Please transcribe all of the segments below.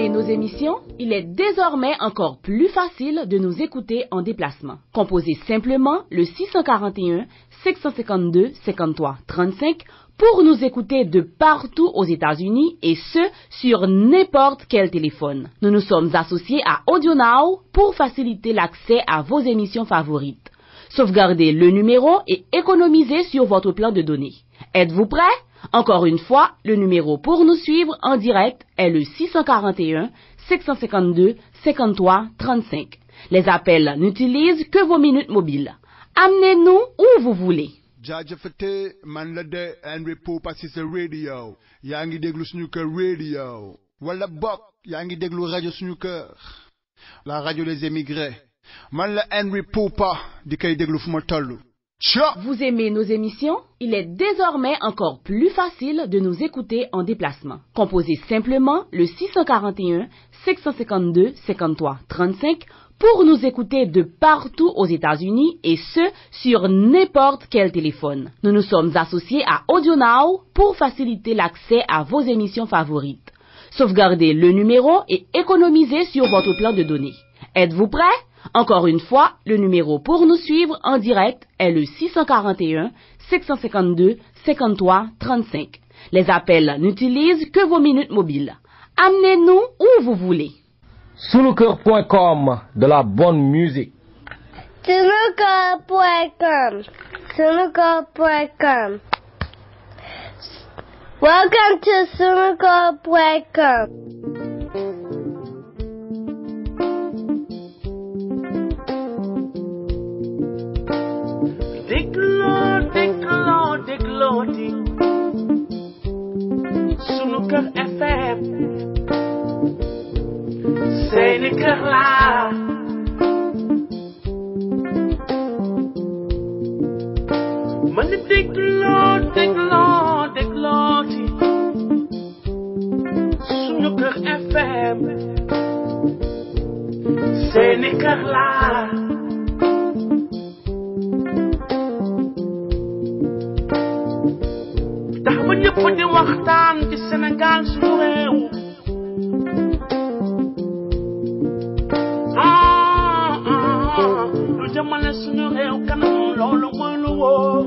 aimez nos émissions? Il est désormais encore plus facile de nous écouter en déplacement. Composez simplement le 641 552 53 35 pour nous écouter de partout aux États-Unis et ce, sur n'importe quel téléphone. Nous nous sommes associés à AudioNow pour faciliter l'accès à vos émissions favorites. Sauvegardez le numéro et économisez sur votre plan de données. Êtes-vous prêts? Encore une fois, le numéro pour nous suivre en direct est le 641 552 53 35. Les appels n'utilisent que vos minutes mobiles. Amenez-nous où vous voulez. jaajëfate man la de Henry Poupa ci sa radio yaa ngi déglu suñu kër radio wala bokk yaa ngi déglu rajo suñu kër la radio des émigrés man la Henry Poupa di koy déglu fu ma tollu. Vous aimez nos émissions? Il est désormais encore plus facile de nous écouter en déplacement. Composez simplement le 641 552 53 35 pour nous écouter de partout aux États-Unis et ce, sur n'importe quel téléphone. Nous nous sommes associés à AudioNow pour faciliter l'accès à vos émissions favorites. Sauvegardez le numéro et économisez sur votre plan de données. Êtes-vous prêts? Encore une fois, le numéro pour nous suivre en direct est le 641 552 53 35. Les appels n'utilisent que vos minutes mobiles. Amenez-nous où vous voulez. Sunuker.com, de la bonne musique. Sunuker.com. Sunuker.com. Welcome to Sunuker.com. déglooti Sunuker FM seeni kër laa man déglooti Sunuker FM seeni kër laa ñëpp di waxtaan ci Sénégal suñu réew lu jëmale suñu réew kanam loolu mooy lu wóor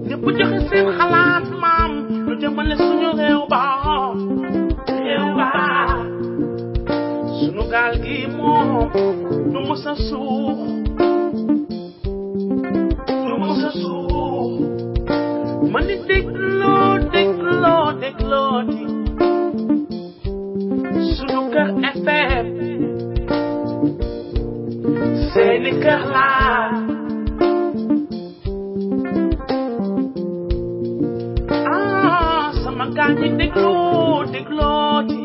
ñëpp joxe seen xalaat maam lu jëmale suñu réew ba suñu gaal gi moom du mës a suux man déglooti Sunuker FM seeni kër laa sama gaa ñi déglooti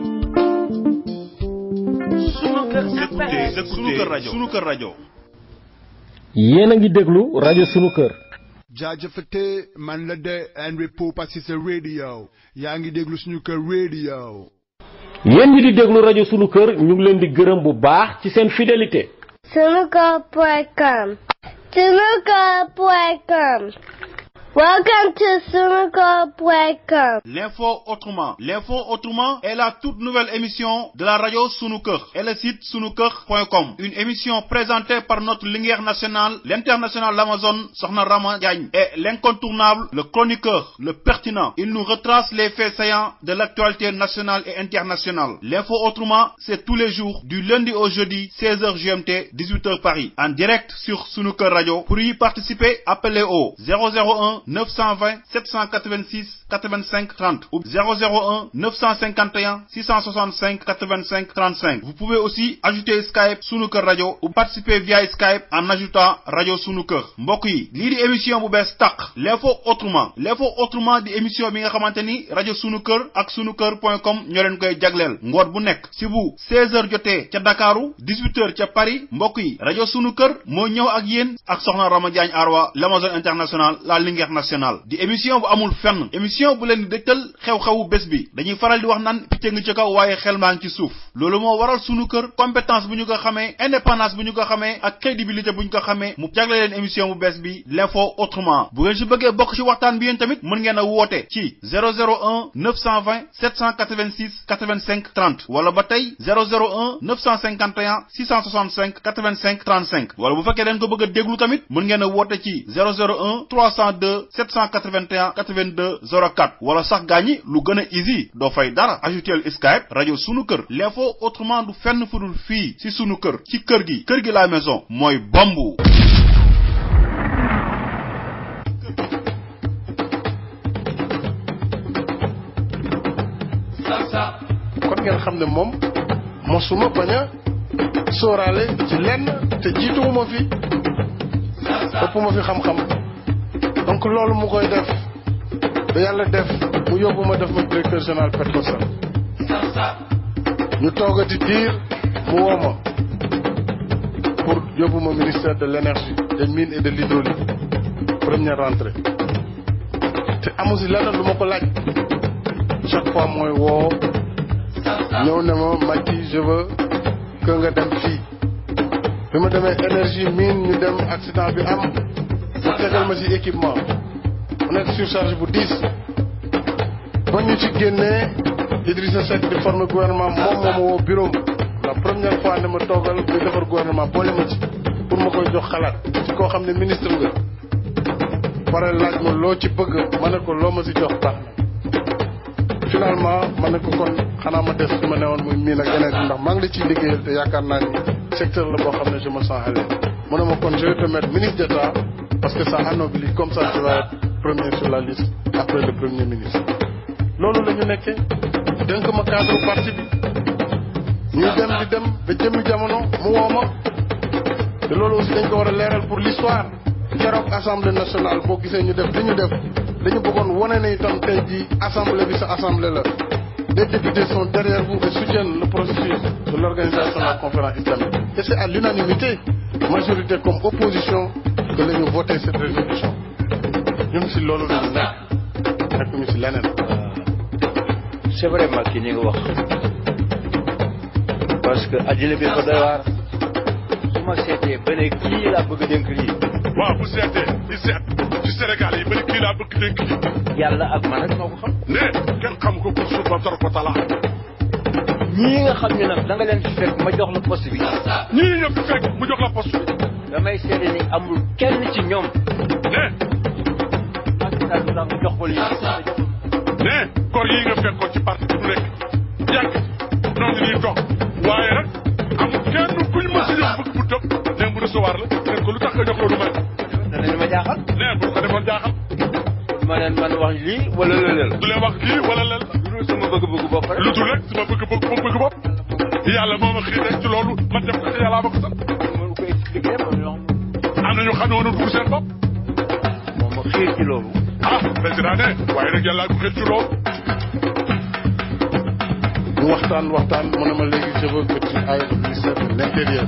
Sunuker FM Sunuker rajo yéen a ngi déglu rajo Sunuker. jaajëfate man la de Henry Poupa ci sa radio yaa ngi déglu suñu kër radio. yéen ñi di déglu rajo Sunuker ñu ngi leen di gërëm bu baax ci seen fidélité. Sunuker.com. Sunuker.com. Welcome to Sunuker.com. L'info autrement. L'info autrement est la toute nouvelle émission de la radio Sunuker et le site sunuker.com. Une émission présentée par notre lumière nationale, l'international Amazon, Sokhna Rama Diagne, et l'incontournable, le chroniqueur, le pertinent. Il nous retrace les faits saillants de l'actualité nationale et internationale. L'info autrement, c'est tous les jours, du lundi au jeudi, 16h GMT, 18h Paris, en direct sur Sunuker Radio. Pour y participer, appelez au 001 920 786 85 30 ou 001 951 665 85 35. Vous pouvez aussi ajouter Skype Sunuker Radio ou participer via Skype en ajoutant Radio Sunuker. Mbokk yi, lii di émission bu bees tàq, l'info autrement di émission bi nga xamanteni Radio Sunuker ak sunuker.com ñoo leen koy jagleel ngoor bu nekk si bu 16h jotee ca Dakaru 18h ca Paris. Mbokk yi, Radio Sunuker moo ñëw ak yéen ak Sokhna Rama Diagne Arwa, l'Amazon international, la Linguère nationale di émission bu amul fenn, émission émission bu leen di dégtal xew-xewu bés bi dañuy faral di wax naan picc ngi ci kaw waaye xel maa ngi ci suuf loolu moo waral sunu kër compétence bu ñu ko xamee indépendance bu ñu ko xamee ak crédibilité bu ñu ko xamee mu jagle leen émission bu bees bi l'info autrement bu ngeen si bëggee bokk ci waxtaan bi yéen tamit mën ngeen a woote ci 001 920 786 85 30 wala ba tey 001 951 665 85 35 wala bu fekkee dañ ko bëgg a déglu tamit mën ngeen a woote ci 001 302 781 82 04 wala sax gaañi lu gën a easy doo fay dara ajoutel Skype rajo sunu kër l'info autrement du fenn fudul fii ci sunu kër ci kër gi la maison mooy bombu. kon ngeen xam ne moom mosuma bañ a sóoraale ci lenn te jiituwuma fi ëpp ma fi xam-xam donc loolu mu koy def ba yàlla def mu yóbbu ma def ma directeur général Petrosen ñu toogati diir mu woo ma pour yóbbu ma ministère de l'énergie des mines et de l'hydraulique première rentrée te amu si lenn lu ma ko laaj chaque fois mooy woo ñëw ne ma Macky je veux que nga dem fii bi ma demee énergie mine ñu dem accident bi am mu tegal ma si équipement mu nekk surcharge bu 10 ba ñu ci génnee Idrissa Seck di former gouvernement moom moo ma woo bureau la première fois ne ma toogal muy defar gouvernement boole ma ci pour ma koy jox xalaat ci koo xam ne ministre nga pare laaj ma loo ci bëgg ma ne ko loo ma si jox baax na finalement ma ne ko kon xanaa ma des fi ma newoon muy miin ak yeneen ndax maa ngi la ciy liggéeyal te yaakaar naa ni secteur la boo xam ne je me sens à l'aise mu ne ma kon je vais te mettre ministre d'État parce que ça anoblit comme ça tu vas être premier sur la liste après le premier ministre loolu la ñu nekkee dénk ma cadre parti bi ñuy dem di dem ba jëmmi jamono mu woo ma te loolu aussi dañ ko war a leeral pour l'histoire keroog assemblée nationale boo gisee ñu def li ñu def dañu bëggoon wane ne itam tey jii assemblée bi sa assemblée la les députés sont derrière vous et soutiennent le processus de l'organisation de la conférence islamique et c'est à l'unanimité majorité comme opposition que la ñu voté cette résolution ñun si loolu la ñu nekk ñu si leneen. c'est vraiment ki ni nga wax parce que addina bi ko doy waar su ma seetee ba ne kii laa bëgg a dénk lii. waaw bu seetee di seet ci Sénégal yi ba ne kii laa bëgg dénk lii. yàlla ak man rek moo ko xam. ne kenn xam ko pour suuf ba dara ko talaa. ñii nga xam ne nag da nga leen fi fekk ma jox la poste bi. ñii ñëpp fi fekk mu jox la poste bi. damay seede ni amul kenn ci ñoom. ne. Macky Sall du tax mu jox ko lii. ne kor yi nga fekkoon ci parti bi du nekk yàgg noo ngi nii toog waaye nag amul kenn kuñ ma si jox bëgg bu tëb ne mu recevoir la ne ko lu tax nga jox loolu may. danañ ma jaaxal. ne bu ko defoon jaaxal. ma leen man wax lii wala lëleel. du leen wax lii wala lël. lu sama bëgg-bëgg bopp rek. lu dul rek sama bëgg bopp. yàlla moo ma xiir rek ci loolu ma def ko yàlla ma ko sax. mënu ko expliquer am na ñu xam ne woon dugg seen bopp. moo ma xiir ci loolu. ah président ne waaye nag yàlla ko xiir ci loolu. ñu waxtaan mu ne ma léegi je veux que tu ailles au ministère de l'intérieur.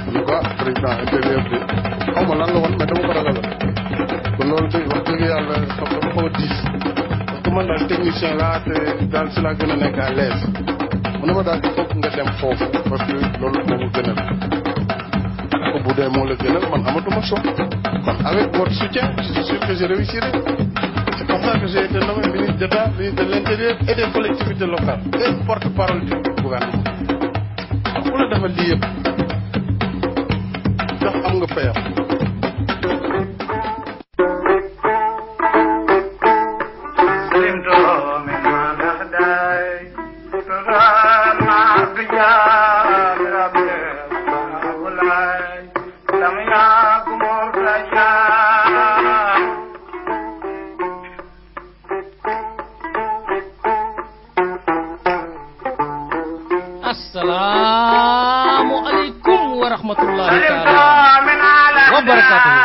mu ne ko président intérieur bi xaw ma lan la woon mais dama ko ragal kon loolu de wax dëgg yàlla dafa xaw a diis parce que man daal technicien laa te daal si laa gën a nekk à l'aise mu ne ma daal il faut que nga dem foofu parce que loolu moo ma gënal ko bu dee moo la gënal man amatuma choix kon avec votre soutien je suis sûr que je réussirai. C'est comme ça que j'ai été nommé ministre d'État, ministre de l'Intérieur et des collectivités locales et porte-parole du gouvernement. ku la defal lii yëpp ndax am nga payam. Assalamu alaikum wa rahmatullahi taala wa barakatuh.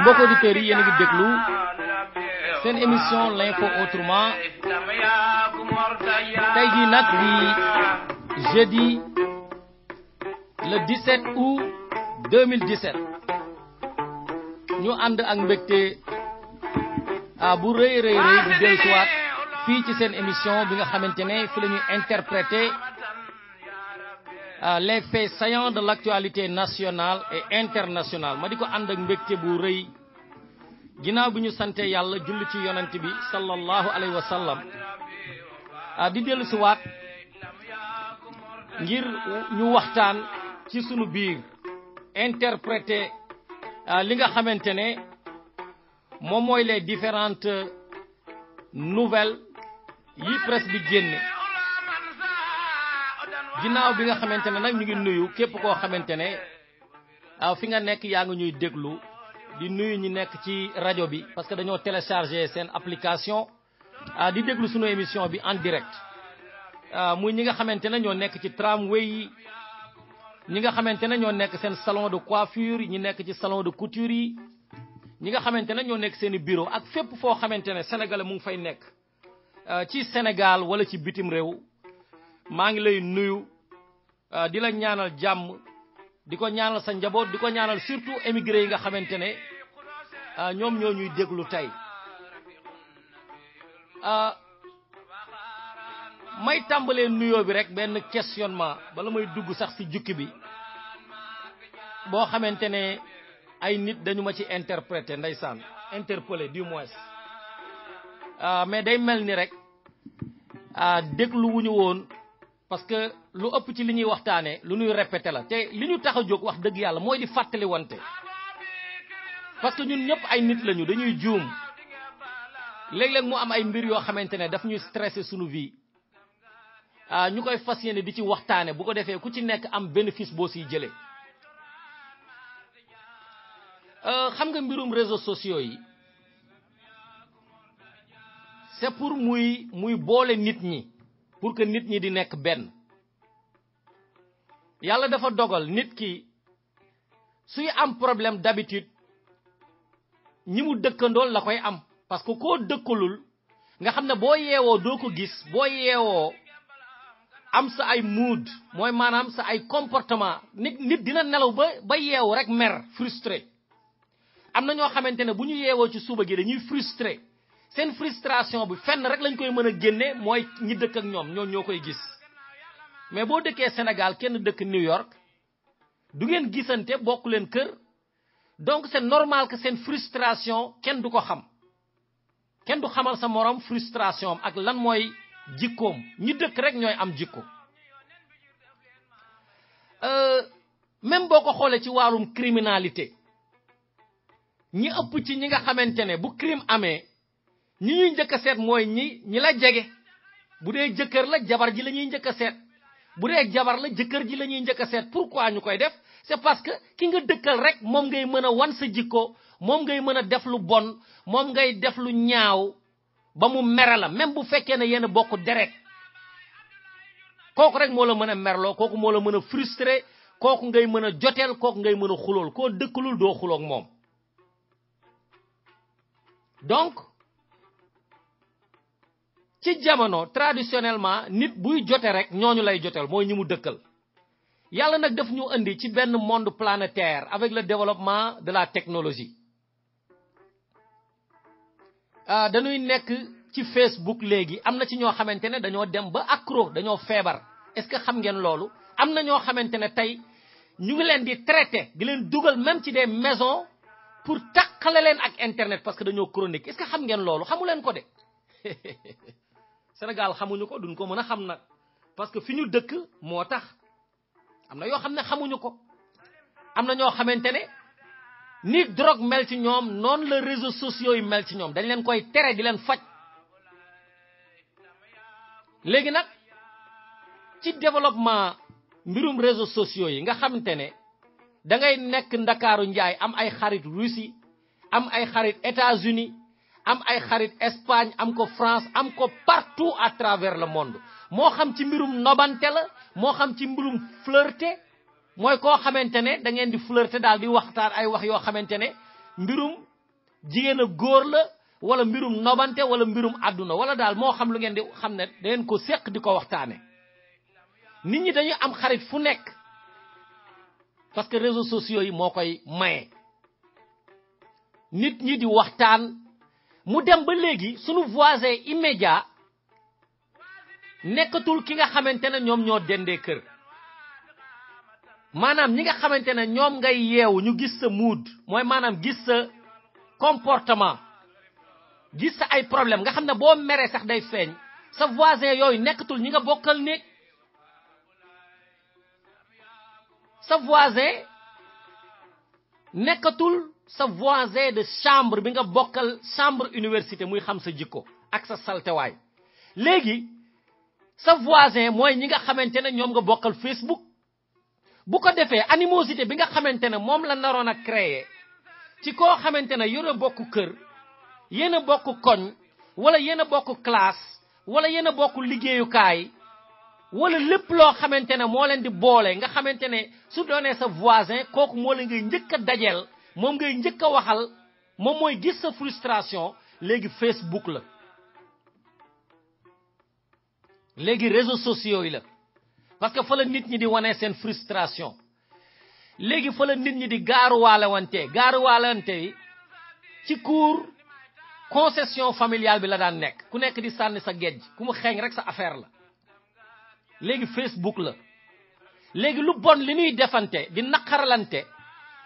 Mbokk auditeurs yi yéen a ngi déglu seen émission l'info autrement tey jii nag di jeudi le 17 août 2017 ñu ànd ak mbégte bu rëy di dellusiwaat fii ci seen émission bi nga xamante ne fi la ñuy interpréter les faits saillants de l'actualité nationale et internationale ma di ko ànd ak mbégte bu rëy ginnaaw bi ñu sante yàlla julli ci yonent bi sallallahu alayhi wa sallam di dellusiwaat ngir ñu waxtaan ci sunu biir interpréter li nga xamante ne moom mooy les différentes nouvelles yi presse bi génne ginnaaw bi nga xamante ne nag ñu ngi nuyu képp koo xamante ne fi nga nekk yaa ngi ñuy déglu di nuyu ñi nekk ci rajo bi parce que dañoo télécharger seen application di déglu sunu émission bi en direct muy ñi nga xamante ne ñoo nekk ci tramway yi ñi nga xamante ne ñoo nekk seen salon de coiffure ñi nekk ci salon de couture yi ñi nga xamante ne ñoo nekk seen i bureau ak fépp foo xamante ne sénégalais mu ngi fay nekk ci Sénégal wala ci bitim réew maa ngi lay nuyu di la ñaanal jàmm di ko ñaanal sa njaboot di ko ñaanal surtout émigré yi nga xamante ne ñoom ñoo ñuy déglu tey may tàmbalee nuyoo bi rek benn questionnement bala may dugg sax ci jukki bi boo xamante ne ay nit dañu ma ci interpréter ndeysaan interpellé du moins mais day mel ni rek déglu wuñu woon parce que lu ëpp ci li ñuy waxtaane lu ñuy répété la te li ñu tax a jóg wax dëgg yàlla mooy di fàttali wante parce que ñun ñëpp ay nit lañu dañuy juum léeg-léeg mu am ay mbir yoo xamante ne daf ñuy stressé suñu vie ñu koy fas yéene di ci waxtaane bu ko defee ku ci nekk am bénéfice boo siy jëlee xam nga mbirum réseaux sociaux yi c'est pour muy boole nit ñi pour que nit ñi di nekk benn yàlla dafa dogal nit ki suy am problème d'habitude ñi mu dëkkandool la koy am parce que koo dëkkalul nga xam ne boo yeewoo doo ko gis boo yeewoo am sa ay mood mooy maanaam sa ay comportement nit dina nelaw ba yeewu rek mer frustré am na ñoo xamante ne bu ñu yeewoo ci suba gi dañuy frustré seen frustration bi fenn rek lañ koy mën a génne mooy ñi dëkk ak ñoom ñoo koy gis mais boo dëkkee Sénégal kenn dëkk New York du ngeen gisante bokk leen kër donc c'est normal que seen frustration kenn du ko xam kenn du xamal sa morom frustration ak lan mooy jikkoom ñi dëkk rek ñooy am jikko même boo ko xoolee ci wàllum criminalité ñi ëpp ci ñi nga xamante ne bu crime amee ñi ñuy njëkk a seet mooy ñi la jege bu dee jëkkër la jabar ji la ñuy njëkk a seet bu dee jabar la jëkkër ji la ñuy njëkk a seet pourquoi ñu koy def c'est parce que ki nga dëkkal rek moom ngay mën a wan sa jikko moom ngay mën a def lu bon moom ngay def lu ñaaw ba mu mere la même bu fekkee ne yéen a bokk deret kooku rek moo la mën a merloo kooku moo la mën a frustré kooku ngay mën a joteel kooku ngay mën a xulool koo dëkkalul doo xuloog moom donc ci jamono traditionnellement nit buy jote rek ñooñu lay jotel mooy ñi mu dëkkal yàlla nag daf ñu indi ci benn monde planétaire avec le développement de la technologie dañuy nekk ci Facebook léegi am na ci ñoo xamante ne dañoo dem ba accro dañoo feebar est-ce que xam ngeen loolu am na ñoo xamante ne tey ñu ngi leen di traité di leen dugal même ci des maisons pour takkale leen ak internet parce que dañoo chronique est-ce que xam ngeen loolu xamu leen ko de Sénégal xamuñu ko duñ ko mën a xam nag parce que fi ñu dëkk moo tax am na yoo xam ne xamuñu ko am na ñoo xamante ne ni drogue mel ci ñoom noonu la réseaux sociaux yi mel ci ñoom dañ leen koy tere di leen faj léegi nag ci développement mbirum réseaux sociaux yi nga xamante ne da ngay nekk Ndakaaru njaay am ay xarit Russie am ay xarit États-Unis am ay xarit Espagne am ko France am ko partout à travers le monde moo xam ci mbirum nobante la moo xam ci mbirum flirté mooy koo xamante ne da ngeen di flirté daal di waxtaan ay wax yoo xamante ne mbirum jigéen a góor la wala mbirum nobante wala mbirum àdduna wala daal moo xam lu ngeen di xam ne da ngeen ko séq di ko waxtaane nit ñi dañuy am xarit fu nekk parce que réseaux sociaux yi moo koy maye nit ñi di waxtaan mu dem ba léegi sunu voisin immédiat nekkatul ki nga xamantene ñom ñoo dendé kër manam ñi nga xamantene ñom ngay yeewu ñu gis sa mood moy manam gis sa comportement gis sa ay problème nga xamne bo méré sax day feñ sa voisin yoy nekkatul ñi nga bokkal nek sa voisin nekkatul sa voisin de chambre bi nga bokkal chambre université muy xam sa jikko ak sa salté way légui sa voisin moy ñi nga xamantene ñom nga bokkal Facebook bu ko défé animosité bi nga xamantene mom la narona créer ci ko xamantene yoro bokku kër yena bokku koñ wala yena bokku classe wala yena bokku liggéeyu kay wala lepp lo xamantene mo len di bolé nga xamantene su doné sa voisin koku mo la ngay ñëk dajel mom ngay ñëk waxal mom moy gis sa frustration légui Facebook la légui réseaux sociaux yi la parce que fa la nit ñi di wone sen frustration légui fa la nit ñi di gaaruwalante ci cour concession familiale bi la daan nek ku nek di sanni sa gedj ku mu xéñ rek sa affaire la légui Facebook la légui lu bon li ñuy defante di nakaralante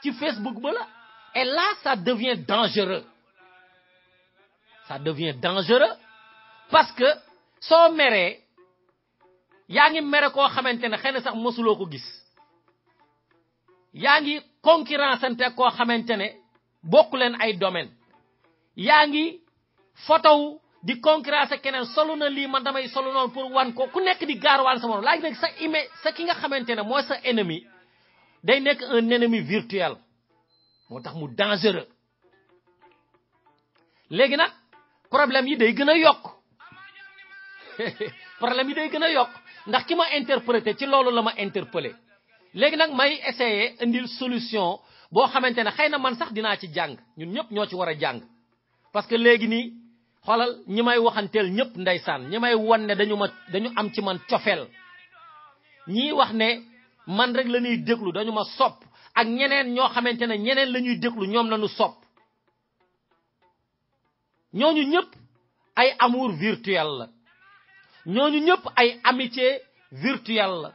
ci Facebook ba la et là ça devient dangereux parce que so méré yaangi méré ko xamantene xéna sax mësulo ko gis yaangi concurrence ante ko xamantene bokku len ay domaine yaangi photo di concurrence kenen solo na li man damay solo non pour wan ko ku nek di garwal sama laaj nek sa imé sa ki nga xamantene moy sa ennemi day nek un ennemi virtuel motax mu dangereux légui nak problème yi day gëna yok problème yi day gëna yok ndax ki ma interpréter ci lolu lama interpeller légui nak may essayer indil solution bo xamantene xeyna man sax dina ci jang ñun ñep ñoo ci wara jang parce que légui ni xolal ñi may waxantel ñep ndaysan ñi may won ne dañu am ci man ciofel ñi wax ne man rek lañuy déglu dañu ma sopp ak ñeneen ñoo xamantene ñeneen lañuy déglu ñom lañu sopp ñooñu ñep ay amour virtuel la ñooñu ñep ay amitié virtuelle la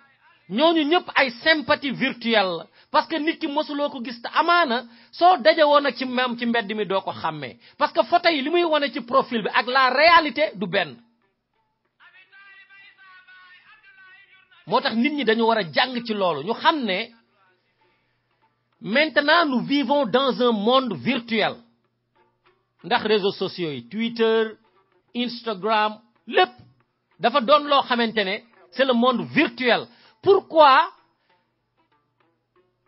ñooñu ñep ay sympathie virtuelle la parce que nit ki mësuloo ko gis te amaana soo daje woon ak ci même ci mbedd mi doo ko xàmmee parce que photo yi li muy wane ci profil bi ak la réalité du benn moo tax nit ñi dañu war a jàng ci loolu ñu xam ne maintenant nous vivons dans un monde virtuel ndax réseaux sociaux yi Twitter Instagram lépp dafa doon loo xamante ne c'est le monde virtuel pourquoi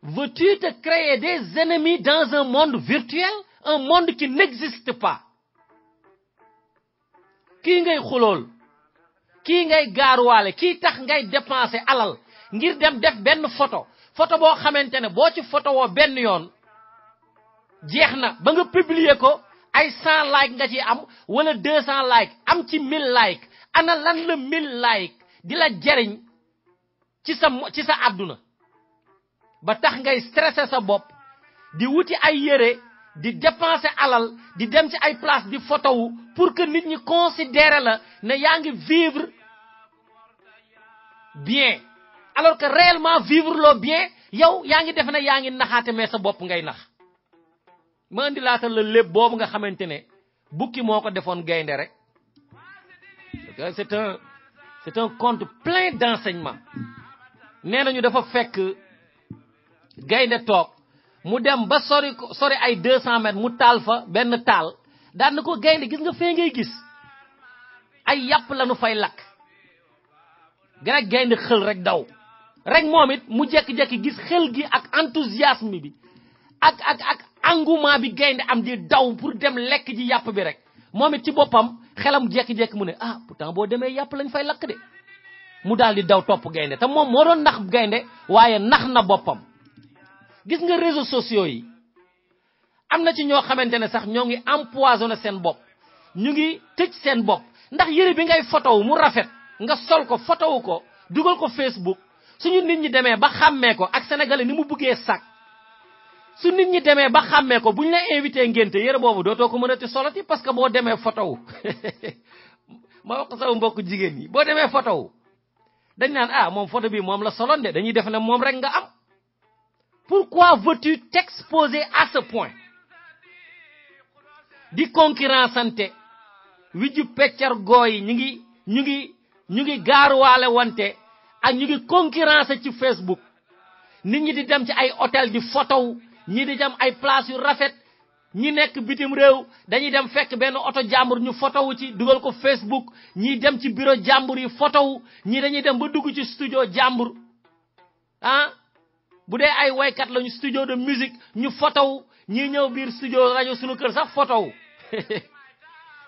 veux-tu te créer des ennemis dans un monde virtuel un monde qui n'existe pas kii ngay xulool kii ngay gaaruwaale kii tax ngay dépenser alal ngir dem def benn photo boo xamante ne boo ci photo woo benn yoon jeex na ba nga publier ko ay 100 like nga ci am wala 200 like am ci 1000 like ana lan la 1000 like di la jariñ ci sa àdduna ba tax ngay stresser sa bopp di wuti ay yére di dépenser alal di dem ci ay place di photo wu pour que nit ñi considérer la ne yaa ngi vivre bien alors que réellement vivre lo bien yow yaa ngi def na yaa ngi naxaate mais sa bopp ngay nax ma andi laata la lépp boobu nga xamante ne bukki moo ko defoon gaynde rek c'est un conte plein d'enseignements nee nañu dafa fekk gaynde toog mu dem ba sori ay 200 mètres mu taal fa benn taal daan na ko gaynde gis nga fee ngay gis ay yàpp lañu fay lakk rek gaynde xël rek daw rek moom it mu jekki-jekki gis xel gi ak enthousiasme bi ak engouement bi gaynde am di daw pour dem lekk ji yàpp bi rek moom it ci boppam xelam jekki-jekki mu ne ah pourtant boo demee yàpp lañ fay lakk de mu daal di daw topp gaynde te moom moo doon nax gaynde waaye nax na boppam gis nga réseaux sociaux yi am na ci ñoo xamante ne sax ñoo ngi empoisonné seen bopp ñu ngi tëj seen bopp ndax yëre bi ngay photo mu rafet nga sol ko photo ko dugal ko Facebook suñu nit ñi demee ba xàmmee ko ak sénégalais ni mu bëggee sac su nit ñi démé ba xamé ko buñ la invité ngenté yéré bobu doto ko mënati solati parce que bo démé photo wu ma wax sa mbokk jigen yi bo démé photo wu dañ nan ah mom photo bi mom la solon de dañuy def né mom rek nga am. Pourquoi veux-tu t'exposer à ce point? Di concurrence ante wiju peccar goy ñi ngi garuwale wante ak ñu ngi concurrence ci Facebook. Nit ñi di dem ci ay hôtel di photo, ñi di dem ay place yu rafet, ñi nekk bitim rew dañuy dem fekk ben auto jambour ñu photo wu ci dugal ko Facebook, ñi dem ci bureau jambour yi photo, ñi dañuy dem ba dugg ci studio jambour. Ah budé ay waykat lañu studio de musique ñu photo ñi ñew biir studio radio sunu kër sax photo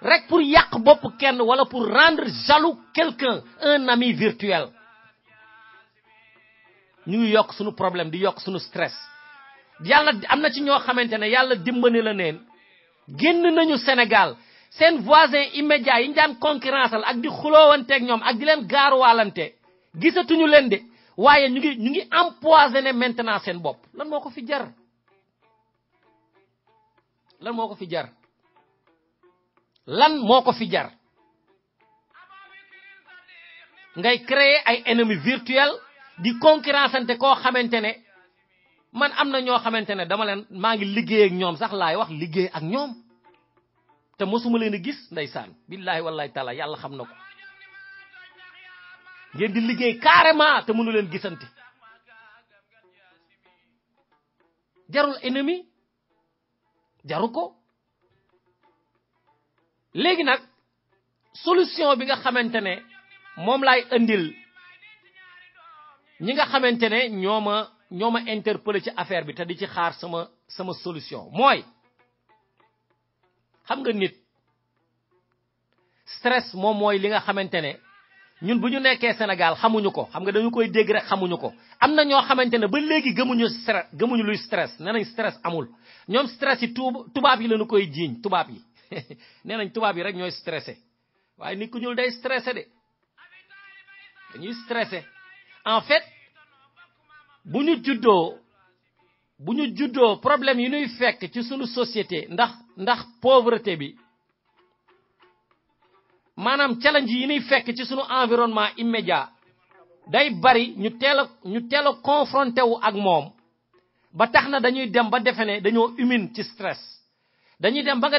rek pour yak bop kenn wala pour rendre jaloux quelqu'un, un ami virtuel. Ñu yok sunu problème di yok sunu stress. Yalla amna ci ño xamantene yalla dimbali la neen genn nañu Sénégal sen voisin immédiat yi ñaan concurrence ak di xulowante ak ñom ak di len garuwalante gisatuñu len de waye ñu ngi empoisonner maintenant sen bop lan moko fi jar lan moko fi jar lan moko fi jar ngay créer ay ennemis virtuels di concurrence ante ko xamantene man amna ño xamantene dama len ma ngi liggéey ak ñom sax laay wax liggéey ak ñom te mosuma leen gis ndaysan billahi wallahi taala yalla xam nako ngeen di liggéey carrément te mënu leen gisante jarul ennemi jaruko légui nak solution bi nga xamantene mom lay andil ñi nga xamantene ñoma interpeller ci affaire bi te di ci xaar sama solution moy xam nga nit stress mom moy li nga xamantene ñun buñu nekké Sénégal xamuñu ko xam nga dañu koy dégg rek xamuñu ko amna ño xamantene ba légui gëmuñu luy stress nenañ stress amul ñom stress yi tubab yi lañu koy jiñ tubab yi nenañ tubab yi rek ñoy stressé waye nit ku ñul day stressé de dañuy stressé en fait buñu juddo problème yi ñuy fekk ci sunu société ndax pauvreté bi manam challenge yi ñuy fekk ci sunu environnement immédiat day bari ñu téla confronté wu ak mom ba taxna dañuy dem ba défé dañoo immune ci stress dañuy dem ba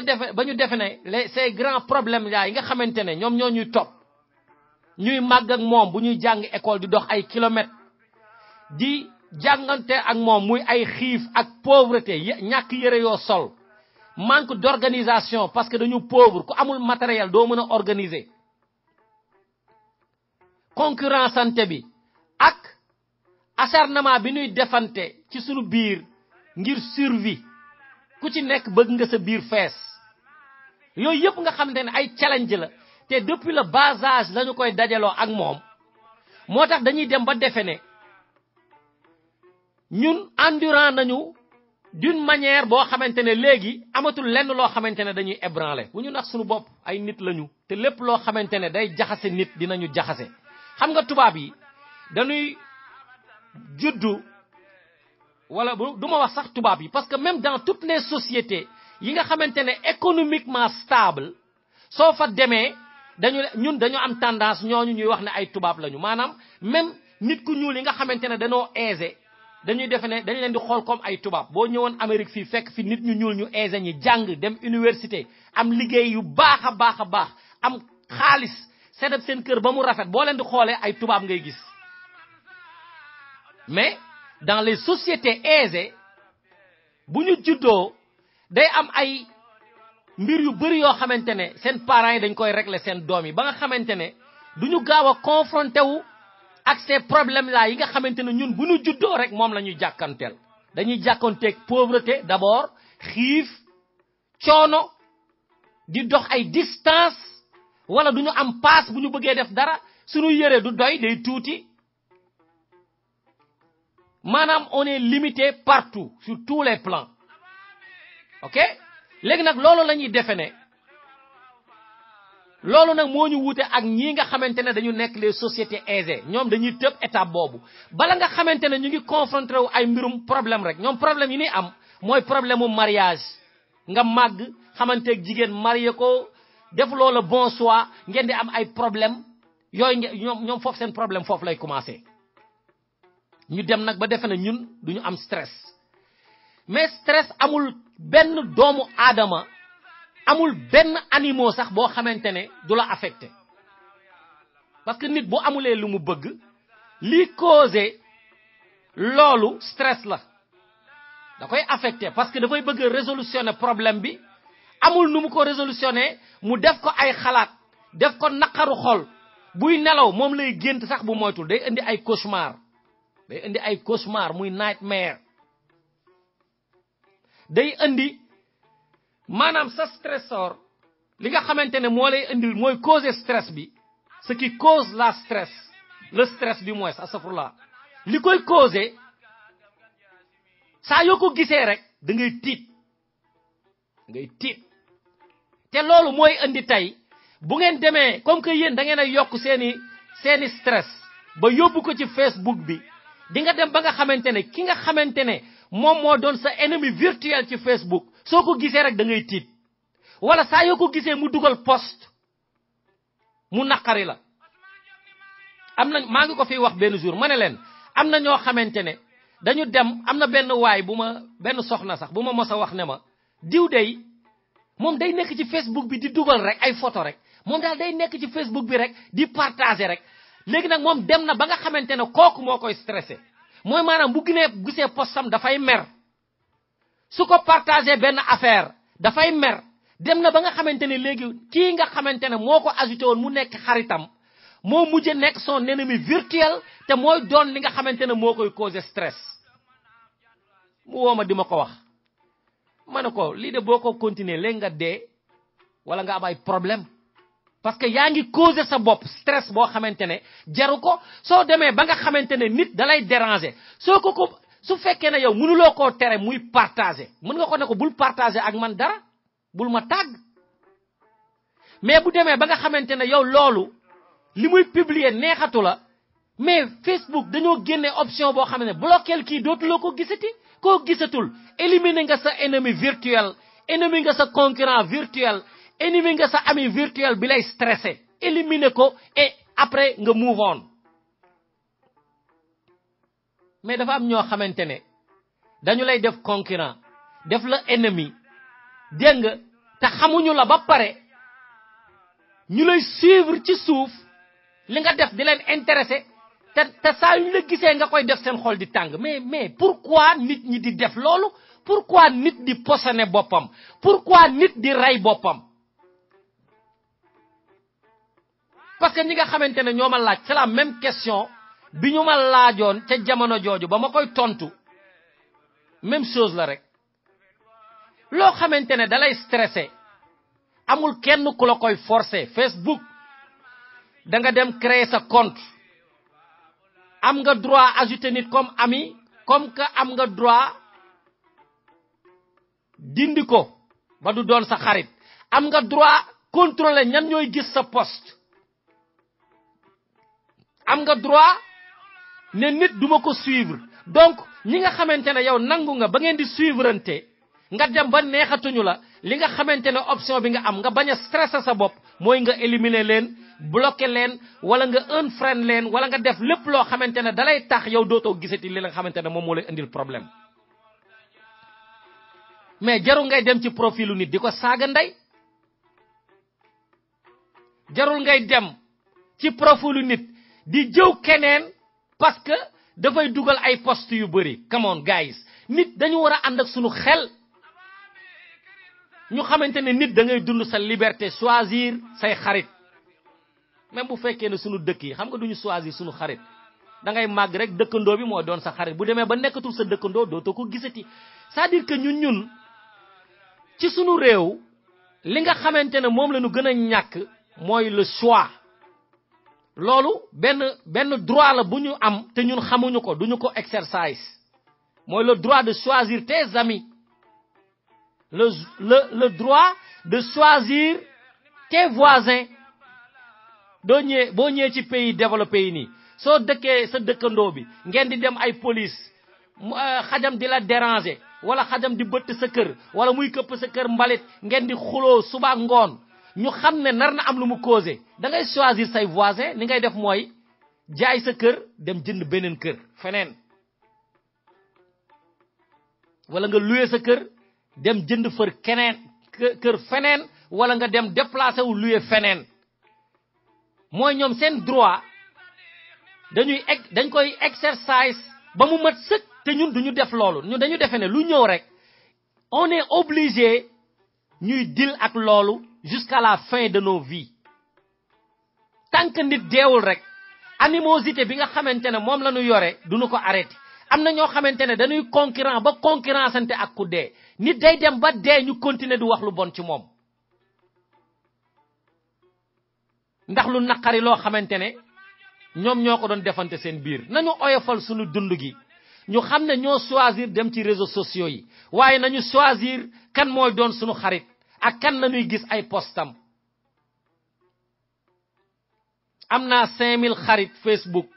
ñu défé ces grands problèmes là yi nga xamantene ñom ñoo ñuy top ñuy mag ak mom bu ñuy jang école di dox ay kilomètres di jangante ak mom muy ay xiif ak pauvreté ñak yéré yo sol manque d'organisation parce que dañu pauvre ku amul matériel do mëna organiser concurrence santé bi ak acharnement bi ñuy defante ci sunu biir ngir survie ku ci nek bëgg nga sa biir fess yoy yëpp nga xamantene ay challenge la té depuis le bas âge lañu koy dajalo ak mom motax dañuy dem ba défé ñun endurant nañu d'une manière bo xamantene légui amatul lenn lo xamantene dañuy ébranler bu ñu nax suñu bop ay nit lañu té lépp lo xamantene day jaxassé nit dinañu jaxassé xam nga tubab yi dañuy juddu wala duma wax sax tubab yi parce que même dans toutes les sociétés yi nga xamantene économiquement stable so fa démé ñun dañu am tendance ñoñu ñuy wax né ay tubab lañu manam même nit ku ñuul yi nga xamantene dañoo aisé dañuy défé né dañ leen di xol comme ay tubab bo ñëwon Amérique fi fekk fi nit ñu ñuul ñu aisé ñi jang dem université am liggéey yu baaxa baax am xaalis sédab seen kër ba mu rafet bo leen di xolé ay tubab ngay gis mais dans les sociétés aisées buñu juddo day am ay mbir yu bari yo xamantene sen parents yi dañ koy régler sen doom yi ba nga xamantene duñu gawa confronté wu ak ces problèmes là yi nga xamantene ñun buñu juddo rek mom lañuy jakkantel dañuy jakkonté pauvreté d'abord xif ciono di dox ay distance wala duñu am passe buñu bëggé def dara suñu yéré du doy day touti manam on est limité partout sur tous les plans OK légui nak lolu lañuy défé lolu nak moñu wuté ak ñi nga xamantene dañu nek les sociétés aisées ñom dañuy tepp étape bobu bala nga xamantene ñu ngi confronté wu ay mbirum problème rek ñom problème yi ni am mooy problème mu mariage nga màgg xamanteeg jigéen marié ko def loola bon choix ngeen di am ay problème yooyu ñoom foofu seen problème foofu lay commencé ñu dem nag ba defe na ñun duñu am stress mais stress amul benn doomu aadama amul benn animaux sax boo xamante ne du la affecté parce que nit bu amulee lu mu bëgg li causé loolu stress la da koy affecté parce que dafay bëgg résolutionner problème bi amul nu mu ko résolutionner mu def ko ay xalaat def ko naqaru xol buy nelaw moom lay gént sax bu moytul day indi ay cauchemar muy nightmare day indi maanaam sa stressor li nga xamante ne moo lay indil mooy causer stress bi ce qui cause le stress du moins astafurlah li koy causer saa yoo ko gisee rek da ngay tiit te loolu mooy indi tey bu ngeen demee comme que yéen da ngeen a yokk seeni stress ba yóbbu ko ci Facebook bi di nga dem ba nga xamante ne ki nga xamante ne moom moo doon sa ennemi virtuel ci Facebook soo ko gisee rek da ngay tiit wala saa yoo ko gisee mu dugal post mu naqari la am na maa ngi ko fiy wax benn jour ma ne leen am na ñoo xamante ne dañu dem am na benn waay benn soxna sax bu ma mos a wax ne ma diw day moom day nekk ci Facebook bi di dugal rek ay photo rek moom daal day nekk ci Facebook bi rek di partager rek léegi nag moom dem na ba nga xamante ne kooku moo koy stressé mooy maanaam bu gisee postam dafay mer su ko partager benn affaire dafay mer dem na ba nga xamante ne léegi kii nga xamante ne moo ko ajouté woon mu nekk xaritam moo mujj nekk son ennemi virtuel te mooy doon li nga xamante ne moo koy causer stress mu woo ma di ma ko wax ma ne ko lii de boo ko continuer léegi nga dee wala nga am ay problème parce que yaa ngi causer sa bopp stress boo xamante ne jaru ko soo demee ba nga xamante ne nit dalay déranger soo ko su fekkee ne yow mënuloo koo tere muy partager mën nga ko ne ko bul partager ak man dara bul ma tàgg mais bu demee ba nga xamante ne yow loolu li muy publier neexatu la mais Facebook dañoo génne option boo xam ne bloquer kii dootuloo ko gisati koo gisatul éliminer nga sa ennemi virtuel ennemi nga sa concurrent virtuel ennemi nga sa ami virtuel bi lay stressé éliminer ko et après nga move on mais dafa am ñoo xamante ne dañu lay def concurrent def la ennemi dégg nga te xamuñu la ba pare ñu lay suivre ci suuf li nga def di leen intéressé te saa yu ñu la gisee nga koy def seen xol di tàng mais pourquoi nit ñi di def loolu pourquoi nit di posone boppam pourquoi nit di rey boppam parce que ñi nga xamante ne ñoo ma laaj c'est la même question bi ñu ma laajoon ca jamono jooju ba ma koy tontu même chose la rek loo xamante ne dalay stressé amul kenn ku la koy forcer Facebook da nga dem créer sa compte am nga droit ajouter nit comme ami comme que am nga droit dindi ko ba du doon sa xarit am nga droit contrôler ñan ñooy gis sa post am nga droit ne nit duma ko suivre donc ñi nga xamante ne yow nangu nga ba ngeen di suivrante nga dem ba neexatuñu la li nga xamante ne option bi nga am nga bañ a stresser sa bopp mooy nga éliminer leen bloquer leen wala nga unfriend leen wala nga def lépp loo xamante ne dalay tax yow dootoo gisati li nga xamante ne moom moo lay indil problème mais jarul ngay dem ci profilu nit di ko saaga ndey jarul ngay dem ci profilu nit di jëw keneen parce que dafay dugal ay post yu bëri come on guys nit dañu war a ànd ak sunu xel ñu xamante ne nit da ngay dund sa liberté choisir say xarit même bu fekkee ne sunu dëkk yi xam nga duñu choisir sunu xarit da ngay màgg rek dëkkandoo bi moo doon sa xarit bu demee ba nekkatul sa dëkkandoo dootoo ko gisati c'est-à-dire que ñun ci sunu réew li nga xamante ne moom la ñu gën a ñàkk mooy le choix loolu benn droit la bu ñu am te ñun xamuñu ko duñu ko exercice mooy le droit de choisir tes amis le droit de choisir tes voisins boo ñëwee ci pays développé yi nii soo dëkkee sa dëkkandoo bi ngeen di dem ay police xajam di la déranger wala xajam di bëtt sa kër wala muy këpp sa kër mbalit ngeen di xuloo suba ngoon ñu xam ne nar na am lu mu causé da ngay choisir say voisin li ngay def mooy jaay sa kër dem jënd beneen kër feneen wala nga louer sa kër dem jënd fër keneen kër feneen wala nga dem déplacer wu louer feneen mooy ñoom seen droit dañ koy exercice ba mu mat sëkk te ñun duñu def loolu ñun dañu defe ne lu ñëw rek on est obligé ñuy deal ak loolu jusqu'à la fin de nos vies tant que nit deewul rek animosité bi nga xamante ne moom la ñu yore duñu ko arrêté am na ñoo xamante ne dañuy concurrent ba concurrencante ak ku dee nit day dem ba dee ñu continuer di wax lu bon ci moom ndax lu naqari loo xamante ne ñoom ñoo ko doon defante seen biir nañu oyofal suñu dund gi ñu xam ne ñoo choisir dem ci réseaux sociaux yi waaye nañu choisir kan mooy doon suñu xarit ak kan nañuy gis ay postam am naa 5000 xarit Facebook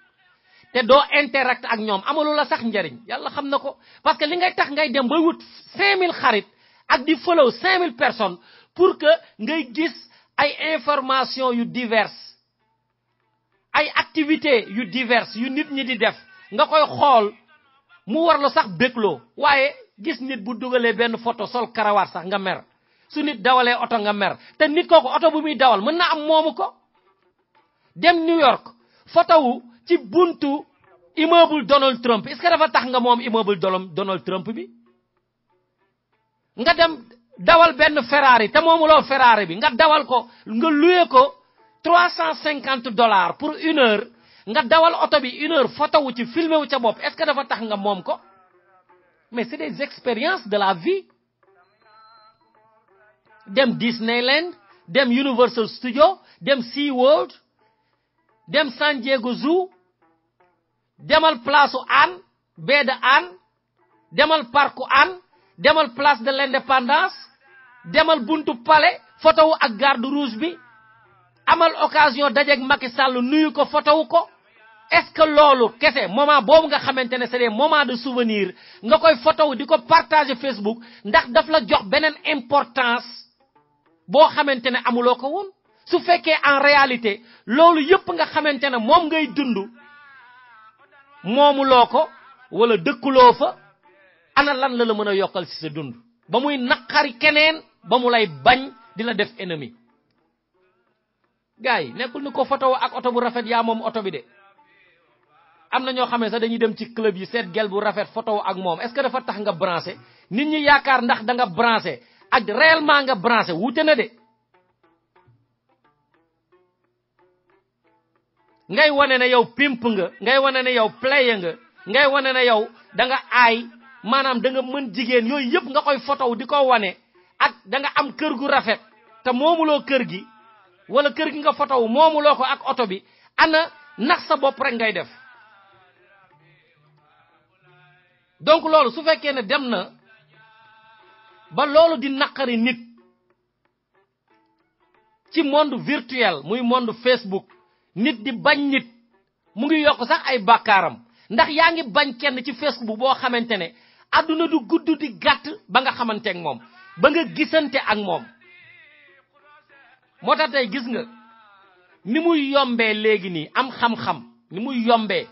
te doo interact ak ñoom amalu la sax njariñ yàlla xam na ko parce que li ngay tax ngay dem ba wut 5000 xarit ak di follow 5000 personnes pour que ngay gis ay information yu diverses ay activités yu diverses yu nit ñi di def nga koy xool mu war la sax bégloo waaye gis nit bu dugalee benn photo sol karawaat sax nga mer su nit dawalee oto nga mer te nit kooku oto bu muy dawal mën na am moomu ko dem New York photo wu ci buntu immeuble Donald Trump est-ce que dafa tax nga moom immeuble Donald Trump bi nga dem dawal benn Ferrari te moomuloo Ferrari bi nga dawal ko nga loué ko $350 pour 1 heure nga dawal auto bi 1 heure photo wu ci filmé wu ca bopp est-ce que dafa tax nga moom ko mais c'est des expériences de la vie dem Disneyland dem Universal Studio dem SeaWorld dem San Diego Zoo demal place u Hann baie de Hann demal parc u Hann demal place de l'Indépendance demal buntu palais photo wu ak garde rouge bi amal occasion dajeeg Macky Sall nuyu ko photo wu ko est-ce que loolu kese moment boobu nga xamante ne c'est des moments de souvenir nga koy photo wu di ko partager Facebook ndax daf la jox beneen importance boo xamante ne amuloo ko woon su fekkee en réalité loolu yëpp nga xamante ne moom ngay dund moomuloo ko wala dëkkuloo fa ana lan la mën a yokkal ci sa dund ba muy naqari keneen ba mu lay bañ di la def ennemi gars yi nekkul ni ko photo ak oto bu rafet yaa moom oto bi de am na ñoo xamee sax dañuy dem ci club yi seet gel bu rafet photo ak moom est-ce que dafa tax nga branché nit ñi yaakaar ndax da nga branché ak réellement nga branché wuute na de ngay wane ne yow pimp nga ngay wane ne yow player nga ngay wane ne yow da nga aay maanaam da nga mën jigéen yooyu yëpp nga koy photo di ko wane ak da nga am kër gu rafet te moomuloo kër gi wala kër gi nga photo moomuloo ko ak oto bi ana nax sa bopp rek ngay def donc loolu su fekkee ne dem na ba loolu di naqari nit ci monde virtuel muy monde Facebook nit di bañ nit mu ngi yokk sax ay bàkkaaram ndax yaa ngi bañ kenn ci Facebook boo xamante ne àdduna du gudd di gàtt ba nga xamante ak moom ba nga gisante ak moom moo tax tey gis nga ni muy yombee léegi nii am xam-xam ni muy yombee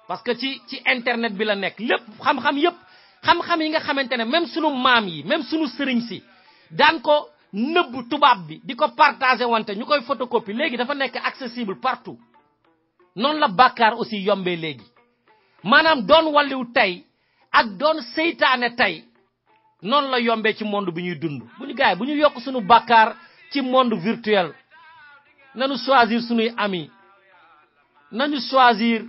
parce que ci internet bi la nekk lépp xam-xam yépp xam-xam yi nga xamante ne même sunu maam yi même sunu sëriñ si daan ko nëbb tubaab bi di ko partager wante ñu koy photocopie léegi dafa nekk accessible partout noonu la bàkkaar aussi yombee léegi maanaam doon walliw tey ak doon seytaane tey noonu la yombee ci monde bi ñuy dund bu ñu gaay bu ñu yokk sunu bàkkaar ci monde virtuel nañu choisir sunuy ami nañu choisir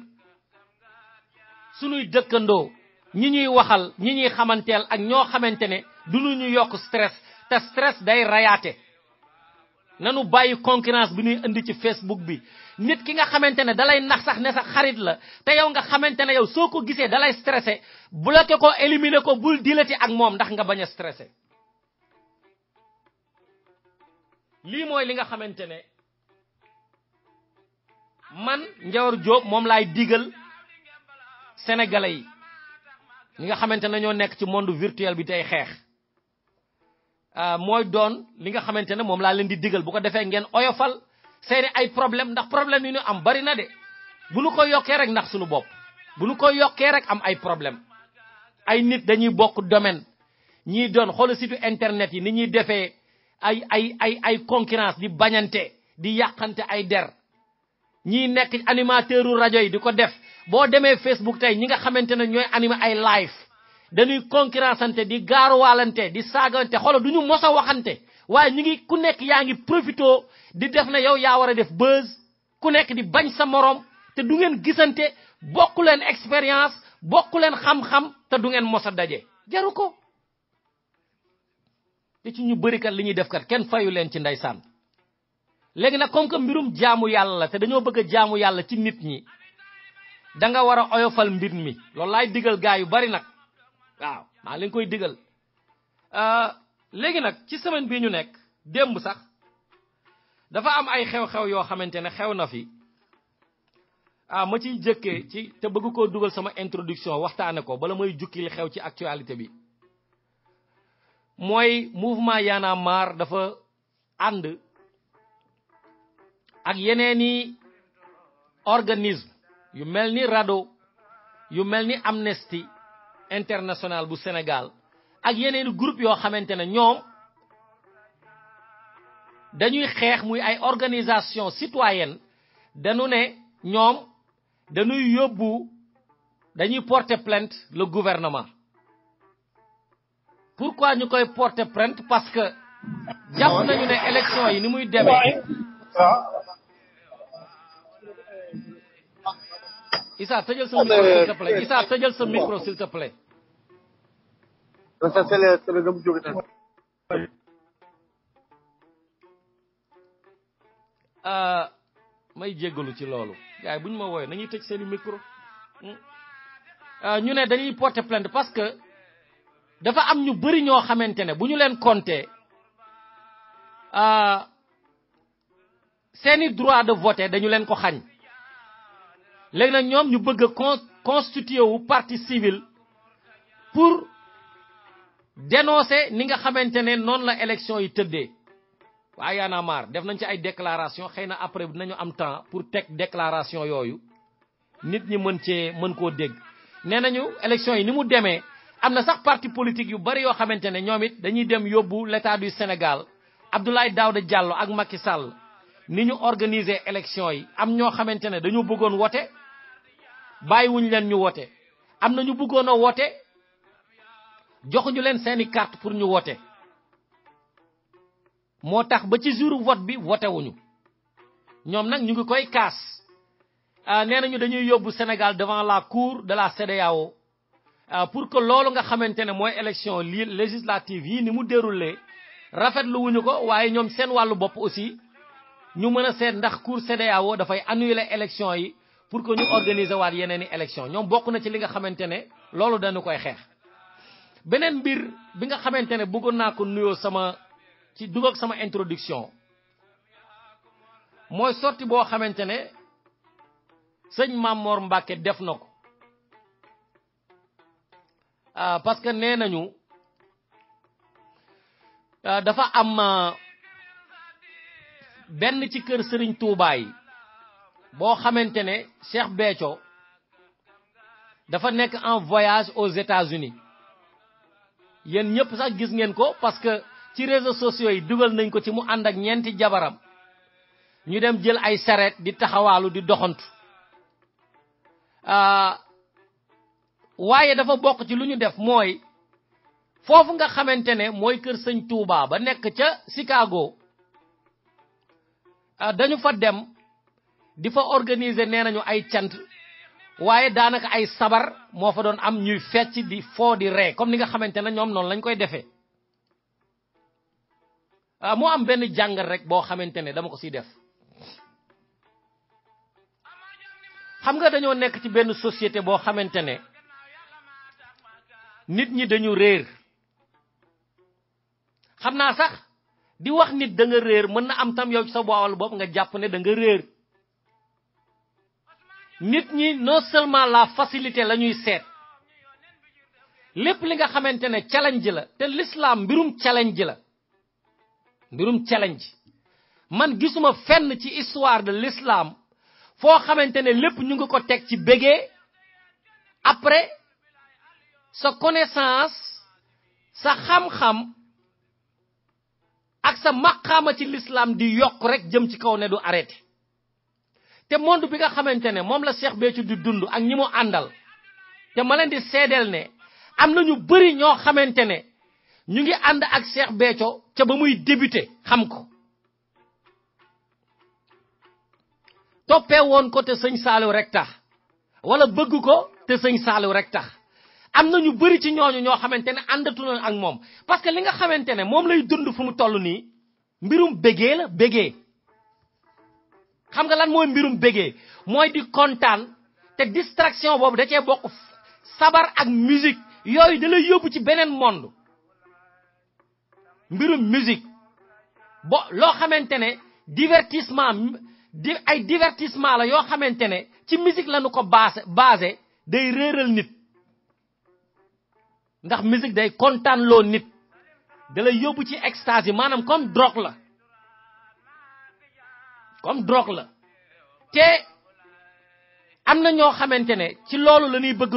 sunuy dëkkandoo ñi ñuy waxal ñi ñuy xamanteel ak ñoo xamante ne duñu ñu yokk stress te stress day rayaate nanu bàyyi concurrence bi ñuy indi ci Facebook bi nit ki nga xamante ne dalay nax sax ne sa xarit la te yow nga xamante ne yow soo ko gisee dalay stressé bloqué ko éliminer ko bul dilati ak moom ndax nga bañ a stressé lii mooy li nga xamante ne man Ndiawar Diop moom laay digal sénégalais yi ñi nga xamantene ñoo nekk ci monde virtuel bi tay xex moy doon li nga xamantene mom la leen di digal bu ko defee ngeen oyofal seeni ay problème ndax problème yi ñu am bari na de bu ñu ko yokkee rek ndax suñu bopp bu ñu ko yokkee rek am ay problème ay nit dañuy bokk domaine ñi doon xol site internet yi ni ñi defee ay concurrence di bañante di yakante ay der ñi nekk animateuru radio yi diko def bo démé Facebook tay ñi nga xamantene ñoy animer ay live dañuy concurrenceante di gaaruwalante di sagante xol duñu mossa waxante waye ñi ngi ku nekk yaangi profito di def na yow ya wara def buzz ku nekk di bañ sa morom te du ngeen gisante bokku len experience bokku len xam-xam te du ngeen mossa dajé jaru ko te ci ñu bari kat li ñuy def kat kenn fayu len ci ndaysan légui nak comme que mbirum jaamu yalla la te dañoo bëgg jaamu yalla ci nit ñi da nga wara oyofal mbir mi loolu lay digal gaay yu bari nak waaw ma leen koy digal légui nak ci semaine bi ñu nekk demb sax dafa am ay xew-xew yoo xamantene xew na fi ma ciy jëkkee ci te bëgg koo dugal sama introduction waxtaane ko bala may jukki li xew ci actualité bi mooy mouvement Y'en a marre dafa ànd ak yeneeni organisme yu mel ni RADDHO yu mel ni Amnesty International bu Sénégal ak yeneeni groupe yoo xamante ne ñoom dañuy xeex muy ay organisation citoyenne dañu ne ñoom dañuy porter plainte le gouvernement. Pourquoi ñu koy porter plainte? Parce que japp nañu né élection yi ni muy démé. Issa tëjal sa micro s'il te plaît. Issa tëjal sa micro s'il te plaît. May jéggalu ci loolu gaay buñ ma woyé nañuy tëj seen micro ñu né dañuy porter plainte parce que dafa am ñu bari ñoo xamantene buñu leen compter seeni droit de voter dañu leen ko xagn légui nak ñom ñu bëgg constituer wu partie civile pour dénoncer ni nga xamantene non la élection yi teudé wa Y'en a marre def nañ ci ay déclaration xeyna après dinañu am temps pour tek déclaration yoyu nit ñi mën ko dégg nénañu élection yi ni mu démé amna sax parti politique yu bari yo xamantene ñomit dañuy dem yobbu l'état du Sénégal Abdoulaye Daouda Diallo ak Macky Sall ni ñu organiser élection yi am ño xamantene dañu bëggoon woté bayyi wuñ leen ñu woté amna ñu bëggoon woté joxuñu leen seeni carte pour ñu woté motax ba ci jour vote bi voté wuñu ñom nak ñu ngi koy kaas nénañu dañuy yobbu Sénégal devant la cour de la CEDEAO pour que lolu nga xamantene moy élection législative yi ni mu déroulé rafetlu wuñu ko waye ñom seen walu bop aussi ñu mëna sét ndax cour CEDEAO da fay annuler élection yi pour que ñu organiser waat yeneeni élection ñom bokku na ci li nga xamantene lolu dañu koy xex benen mbir bi nga xamantene bëggon na ko nuyo sama ci dugok sama introduction moy sorti bo xamantene seigne Mamor Mbacké def nako parce que nenañu dafa am ben ci kër Serigne Touba yi bo xamantene Cheikh Béthio dafa nek en voyage aux États-Unis yeen ñëpp sax gis ngeen ko parce que ci réseaux sociaux yi dugal nañ ko ci mu and ak ñenti jabaram ñu dem jël ay saret di taxawalu di doxantu waye dafa bok ci luñu def moy fofu nga xamantene moy kër Serigne Touba ba nek ca Chicago dañu fa dem di fa organiser nenañu ay tiant waye danaka ay sabar mo fa doon am ñuy fecc di fo di ré comme ni nga xamantene ñom non lañ koy défé mo am ben jangal rek bo xamantene dama ko ci def xam nga dañoo nek ci ben société bo xamantene nit ñi dañu réer xamna sax di wax nit da nga réer mën na am tam yow ci sa boawal bop nga japp ne da nga réer nit ñi non seulement la facilité lañuy sét lépp li nga xamantene challenge la te l'islam mbirum challenge la mbirum challenge man gisuma fenn ci histoire de l'islam fo xamantene lépp ñu ngi ko tek ci bégee après sa connaissance sa xam-xam ak sa maqama ci l'islam di yok rek jëm ci kaw ne du arrêté te monde bi nga xamantene mom la Cheikh Béthio di dund ak ñi mu àndal te ma leen di sédel ne am na ñu bëri ñoo xamantene ñu ngi ànd ak Cheikh Béthio ca ba muy débuter xam ko topé won ko te seigne Saliou rek tax wala bëgg ko te seigne Saliou rek tax am na ñu bëri ci ñooñu ñoo xamantene àndatu na ak moom parce que li nga xamantene moom lay dund fu mu toll nii mbirum bégee la bégee xam nga lan mooy mbirum bégee mooy di kontaan te distraction boobu da cee bokk sabar ak musique yooyu da lay yóbbu ci beneen monde mbirum musique bo loo xamantene divertissement ay divertissement la yoo xamantene ci musique lañu ko basé day réeral nit ndax musique day kontaan loo nit da lay yóbbu ci extase maanaam comme drogue la te am na ñoo xamantene ci loolu la ñuy bëgg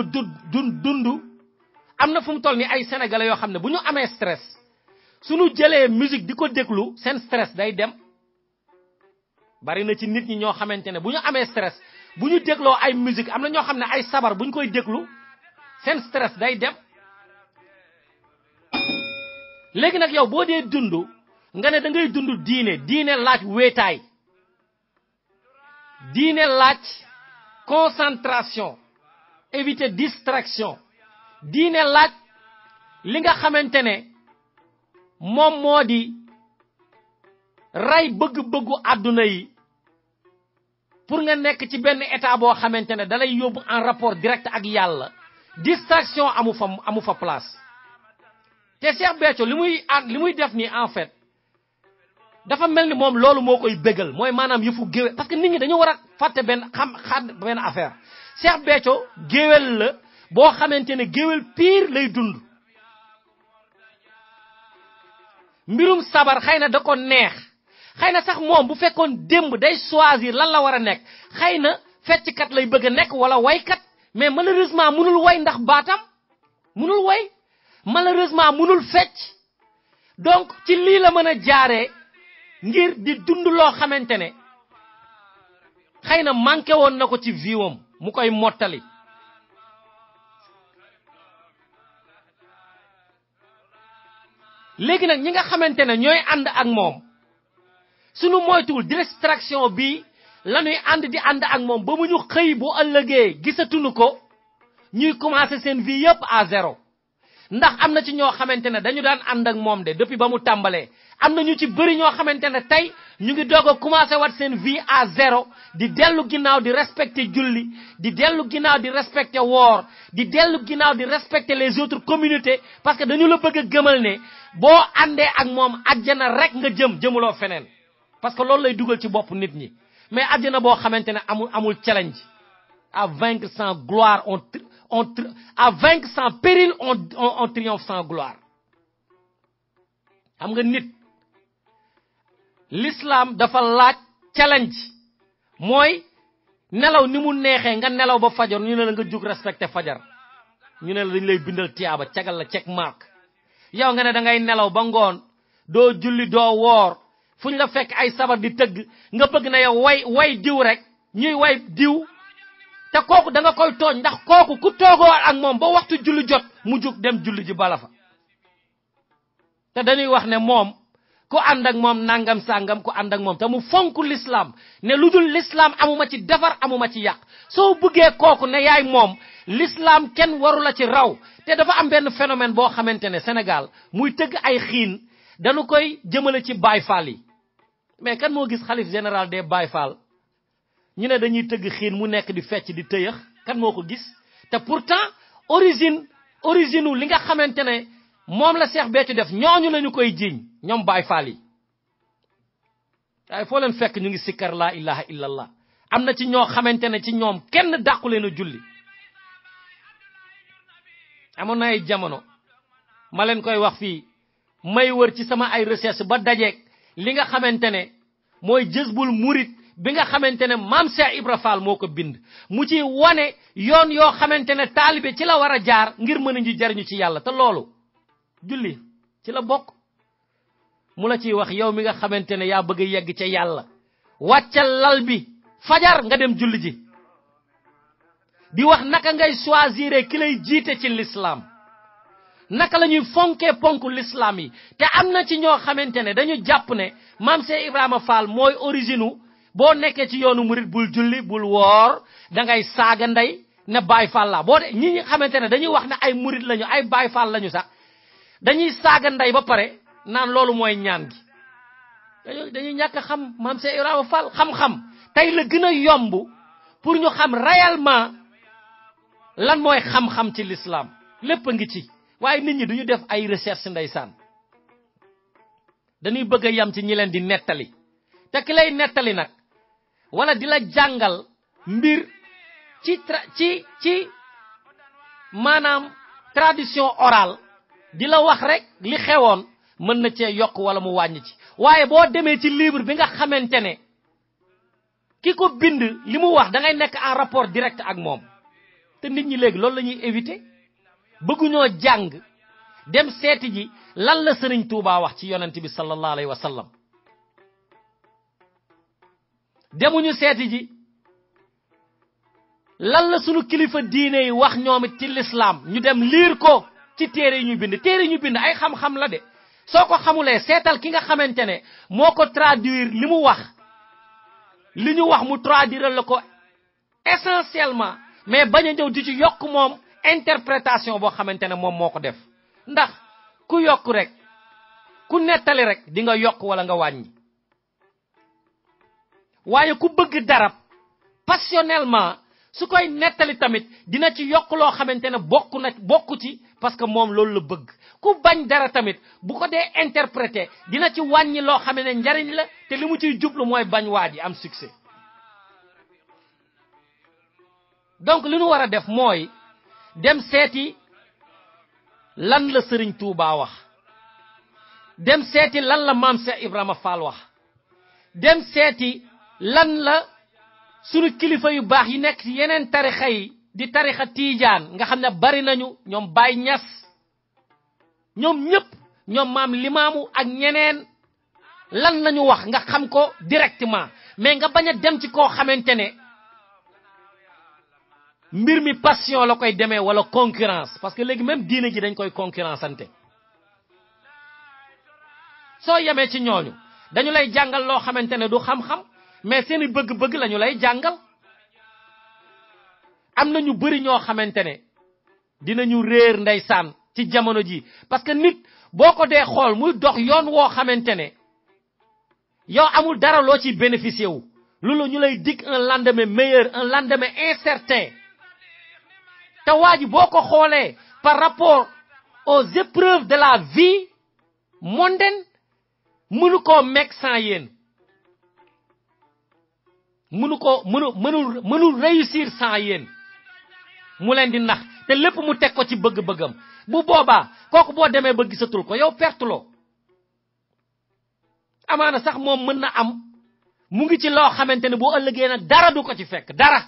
dund am na fu mu toll ni ay sénégalais yoo xam ne bu ñu amee stress suñu jëlee musique di ko déglu seen stress day dem bari na ci nit ñi ñoo xamantene bu ñu amee stress bu ñu dégloo ay musique am na ñoo xam ne ay sabar bu ñu koy déglu seen stress day dem léegi nag yow boo dee dund nga ne da ngay dund diine laaj wéetaay diine laaj concentration éviter distraction diine laaj li nga xamantene moom moo di ray bëgg-bëggu àdduna yi pour nga nekk ci benn état boo xamantene da lay yóbbu en rapport direct ak yàlla distraction amu fa place te Cheikh Béthio li muy def nii en fait dafa mel ni moom loolu moo koy bégal mooy maanaam yëfu géwél parce que nit ñi dañu war a fàtte benn benn affaire Cheikh Béthio géwél la boo xamante ne géwél pire lay dund mbirum sabar xëy na da ko neex xëy na sax moom bu fekkoon démb day choisir lan la war a nekk xëy na fecckat lay bëgg a nekk wala waykat mais malheureusement mënul way ndax baatam mënul way malheureusement mënul fecc donc ci lii la mën a jaaree ngir di dund loo xamante ne xëy na manqué woon na ko ci viwam mu koy mottali léegi nag ñi nga xamante ne ñooy ànd ak moom suñu moytuwul distraction bi lañuy ànd di ànd ak moom ba mu ñu xëy bu ëllëgee gisatuñu ko ñuy commencer seen vie yépp à zéro ndax am na ci ñoo xamante ne dañu daan ànd ak moom de depuis ba mu tàmbalee am na ñu ci bëri ñoo xamante ne tey ñu ngi doog a commencé wat seen vie à zéro di dellu ginnaaw di respecter julli di dellu ginnaaw di respecter woor di dellu ginnaaw di respecter les autres communautés parce que dañu la bëgg a gëmal ne boo àndee ak moom àjjana rek nga jëmuloo feneen parce que loolu lay dugal ci bopp nit ñi mais àjjana boo xamante ne amul challenge à vaincre sans gloire à vaincre sans péril on triomphe sans gloire xam nga nit l'islam dafa laaj challenge mooy nelaw ni mu neexee nga nelaw ba fajar ñu ne la nga jug respecté fajar ñu ne la dañ lay bindal tiyaaba cagal la check mark yow nga ne da ngay nelaw ba ngoon doo julli doo woor fuñ la fekk ay sabar di tëgg nga bëgg na yow way diw rek ñuy way diw te kooku da nga koy tooñ ndax kooku ku toogoo ak moom ba waxtu julli jot mu jug dem julli ji bala fa te dañuy wax ne moom ku ànd ak moom nangam sangam ku ànd ak moom te mu fonk l'islam ne lu dul l'islam amuma ci defar amuma ci yàq soo bëggee kooku ne yaay moom l'islam kenn waru la ci raw te dafa am benn phénomène boo xamante ne Sénégal muy tëgg ay xiin dañu koy jëmale ci Baye Fall yi mais kan moo gis xalif général des Baye Fall ñu ne dañuy tëgg xiin mu nekk di fecc di tëyëx kan moo ko gis te pourtant origine li nga xamante ne moom la Cheikh Béthio def ñooñu lañu koy jiiñ ñoom Baye Fall yi waaye foo leen fekk ñu ngi sikkar laa ilaha illallah am na ci ñoo xamante ne ci ñoom kenn dàqu leen a julli amoon na ay jamono ma leen koy wax fii may wër ci sama ay recherche ba dajeeg li nga xamante ne mooy Jazbul Murid bi nga xamante ne Maam Cheikh Ibra Fall moo ko bind mu ci wane yoon yoo xamante ne taalibe ci la war a jaar ngir mën a ñu jariñu ci yàlla te loolu julli ci la bokk mu la ciy wax yow mi nga xamante ne yaa bëgg a yegg ca yàlla wàccal lal bi fajar nga dem julli ji di wax naka ngay choisir ki lay jiite ci l'islam naka la ñuy fonkee ponku l'islam yi te am na ci ñoo xamante ne dañu jàpp ne Maam Cheikh Ibrahima Fall mooy origine boo nekkee ci yoonu murit bul julli bul woor da ngay saaga ndey ne Baay Fall la boo de ñi xamante ne dañuy wax ne ay murit lañu ay Baay Fall lañu sax dañuy saaga ndey ba pare naan loolu mooy ñaan gi dañuy ñàkk xam Maam Cheikh Ibrahima Fall xam-xam tey la gën a yomb pour ñu xam réellement lan mooy xam-xam ci l'islam lépp a ngi ci waaye nit ñi duñu def ay recherche ndeysaan dañuy bëgg a yam ci ñi leen di nettali te ki lay nettali nag wala di la jàngal mbir ci maanaam tradition orale di la wax rek li xewoon mën na cee yokk wala mu wàññi ci waaye boo demee ci livre bi nga xamante ne ki ko bind li mu wax da ngay nekk en rapport direct ak moom te nit ñi léegi loolu la ñuy éviter bëgguñoo jàng dem seeti ji lan la Sëriñ Tuubaa wax ci yonent bi sallallahu alayhi wa sallam demuñu seeti ji lan la sunu kilifa diine yi wax ñoom it ci l'islam ñu dem liir ko ci téere yi ñu bind ay xam-xam la de soo ko xamulee seetal ki nga xamante ne moo ko traduire li mu wax li ñu wax mu traduire la ko essentiellement mais bañ a ñëw di ci yokk moom interprétation boo xamante ne moom moo ko def ndax ku yokk rek ku nettali rek di nga yokk wala nga wàññi waaye ku bëgg dara passionnellement su koy nettali tamit dina ci yokk loo xamante ne bokku ci parce que moom loolu la bëgg ku bañ dara tamit bu ko dee interpréter dina ci wàññi loo xam ne njariñ la te li mu ciy jublu mooy bañ waa ji am succès donc li ñu war a def mooy dem seeti lan la Sëriñ Tuubaa wax dem seeti lan la Maam Cheikh Ibrahima Fall wax dem seeti lan la sunu kilifa yu baax yi nekk ci yeneen tarixa yi di tarixa tiijaan nga xam ne bari nañu ñoom Baay Ñas ñoom ñëpp ñoom Maam Limaamu ak ñeneen lan lañu wax nga xam ko directement mais nga bañ a dem ci koo xamante ne mbir mi passion la koy demee wala concurrence parce que léegi même diine ji dañ koy concurrence ante soo yemee ci ñooñu dañu lay jàngal loo xamante ne du xam-xam mais seeni bëgg-bëgg lañu lay jàngal am na ñu bari ñoo xamante ne dinañu réer ndeysaan ci jamono ji parce que nit boo ko dee xool muy dox yoon woo xamante ne yow amul dara loo ciy bénéficier wu loolu ñu lay dig un lendemain meilleur un lendemain incertain te waa ji boo ko xoolee par rapport aux épreuves de la vie mondaine mënu koo mekk sans yéen mënul réussir sans yéen mu leen di nax te lépp mu teg ko ci bëgg-bëggam bu boobaa kooku boo demee ba gisatul ko yow pertuloo amaana sax moom mën na am mu ngi ci loo xamante ne boo ëllëgee nag dara du ko ci fekk dara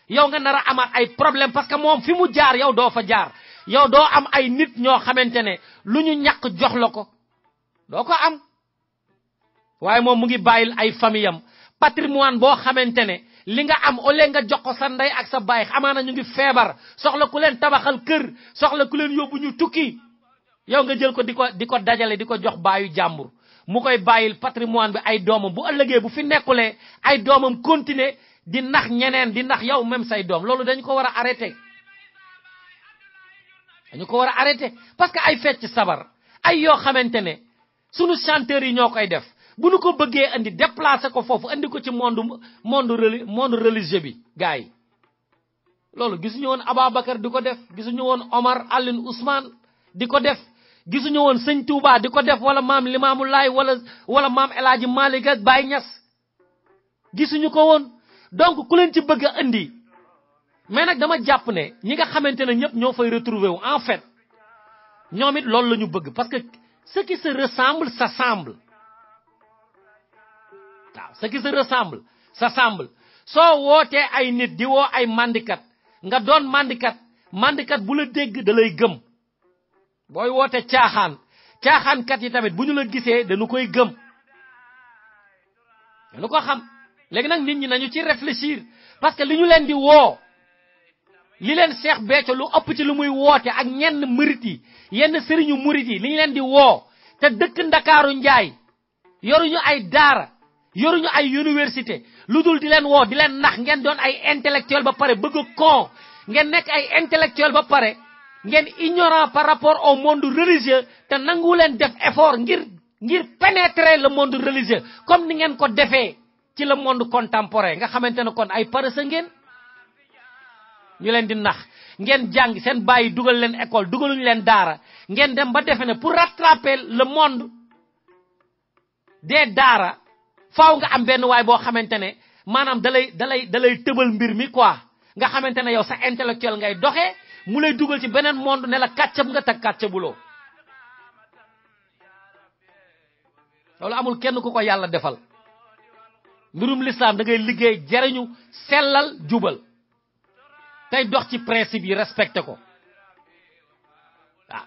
yow nga nar a amaat ay problème parce que moom fi mu jaar yow doo fa jaar yow doo am ay nit ñoo xamante ne lu ñu ñàkk jox la ko doo ko am waaye moom mu ngi bàyyil ay famille am patrimoine boo xamante ne li nga am au lieu nga jox ko sa ndey ak sa baay amaana ñu ngi feebar soxla ku leen tabaxal kër soxla ku leen yóbbu ñu tukki yow nga jël ko di ko dajale di ko jox baayu jàmbur mu koy bàyyil patrimoine bi ay doomam bu ëllëgee bu fi nekkulee ay doomam continuer di nax ñeneen di nax yow même say doom loolu dañu ko war a arrêter parce que ay fecc sabar ay yoo xamante ne sunu chanteurs yi ñoo koy def bu nu ko bëggee andi déplacer ko foofu andi ko ci monde religieux bi gars yi loolu gisuñu woon Ababacar di ko def gisuñu woon Omar Alioune Ousmane di ko def gisuñu woon Sëñ Touba di ko def wala Maam Limaamu Laay wala Maam El Hadji Malick ak Baye Niass gisuñu ko woon donc ku leen ci bëgg a andi mais nag dama jàpp ne ñi nga xamante ne ñëpp ñoo fay retrouver wu en fait ñoom it loolu lañu bëgg parce que ce qui se ressemble s'assemble waaw ce qui se ressemble s'assemble soo wootee ay nit di woo ay mandikat nga doon mandikat bu la dégg da lay gëm booy woote caaxaankat yi tamit bu ñu la gisee dañu koy gëm dañu ko xam léegi nag nit ñi nañu ci réfléchir parce que li ñu leen di woo li leen Cheikh Béthio lu ëpp ci lu muy woote ak ñenn murit yi yenn sëriñu murit yi li ñu leen di woo te dëkk Ndakaaru Njaay yoruñu ay daara yoruñu ay université lu dul di leen woo di leen nax ngeen doon ay intellectuel ba pare bëgg kon ngeen nekk ay intellectuel ba pare ngeen ignorant par rapport au monde religieux te nangu leen def effort ngir pénétrer le monde religieux comme ni ngeen ko defee ci le monde contemporain nga xamante ne kon ay paresse ngeen ñu leen di nax ngeen jàng seen bàyyi dugal leen école dugaluñu leen daara ngeen dem ba defe ne pour rattraper le monde des daara faaw nga am benn waay boo xamante ne maanaam dalay tëbal mbir mi quoi nga xamante ne yow sa intellectuel ngay doxee mu lay dugal ci beneen monde ne la kàccab nga tag kàccabuloo loolu amul kenn ku ko yàlla defal mbirum l'islam da ngay liggéey jariñu sellal jubal tey dox ci principe yi respecté ko waaw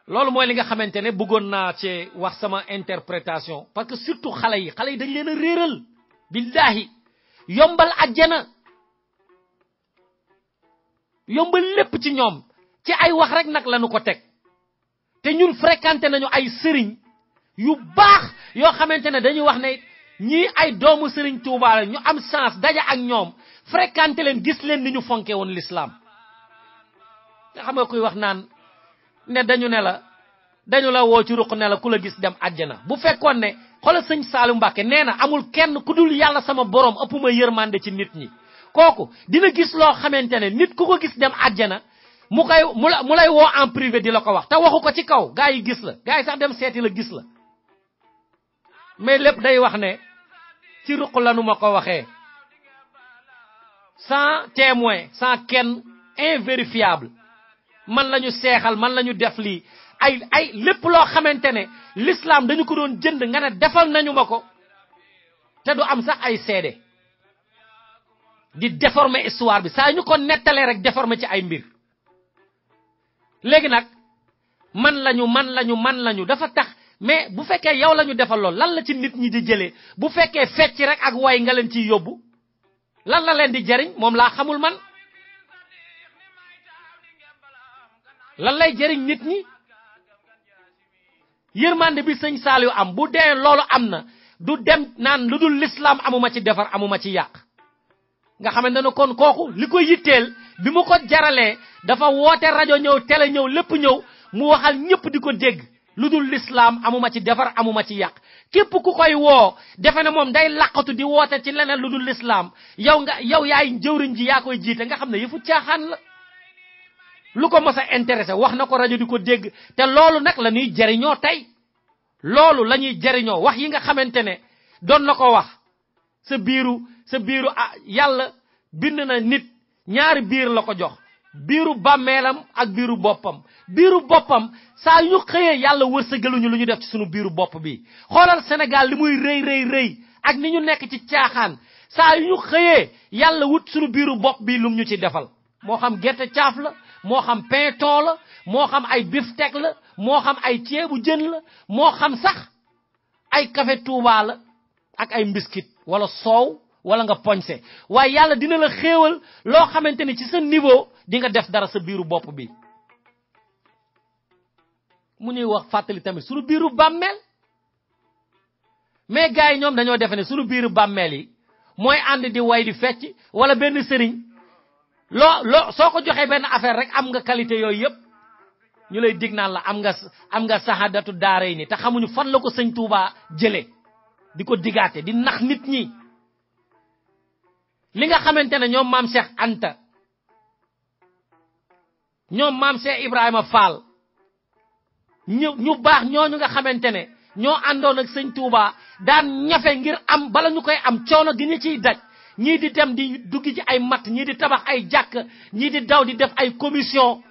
loolu mooy li nga xamante ne bëggoon naa ci wax sama interprétation parce que surtout xale yi dañ leen a réeral billahi yombal àjjana yombal lépp ci ñoom ci ay wax rek nag lañu ko teg te ñun fréquenté nañu ay sëriñ yu baax yoo xamante ne dañuy wax ne ñii ay doomu sëriñ Tuubaa la ñu am chance daja ak ñoom fréquenté leen gis leen ni ñu fonké woon l'islam nga xam nga kuy wax naan ne dañu la woo ci ruq ne la ku la gis dem àjjana bu fekkoon ne xoolal sëñ Saliou Mbacke nee na amul kenn ku dul yàlla sama borom ëpp ma yërmande ci nit ñi kooku dina gis loo xamante ne nit ku ko gis dem àjjana mu lay woo en privé di la ko wax te waxu ko ci kaw gaa yi gis la gaa yi sax dem seeti la gis la mais lépp day wax ne ci ruq la nu ma ko waxee sans témoin sans kenn invérifiable man lañu seexal man lañu def lii ay lépp loo xamante ne l'islam dañu ko doon jënd nga ne defal nañu ma ko te du am sax ay seede di déformer histoire bi saa ñu ko nettalee rek déformer ci ay mbir léegi nag man lañu dafa tax mais bu fekkee yow lañu defal lool lan la ci nit ñi di jëlee bu fekkee fecc rek ak way nga leen ciy yóbbu lan la leen di jariñ moom laa xamul man lan lay jariñ nit ñi yërmande bi sëñ Saliou am bu dee loolu am na du dem naan lu dul l'islam amuma ci defar amuma ci yàq nga xamante ne kon kooku li ko yitteel bi mu ko jaralee dafa woote rajo ñëw télé ñëw lépp ñëw mu waxal ñëpp di ko dégg lu dul l'islam amuma ci defar amuma ci yàq képp ku koy woo defe ne moom day laqatu di woote ci leneen lu dul l'islam yow yaay jëwriñ ji yaa koy jiite nga xam ne yëfu caaxaan la lu ko mos a intéressé wax na ko rajo di ko dégg te loolu nag la ñuy jariñoo tey loolu la ñuy jariñoo wax yi nga xamante ne doon na ko wax sa biiru yàlla bind na nit ñaari biir la ko jox biiru bàmmeelam ak biiru boppam saa yu ñu xëyee yàlla wërsëgaluñu lu ñu def ci sunu biiru bopp bi xoolal Sénégal li muy rëy ak ni ñu nekk ci caaxaan saa yu ñu xëyee yàlla wut sunu biiru bopp bi lum ñu ci defal moo xam gerte caaf la moo xam pain thon la moo xam ay beefsteak la moo xam ay ceebu jën la moo xam sax ay café Touba la ak ay biscuit wala soow wala nga poñse waaye yàlla dina la xéewal loo xamante ni ci sa niveau di nga def dara sa biiru bopp bi mu ñuy wax fàttali tamit sunu biiru bàmmeel mais gars yi ñoom dañoo defe ne sunu biiru bàmmeel yi mooy ànd di way di fecc wala benn sëriñ loo soo ko joxee benn affaire rek am nga qualité yooyu yëpp ñu lay dig naan la am nga sahadatu daaray ni te xamuñu fan la ko sëñ Touba jëlee di ko digaate di nax nit ñi li nga xamante ne ñoom maam Cheikh Anta ñoom maam Cheikh Ibrahima Fall ñu baax ñooñu nga xamante ne ñoo àndoon ak sëñ Touba daan ñafe ngir am bala ñu koy am coono gi ñu ciy daj ñii di dem di dugg ci ay matt ñii di tabax ay jàkk ñii di daw di def ay commission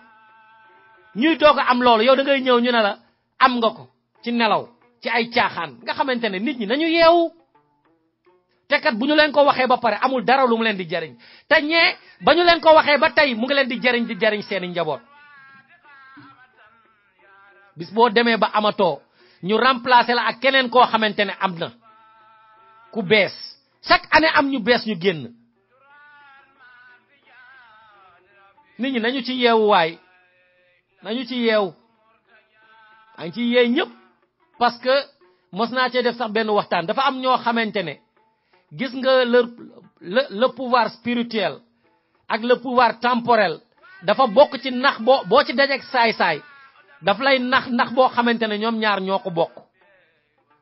ñuy doog am loolu yow da ngay ñëw ñu ne la am nga ko ci nelaw ci ay caaxaan nga xamante ne nit ñi nañu yeewu te kat bu ñu leen ko waxee ba pare amul dara lu mu leen di jariñ te ñee ba ñu leen ko waxee ba tey mu ngi leen di jariñ seeni njaboot bis boo demee ba amatoo ñu remplacer la ak keneen koo xamante ne am na ku bees chaque année am ñu bees ñu génn nit ñi nañu ci yeewu waay nañu ci yeewu añ ci yeey ñëpp parce que mos naa cee def sax benn waxtaan dafa am ñoo xamante ne gis nga le pouvoir spirituel ak le pouvoir temporel dafa bokk ci nax boo ci dajeek saay-saay daf lay nax boo xamante ne ñoom ñaar ñoo ko bokk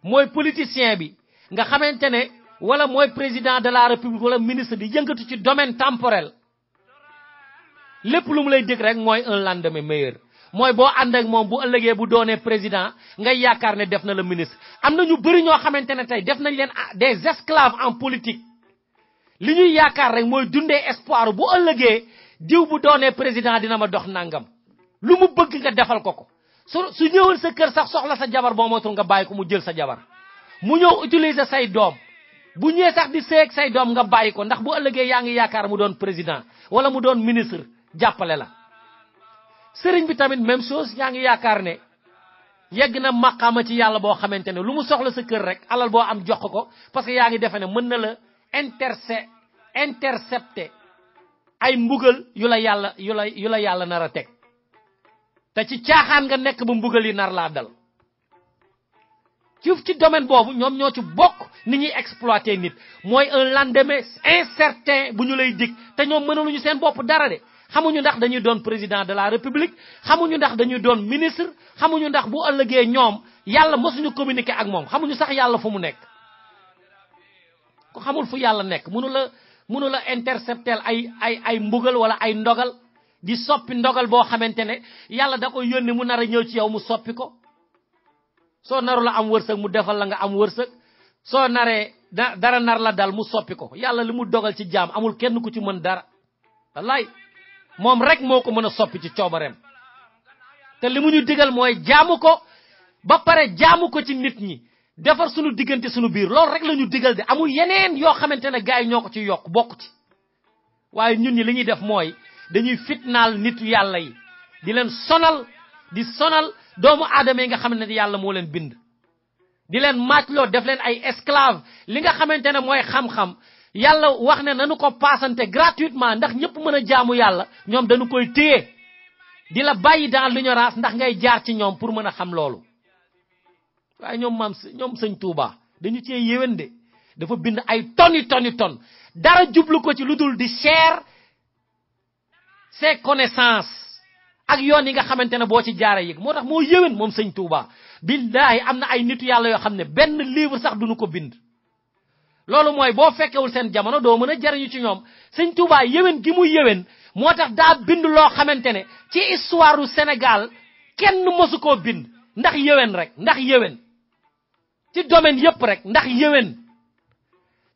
mooy politicien bi nga xamante ne wala mooy président de la république wala ministre di yëngatu ci domaine temporel lépp lu mu lay dégg rek mooy un lendemain meilleur mooy boo ànd ak moom bu ëllëgee bu doonee président ngay yaakaar ne def na le ministre am na ñu bëri ñoo xamante ne tey def nañ leen des esclaves en politique li ñuy yaakaar rek mooy dundee espoir bu ëllëgee diw bu doonee président dina ma dox nangam lu mu bëgg nga defal ko su ñëwoon sa kër sax soxla sa jabar boo moytul nga bàyyi ko mu jël sa jabar mu ñëw utiliser say doom bu ñëwee sax di seeg say doom nga bàyyi ko ndax bu ëllëgee yaa ngi yaakaar mu doon président wala mu doon ministre jàppale la sëriñ bi tamit même chose yaa ngi yaakaar ne yegg na maqaama ci yàlla boo xamante ne lu mu soxla sa kër rek alal boo am jox ko parce que yaa ngi defe ne mën na la intercepter ay mbugal yu la yàlla nar a teg te ci caaxaan nga nekk ba mbugal yi nar laa dal ci domaine boobu ñoom ñoo ci bokk ni ñuy exploiter nit mooy un lendemain incertain bu ñu lay dig te ñoom mënaluñu seen bopp dara de xamuñu ndax dañuy doon président de la république xamuñu ndax dañuy doon ministre xamuñu ndax bu ëllëgee ñoom yàlla mosuñu communiquer ak moom xamuñu sax yàlla fu mu nekk ko xamul fu yàlla nekk mënu la intercepter ay mbugal wala ay ndogal di soppi ndogal boo xamante ne yàlla da koy yónni mu nar a ñëw ci yow mu soppi ko soo naru la am wërsëg mu defal la nga am wërsëg soo naree dara nar la dal mu soppi ko yàlla li mu dogal ci jaam amul kenn ku ci mën dara wallaay moom rek moo ko mën a soppi ci coobareem te li mu ñu digal mooy jaamu ko ba pare jaamu ko ci nit ñi defar suñu diggante suñu biir loolu rek la ñu digal de amul yeneen yoo xamante ne gars yi ñoo ko ci yokk bokk ci waaye ñun ñi li ñuy def mooy dañuy fitnaal nitu yàlla yi di leen sonal doomu aadama yi nga xam ne yàlla moo leen bind di leen maacloo def leen ay esclave li nga xamante ne mooy xam-xam yàlla wax ne nañu ko paasante gratuitement ndax ñëpp mën a jaamu yàlla ñoom dañu koy téye di la bàyyi dans l'ignorance ndax ngay jaar ci ñoom pour mën a xam loolu waaye ñoom sëñ Touba dañu cee yéwén de dafa bind ay toni dara jublu ko ci lu dul di share ses connaissances ak yoon yi nga xamante ne boo ci jaaree yëg moo tax moo yéwén moom sëñ Touba billahi am na ay nitu yàlla yoo xam ne benn livre sax duñu ko bind loolu mooy boo fekkewul seen jamono doo mën a jariñu ci ñoom sëñ Touba yéwén gi muy yéwén moo tax daa bind loo xamante ne ci histoire du Sénégal kenn mësu koo bind ndax yéwén ci domaine yépp rek ndax yéwén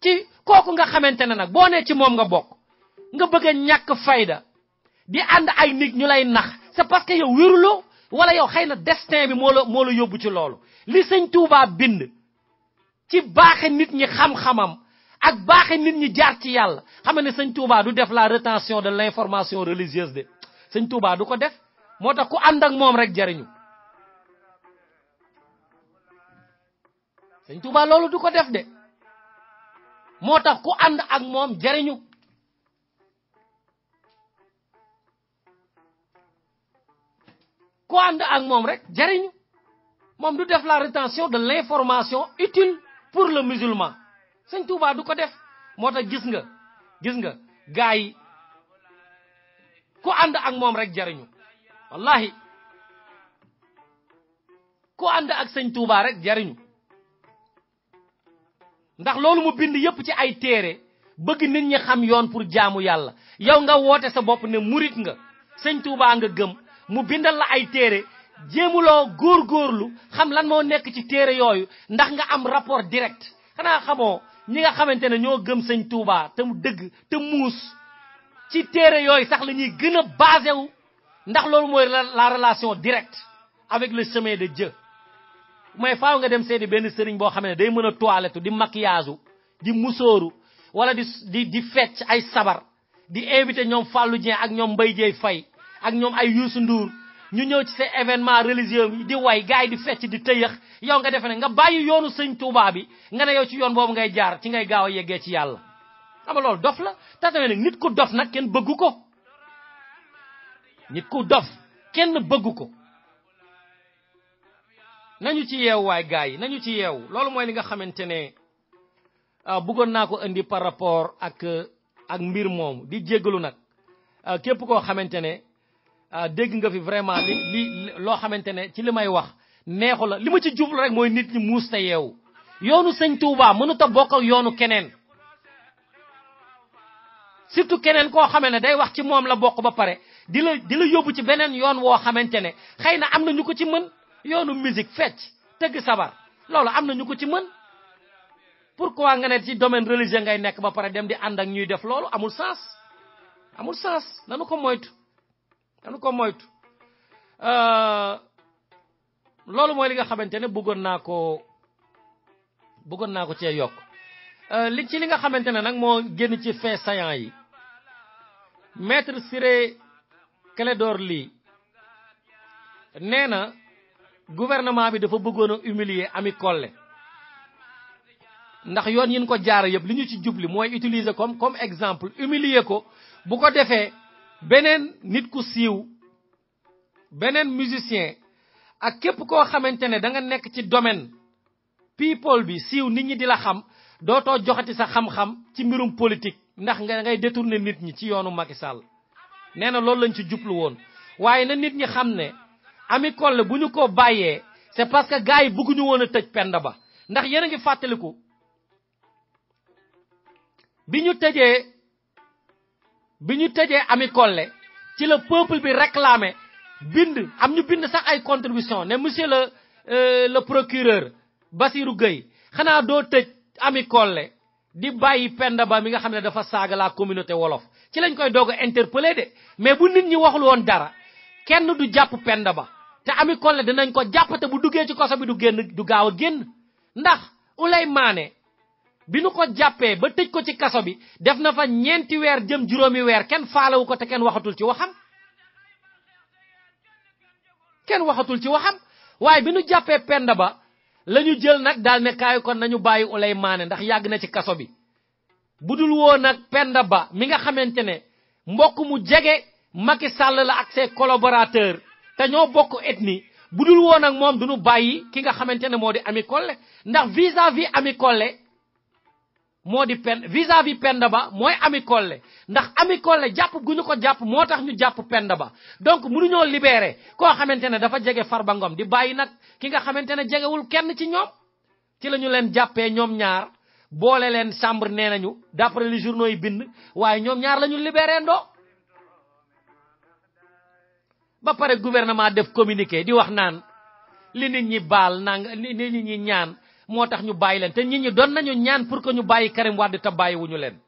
ci kooku nga xamante ne nag boo ne ci moom nga bokk nga bëgg a ñàkk fayda di ànd ay nit ñu lay nax c'est parce que yow wéruloo wala yow xëy na destin bi moo la yóbbu ci loolu li sëñ Touba bind ci baaxe nit ñi xam-xamam ak baaxe nit ñi jaar ci yàlla xam ne sëñ Touba du def la rétention de l'information religieuse de sëñ Touba du ko def moo tax ku ànd ak moom rek jariñu sëñ Touba loolu du ko def de moo tax ku ànd ak moom jariñu ku ànd ak moom rek jariñu moom du def la rétention de l'information utile pour le musulman sëñ Touba du ko def moo tax gis nga gaa yi ku ànd ak moom rek jariñu wallahi ku ànd ak sëñ Touba rek jariñu ndax loolu mu bind yépp ci ay téere bëgg nit ñi xam yoon pour jaamu yàlla yow nga woote sa bopp ne murit nga sëñ Touba nga gëm mu bindal la ay téere jéemuloo góorgóorlu xam lan moo nekk ci téere yooyu ndax nga am rapport direct xanaa xamoo ñi nga xamante ne ñoo gëm sëñ Touba te mu dëgg te muus ci téere yooyu sax la ñuy gën a basé wu ndax loolu mooy la relation directe avec le chemin de Dieu mooy faaw nga dem seeti benn sëriñ boo xam ne day mën a toilette di maquillage di musóoru wala di fecc ay sabar di invité ñoom Fallou Dieng ak ñoom Mbaye Dieye Faye ak ñoom ay Youssou Ndour ñu ñëw ci ces événements religieux yi di way gaay di fecc di tëyëx yow nga defe ne nga bàyyi yoonu sëñ Touba bi nga ne yow ci yoon boobu ngay jaar ci ngay gaaw a yeggee ci yàlla xam nga loolu dof la te tamit nag nit ku dof nag kenn bëggu ko nit ku dof kenn bëggu ko nañu ci yeewu waay gaay yi nañu ci yeewu loolu mooy li nga xamante ne bëggoon naa ko indi par rapport ak mbir moomu di jéggalu nag képp koo xamante ne dégg nga fi vraiment li loo xamante ne ci li may wax neexu la li ma ci jublu rek mooy nit ñi muus te yeewu yoonu sëñ Touba mënut a bokk ak yoonu keneen surtout keneen koo xamee ne day wax ci moom la bokk ba pare di la yóbbu ci beneen yoon woo xamante ne xëy na am na ñu ko ci mën yoonu musique fecc tëgg sabar loolu am na ñu ko ci mën pourquoi nga ne ci domaine religieux ngay nekk ba pare dem di ànd ak ñuy def loolu amul sens nanu ko moytu loolu mooy li nga xamante ne bëggoon naa ko cee yokk li nga xamante ne nag moo génn ci fait saillant yi maître Ciré Clédor Ly nee na gouvernement bi dafa bëggoon a humilier Ami Collé ndax yoon yin ko jaar yëpp li ñu ci jubli mooy utiliser comme exemple humilier ko bu ko defee beneen nit ku siiw beneen musicien ak képp koo xamante ne da nga nekk ci domaine people bi siiw nit ñi di la xam dootoo joxati sa xam-xam ci mbirum politique ndax nga ngay détourner nit ñi ci yoonu Macky Sall nee na loolu lañ ci jublu woon waaye na nit ñi xam ne Ami Collé bu ñu ko bàyyee c'est parce que gars yi bëgguñu woon a tëj Penda Ba ndax yéen a ngi fàttaliku bi ñu tëjee Ami Collé ci le peuple bi réclamé am ñu bind sax ay contribution ne monsieur le procureur Bassirou Gueye xanaa doo tëj Ami Collé di bàyyi Penda Ba mi nga xam ne dafa saaga la communauté wolof ci lañ koy doog a interpellé de mais bu nit ñi waxul woon dara kenn du jàpp Penda Ba te Ami Collé dinañ ko jàpp te bu duggee ci koso bi du gaaw a génn ndax Ouleye Mané bi nu ko jàppee ba tëj ko ci kaso bi def na fa 4 weer jëm 5 weer kenn faalewu ko te kenn waxatul ci waxam waaye bi nu jàppee Penda Ba la ñu jël nag daal ne kaay kon nañu bàyyi Ouleye Mané ndax yàgg na ci kaso bi budul woon nag Penda Ba mi nga xamante ne mbokk mu jege Macky Sall la ak ses collaborateurs te ñoo bokk ethnie budul woon ak moom duñu bàyyi ki nga xamante ne moo di Ami Collé ndax vis-à-vis Ami Collé vis-à-vis Penda Ba mooy Ami Collé ndax Ami Collé jàpp gu ñu ko jàpp moo tax ñu jàpp Penda Ba donc mënuñoo libéré koo xamante ne dafa jege Farba Ngom di bàyyi nag ki nga xamante ne jegewul kenn ci ñoom ci la ñu leen jàppee ñoom ñaar boole leen chambre nee nañu d'après les journaux yi bind waaye ñoom ñaar la ñu libéré ndoo ba pare gouvernement def communiqué di wax naan li nit ñi baal li nit ñi ñaan moo tax ñu bàyyi leen te nit ñi doon nañu ñaan pour que ñu bàyyi Karim Wade te bàyyiwuñu leen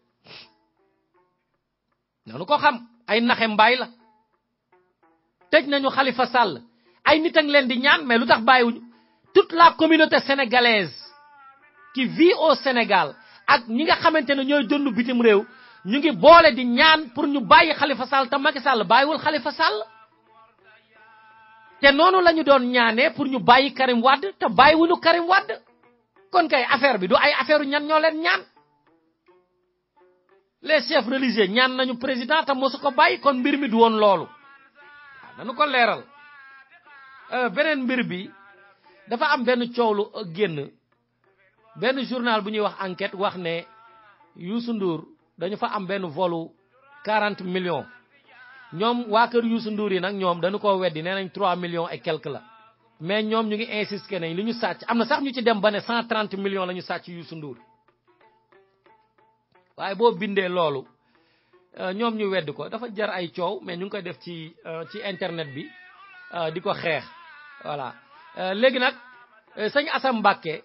nanu ko xam ay naxe mbaay la tëj nañu Khalifa Sall ay nit a ngi leen di ñaan mais lu tax bàyyiwuñu toute la communauté sénégalaise qui vit au Sénégal ak ñi nga xamante ne ñooy dund bitim réew ñu ngi boole di ñaan pour ñu bàyyi Khalifa Sall te Macky Sall bàyyiwul Khalifa Sall te noonu la ñu doon ñaanee pour ñu bàyyi Karim Wade te bàyyiwuñu Karim Wade kon kay affaire bi du ay affaire ñan ñoo leen ñaan les chefs religieux ñaan nañu président te mosu ko bàyyi kon mbir mi du woon loolu waaw dañu ko leeral beneen mbir bi dafa am benn coow lu génn benn journal bu ñuy wax enquête wax ne Youssou Ndour dañu fa am benn volu 40 millions ñoom waa kër Youssou Ndour yi nag ñoom dañu ko weddi nee nañ 3 millions et quelque la mais ñoom ñu ngi insisté nañ li ñu sàcc am na sax ñu ci dem ba ne 130 millions la ñu sàcc Youssou Ndour waaye boo bindee loolu ñoom ñu weddi ko dafa jar ay coow mais ñu ngi koy def ci internet bi di ko xeex voilà léegi nag sëñ Assane Mbacké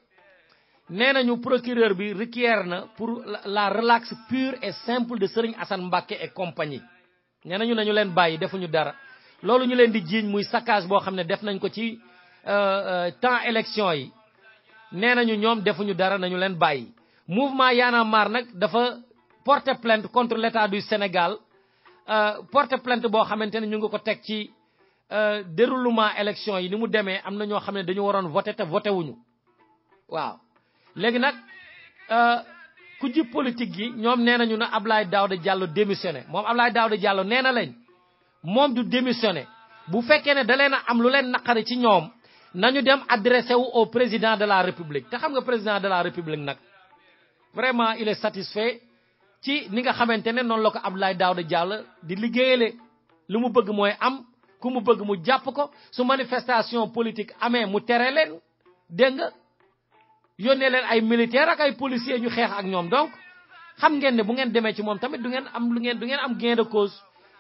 nee nañu procureur bi requiert na pour la relaxe pure et simple de Serigne Assane Mbacké et compagnie nee nañu leen bàyyi defuñu dara loolu ñu leen di jiiñ muy saccage boo xam ne def nañ ko ci temps élection yi nee nañu ñoom defuñu dara nañu leen bàyyi. mouvement Y'en a marre nag dafa porter plainte contre l'État du Sénégal porter plainte boo xamante ne ñu ngi ko teg ci déroulement élection yi ni mu demee am na ñoo xam ne dañu waroon voter te voté wuñu waaw léegi nag ku ji politique yi ñoom nee nañu na Abdoulaye Daouda Diallo démissionné moom Abdoulaye Daouda Diallo nee na lañ moom du démissionné bu fekkee ne da leen a am lu leen naqari ci ñoom nañu dem adressé wu au président de la République te xam nga président de la République nag vraiment il est satisfait ci ni nga xamante ne noonu la ko Abdoulaye Daouda Diallo di liggéeyale lu mu bëgg mooy am ku mu bëgg mu jàpp ko su manifestation politique amee mu tere leen dégg nga yónnee leen ay militaires ak ay policiers ñu xeex ak ñoom donc xam ngeen ne bu ngeen demee ci moom tamit du ngeen am du ngeen am gain de cause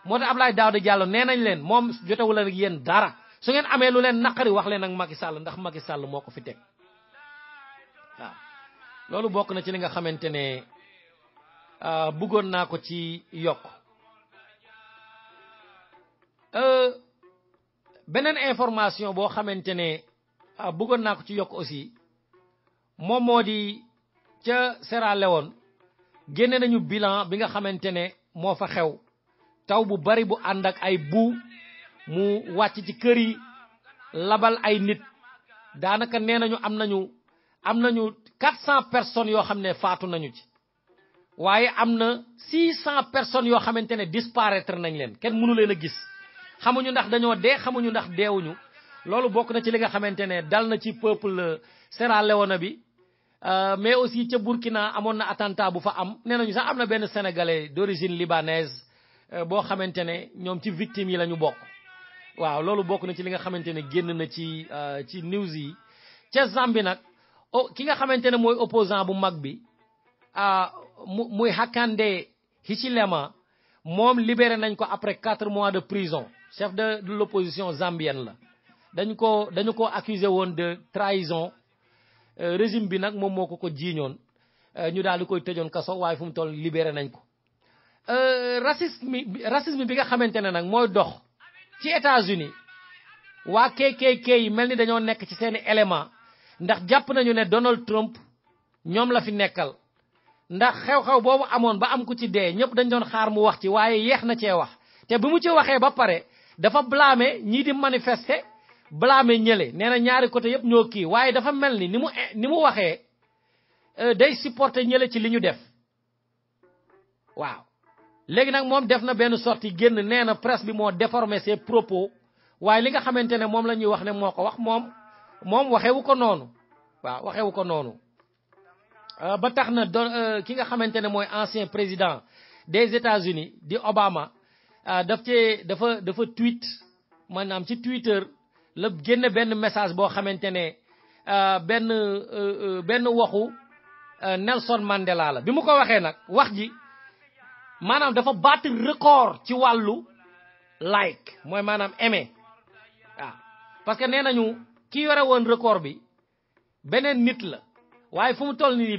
moo tax Abdoulaye Daouda Diallo nee nañ leen moom jotewul ak yéen dara su ngeen amee lu leen naqari wax leen ak Macky Sall ndax Macky Sall moo ko fi teg waaw loolu bokk na ci li nga xamante ne bëggoon naa ko ci yokk beneen information boo xamante ne bëggoon naa ko ci yokk aussi moom moo di ca Sierra Leone génne nañu bilan bi nga xamante ne moo fa xew taw bu bari bu ànd ak ay bu mu wàcc ci kër yi labal ay nit daanaka nee nañu am nañu 400 personnes yoo xam ne faatu nañu ci waaye am na 600 personnes yoo xamante ne disparaître nañ leen kenn mënu leen a gis xamuñu ndax dañoo dee xamuñu ndax deewuñu loolu bokk na ci li nga xamante ne dal na ci peuple Sierra Leone bi mais aussi ca Burkina amoon na attentat bu fa am nee nañu sax am na benn sénégalais d'origine libanaise boo xamante ne ñoom ci victimes yi la ñu bokk waaw loolu bokk na ci li nga xamante ne génn na ci news yi ca Zambie nag ki nga xamante ne mooy opposant bu mag bi muy Hakainde Hichilema moom libéré nañ ko après 4 mois de prison chef de l'opposition zambienne la dañu ko accusé woon de trahison régime bi nag moom moo ko jiiñoon ñu daal di koy tëjoon kaso waaye fu mu toll libéré nañ ko racisme bi nga xamante ne nag mooy dox ci États-Unis waa KKK yi mel ni dañoo nekk ci seeni élément ndax jàpp nañu ne Donald Trump ñoom la fi nekkal ndax xew-xew boobu amoon ba am ku ci dee ñëpp dañ doon xaar mu wax ci waaye yeex na cee wax te bi mu ci waxee ba pare dafa blâmer ñii di manifester blâmer ñële nee na ñaari côté yëpp ñoo kii waaye dafa mel ni ni mu waxee day supporter ñële ci li ñu def waaw léegi nag moom def na benn sortie génn nee na presse bi moo déformé ses propos waaye li nga xamante ne moom la ñuy wax ne moo ko wax moom waxewu ko noonu waaw waxewu ko noonu ba tax na ki nga xamante ne mooy ancien président des États-Unis di Obama dafa tweet maanaam ci Twitter la génne benn message boo xamante ne benn waxu Nelson Mandela la bi mu ko waxee nag wax ji maanaam dafa battre record ci wàllu like mooy maanaam aimé waaw parce que nee nañu ki yore woon record bi beneen nit la waaye fu mu toll nii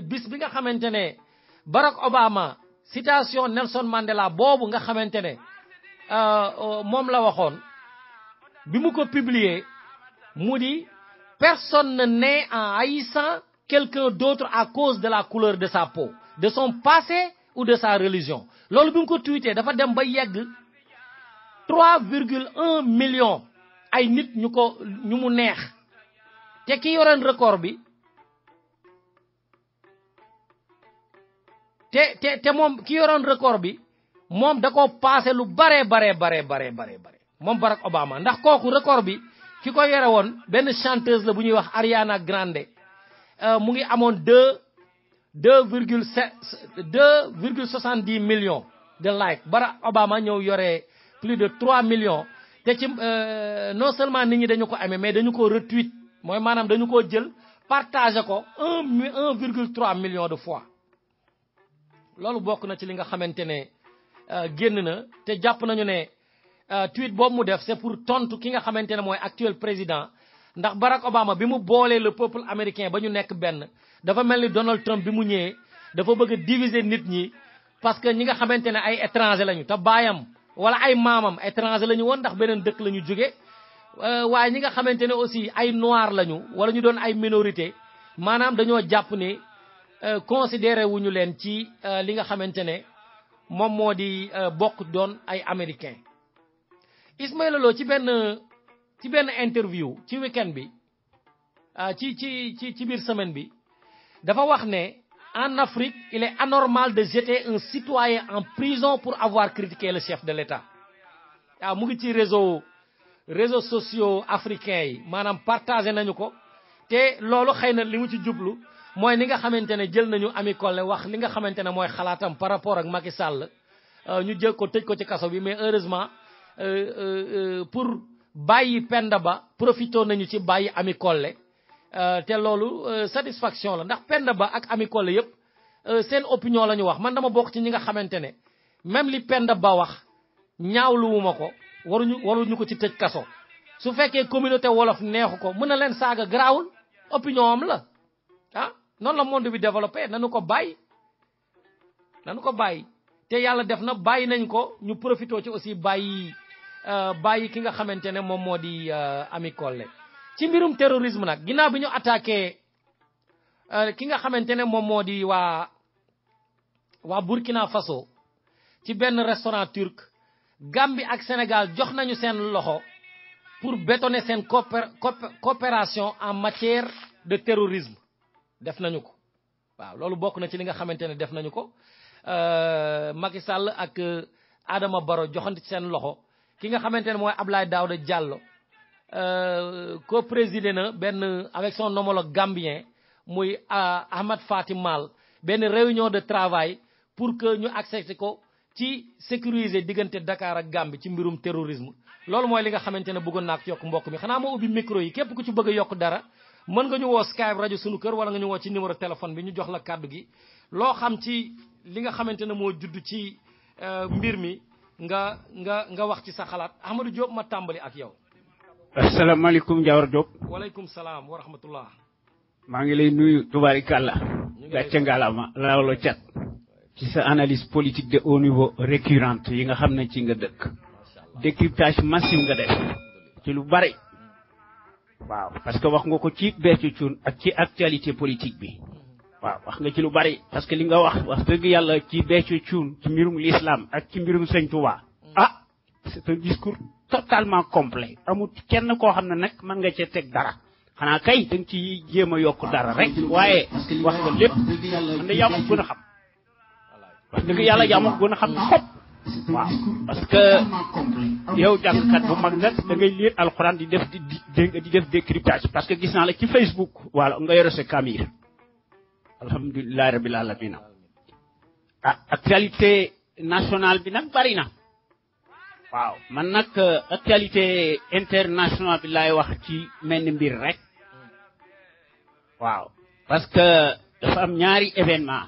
bis bi nga xamante ne Barack Obama citation Nelson Mandela boobu nga xamante ne moom la waxoon bi mu ko publier mu di personne ne naît en haïssant quelqu'un d'autre à cause de la couleur de sa peau de son passé ou de sa religion loolu bi mu ko tweeté dafa dem ba yegg 3,1 millions ay nit ñu mu neex te ki yoroon record bi te moom ki yoroon record bi moom da ko passé lu bare moom Barack Obama ndax kooku record bi ki ko yore woon benn chanteuse la bu ñuy wax Ariana Grande mu ngi amoon 2,70 millions de like Barack Obama ñëw yore plus de 3 millions te ci non seulement nit ñi dañu ko amee mais dañu ko retweet mooy maanaam dañu ko jël partagé ko 1,3 million de fois loolu bokk na ci li nga xamante ne génn na te jàpp nañu ne tweet boobu mu def c'est pour tontu ki nga xamante ne mooy actuel président ndax Barack Obama bi mu boolee le peuple américain ba ñu nekk benn dafa mel ni Donald Trump bi mu ñëwee dafa bëgg a diviser nit ñi parce que ñi nga xamante ne ay étranger lañu te baayam wala ay maamam étranger lañu woon ndax beneen dëkk lañu jóge waaye ñi nga xamante ne aussi ay noir lañu wala ñu doon ay minorité maanaam dañoo jàpp ne considéré wuñu leen ci li nga xamante ne moom moo di bokk doon ay américain Ismaïla Lo ci benn interview ci week-end bi ci biir semaine bi dafa wax ne en Afrique il est anormal de jeter un citoyen en prison pour avoir critiqué le chef de l'État mu ngi ci réseaux sociaux africains yi maanaam partagé nañu ko te loolu xëy na li mu ci jublu mooy ni nga xamante ne jël nañu Ami Collé wax li nga xamante ne mooy xalaatam par rapport ak Macky Sall ñu jël ko tëj ko ci kaso bi mais heureusement pour bàyyi Penda Ba profité nañu ci bàyyi Ami Collé te loolu satisfaction la ndax Penda Ba ak Ami Collé yëpp seen opinion la ñu wax man dama bokk ci ñi nga xamante ne même li Penda Ba wax ñaawluwuma ko waruñu ko ci tëj kaso su fekkee communauté wolof neexu ko mën na leen saaga garaawul opinion am la noonu la monde bi développé nanu ko bàyyi te yàlla def na bàyyi nañ ko ñu profité ci aussi bàyyi ki nga xamante ne moom moo di Ami Collé ci mbirum terrorisme nag ginnaaw bi ñu attaqué ki nga xamante ne moom moo di waa Burkina Faso ci benn restaurant turc Gambie ak Sénégal jox nañu seen loxo pour bétonner seen coopération en matière de terrorisme def nañu ko waaw loolu bokk na ci li nga xamante ne def nañu ko Macky Sall ak Adama Barrow joxante ci seen loxo ki nga xamante ne mooy Abdoulaye Daouda Diallo co-présidé na benn avec son homologue gambien muy Ahmad Fatim Mal benn réunion de travail pour que ñu accepté ko ci sécuriser diggante Dakar ak Gambie ci mbirum terrorisme loolu mooy li nga xamante ne bëggoon naa ko yokk mbokk mi xanaa ma ubbi micro yi képp ku ci bëgg a yokk dara mën nga ñu woo Skype rajo sunu kër wala nga ñu woo ci numéro téléphone bi ñu jox la kàddu gi loo xam ci li nga xamante ne moo judd ci mbir mi nga wax ci sa xalaat Ahmadou Diop ma tàmbali ak yow. asalaamaaleykum Diawar Diop. waaleykum salaam wa rahmatullah. maa ngi lay nuyu tubaarikàlla. gàcce ngalaama lawlo cat. ci sa analyse politique de haut niveau récurrente yi nga xam ne ci nga dëkk. décryptage massif nga def. ci lu bari. waaw parce que wax nga ko ci Béthio Thioune ak ci actualité politique bi. waaw wax nga ci lu bari parce que li nga wax dëgg yàlla ci Béthio Thioune ci mbirum l'islam ak ci mbirum Sëñ Touba. c'est un discours totalement complet amul kenn koo xam ne nag mën nga cee teg dara xanaa kay da nga ci jéem a yokk dara rek waaye wax nga lépp man de yaa ma gën a xam wax dëgg yàlla yaa ma gën a xam xob waaw parce que yow jàngkat bu mag nag da ngay lire alxuraan di def décryptage parce que gis naa la ci Facebook wala nga yore sa kamir alhamdulilah rabbil alamin actualité nationale bi nag bari na waaw man nag actualité internationale bi laay wax ci mel ni mbir rek waaw parce que dafa am ñaari événement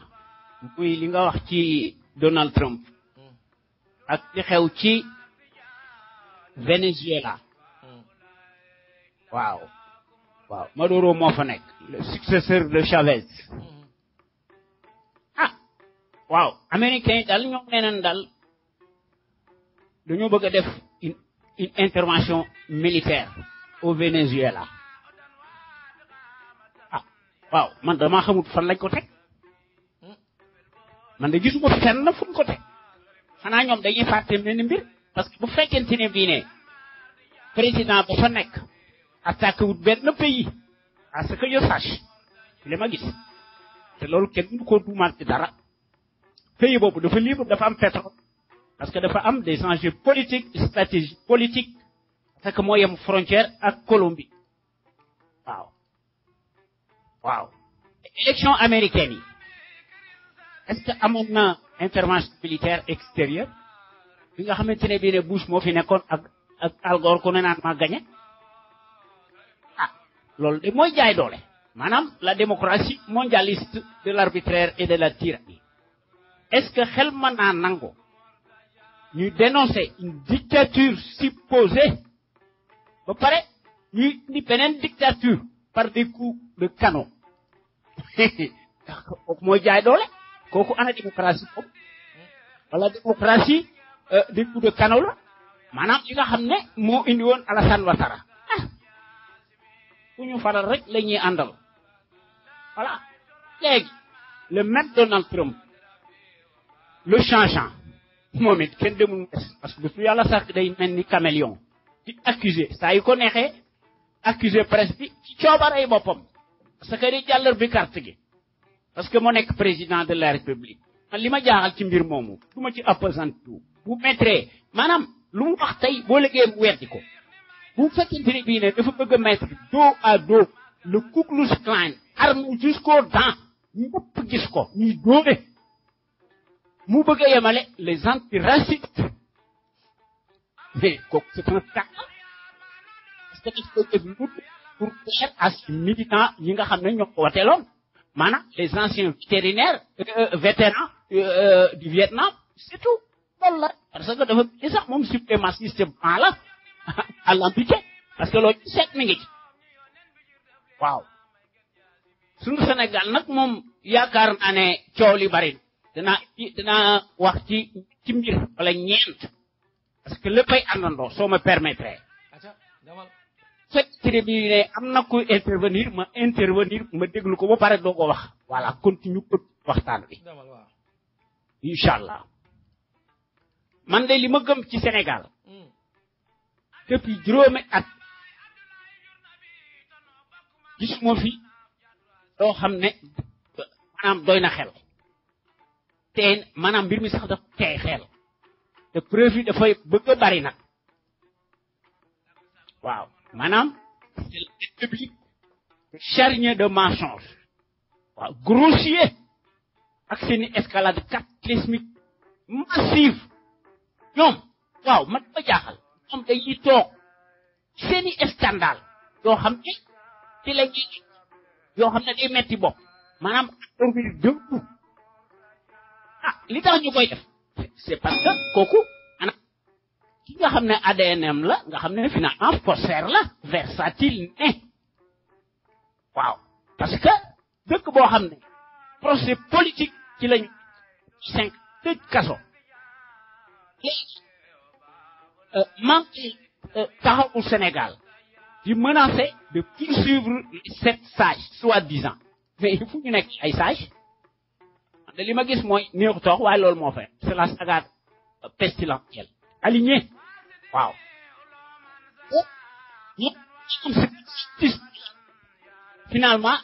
muy li nga wax ci Donald Trump ak li xew ci Venezuela waaw Maduro moo fa nekk le successeur de Chavez waaw américain yi daal ñoom neneen daal dañoo bëgg a def une intervention militaire au Venezuela waaw man damaa xamut fan lañ ko teg man de gisuma fenn fu ñu ko teg xanaa ñoom dañuy fàtte mel ni mbir parce que bu fekkente ne bii ne président ba fa nekk attaqué wut benn pays à ce que je sache li ma gis te loolu kenn du ko duumaat ci dara pays boobu dafa libre dafa am pétrole parce que dafa am des enjeux politiques stratégiques politiques parce que moo yem frontière ak Colombie waaw élection américaine yi est-ce que amoon na intervention militaire extérieure bi nga xamante ne bii ne Bush moo fi nekkoon ak Al Gore ku ne naan maa gagné loolu de mooy jaay doole maanaam la démocratie mondialiste de l'arbitraire et de la tyrannie est-ce que xel mën naa nangu ñuy dénoncer une dictature supposée ba pare ñuy indi beneen dictature par des coups de canon kooku mooy jaay doole kooku ana démocratie boobu wala démocratie des coups de canon la maanaam li nga xam ne moo indi woon Alassane Ouattara ku ñu faral rek la ñuy àndal voilà léegi le maître Donald Trump le changeant moom it kenn demul parce que su yàlla sax day mel ni caméléon di accuser saa yu ko neexee accuser presse bi ci coobarey boppam parce que di jàllar bi carte gi parce que moo nekk président de la république man li ma jaaxal ci mbir moomu du ma ci appesantu bu mettre maanaam lu mu wax tey boo liggéey mu weddi ko bu fekkente ne bii ne dafa bëgg a mettre dos à dos le Ku Klux Klan armé jusqu'aux dents ñëpp gis ko ñuy dóore mu bëgg a yemale les antiracistes mais kooku c'est un cas parce que daf koy def pour faire à ces militants yi nga xam ne ñoo ko wateeloon maanaam les anciens vétérans du Vietnam c'est tout loolu la parce que dafa di sax moom suprémaciste blanc la à l'ambiqué parce que loolu seet mi ngi ci waaw suñu Sénégal nag moom yaakaar naa ne coow li bari dinaa wax ci mbir wala ñeent parce que léppay àndandoo soo me permettre fekk bi ne am na ku intervenir ma déglu ko ba pare doo ko wax voilà continue waxtaan bi incha allah man de li ma gëm ci Sénégal depuis juróomi at gisuma fi loo xam ne maanaam doy na xel te maanaam mbir mi sax daf tey xel te preuve yi dafay bëgg a bari nag waaw maanaam c'est la République charnier de mensonges waaw grossier ak seeni escalade cataclysmique massive ñoom waaw man ma jaaxal ñoom dañuy toog seeni scandale yoo xam ne ci la ñuy yoo xam ne day metti bopp maanaam dormir debout li tax ñu koy def c'est parce que kooku ana ki nga xam ne ADNM la nga xam ne finalement faussaire la versatile ne waaw parce que dëkk boo xam ne procès politique ci lañu 5 tëj kaso manque taxawu Sénégal di menacer de poursuivre les 7 sages soi-disant mais il faut ñu nekk ay sages de li ma gis mooy néew toog waaye loolu moo fa c'est la saga pestilentielle aligné waaw finalement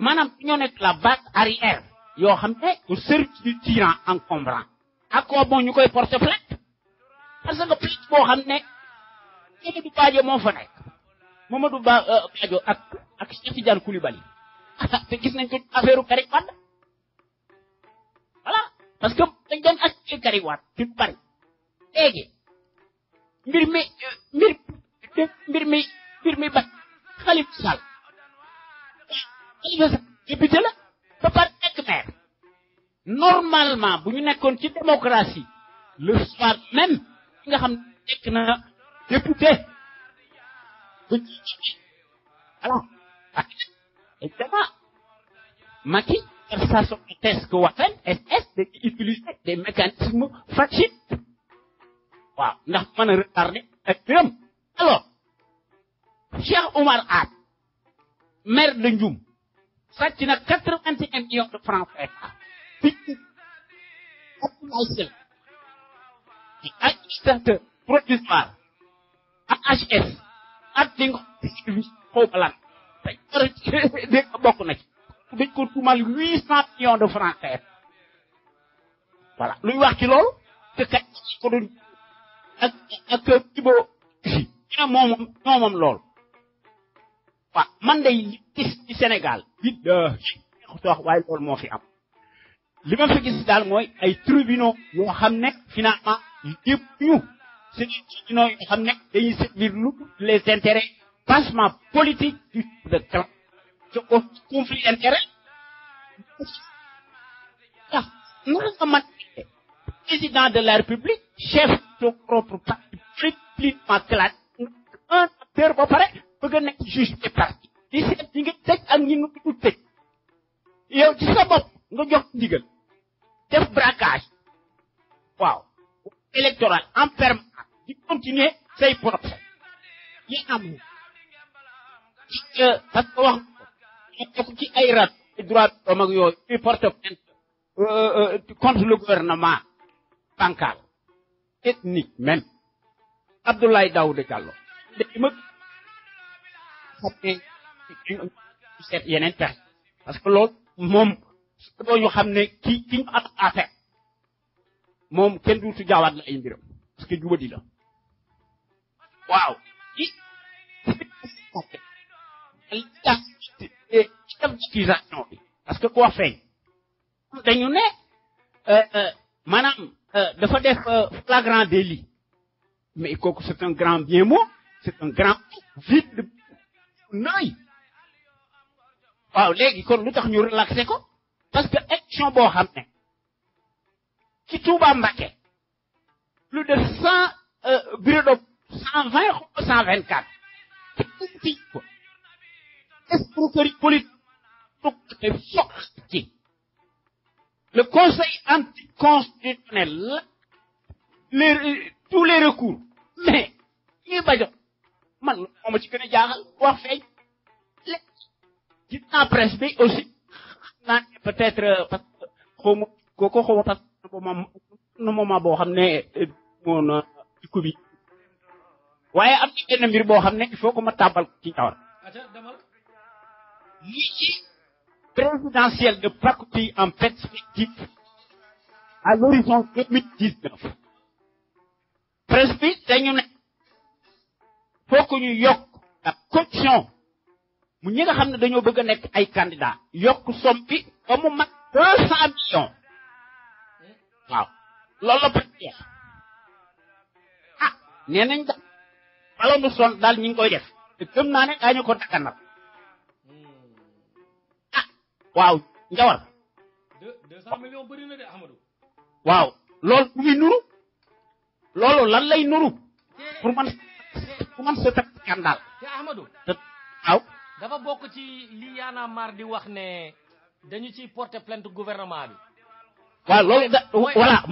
maanaam ñoo nekk la base arrière yoo xam ne au service du tyran encombrant ak ko bon ñu koy porter plainte parce que plainte boo xam ne Mamadou Badio moo fa nekk Mamadou Badio ak Cheikh Tidiane Coulibaly te gis nañ ko affaire Karim Wade voilà parce que dañ doon acté Karim Wade ci bari léegi mbir mi ba Khalifa Sall député la ba pare nekk maire normalement bu ñu nekkoon ci démocratie le soir même nga xam nekk na député alors évidemment Macky ça son test que Waffen SS dañuy utiliser des mécanismes fascistes waaw ndax mën a retarder ak biram alors Cheikh Oumar Anne maire de Ndioum sàcc na 81 millions de francs CFA administrateur provisoire AHS ak di nga xaw ma lan dégg nga bokk na ci dañ ko tuumal 800 millions de francs CFA voilà luy wax ci loolu te kat ko doon ak Thibo si moom loolu waaw man day li gis ci Sénégal it wax waaye loolu moo fi am li ma fi gis daal mooy ay tribunaux yoo xam ne finalement yëpp ñu c'est des tribunaux yoo xam ne dañuy servir les intérêts bassement politiques du de clan ce conflit d'intérêt ah naka nga man président de la République chef de son propre parti pleinement clair un acteur ba pare bëgg a nekk juge des partis di seet ñi nga tëj ak ñi nga du tëj yow ci sa bopp nga jox ndigal def braquage waaw électorale en permanence di continuer say procès yi am parce que wax ko ci ay rat droit de l'homme ak yooyu ñuy porte plainte contre le gouvernement bancal ethnique même Abdoulaye Daouda Diallo ma xam ne seet yeneen pexe parce que loolu moom boo ñu xam ne ki ñu am affaire moom kenn duutu jaawaat la ay mbiram parce que jubadi la waaw chef d'accusation bi parce que ku wax feeñ dañu ne maanaam dafa def flagrant délit mais kooku c'est un grand bien mot c'est un grand vide de nooy waaw léegi kon lu tax ñu relaxé ko parce que élection boo xam ne ci Touba Mbacké plus de 100 bureau de 120 ou 124 escroquerie politique le conseil anticonstitutionnel tous les recours mais ñuy bajo man mooma ci gën a jaaxal wax feeñ gis naa presse bi aussi naa peut-être parce que xawma kooko xawma parce que na moment boo xam ne moon dikku bi waaye am na benn mbir boo xam ne il faut que ma tàbbal ci ñawar lii présidentielle de parti en perspective à l'horizon 2019 presse bi dañu ne faut que ñu yokk la caution mu ñi nga xam ne dañoo bëgg a nekk ay candidat yokk somme bi ba mu mat 200 millions waaw loolu la première nee nañ da bala mu son daal ñi ngi koy def te gëm naa ne daañu ko dakkanal waaw njawar 200 millions bëri na de Amadou waaw loolu bu muy nuru loolu lan lay nuru pour man c'est un scandale te Amadou waaw dafa bokk ci li Y'en a marre di wax ne dañu ciy porter plainte gouvernement bi waaw loolu voilà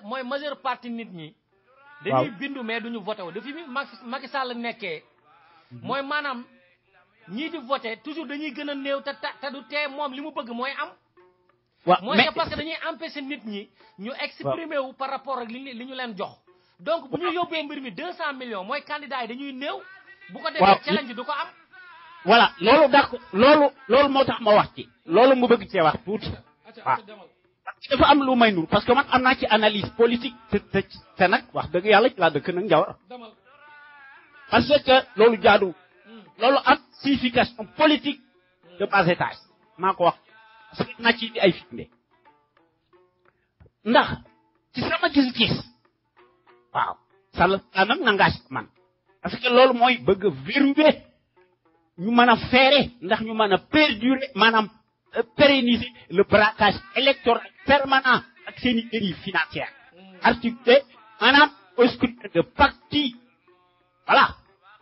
mooy majeure partie nit ñi dañuy bindu mais duñu voté wu depuis Macky Sall nekkee mooy maanaam ñii di voté toujours dañuy gën a néew te du tee moom li mu bëgg mooy am mooy c'est parce que dañuy empêcher nit ñi ñu exprimer wu par rapport ak li ñu leen jox donc bu ñu yóbbee mbir mi 200 millions mooy candidat yi dañuy néew bu ko defee challenge du ko am voilà loolu d'accord loolu moo tax ma wax ci loolu mu bëgg cee wax tuuti waaw dafa am lu may nur parce que man am naa ci analyse politique te nag wax dëgg yàlla ci laa dëkk nag njawar parce que loolu jaadu loolu am signification politique de bas étage maa ko wax parce que naa ci di ay firnde ndax ci sama gis-gis waaw sala nag nangaas man parce que loolu mooy bëgg a verrouiller ñu mën a feere ndax ñu mën a perdurer maanaam pérenniser le braquage électoral permanent ak seen i dérives financières articulé maanaam au scrutin de parti voilà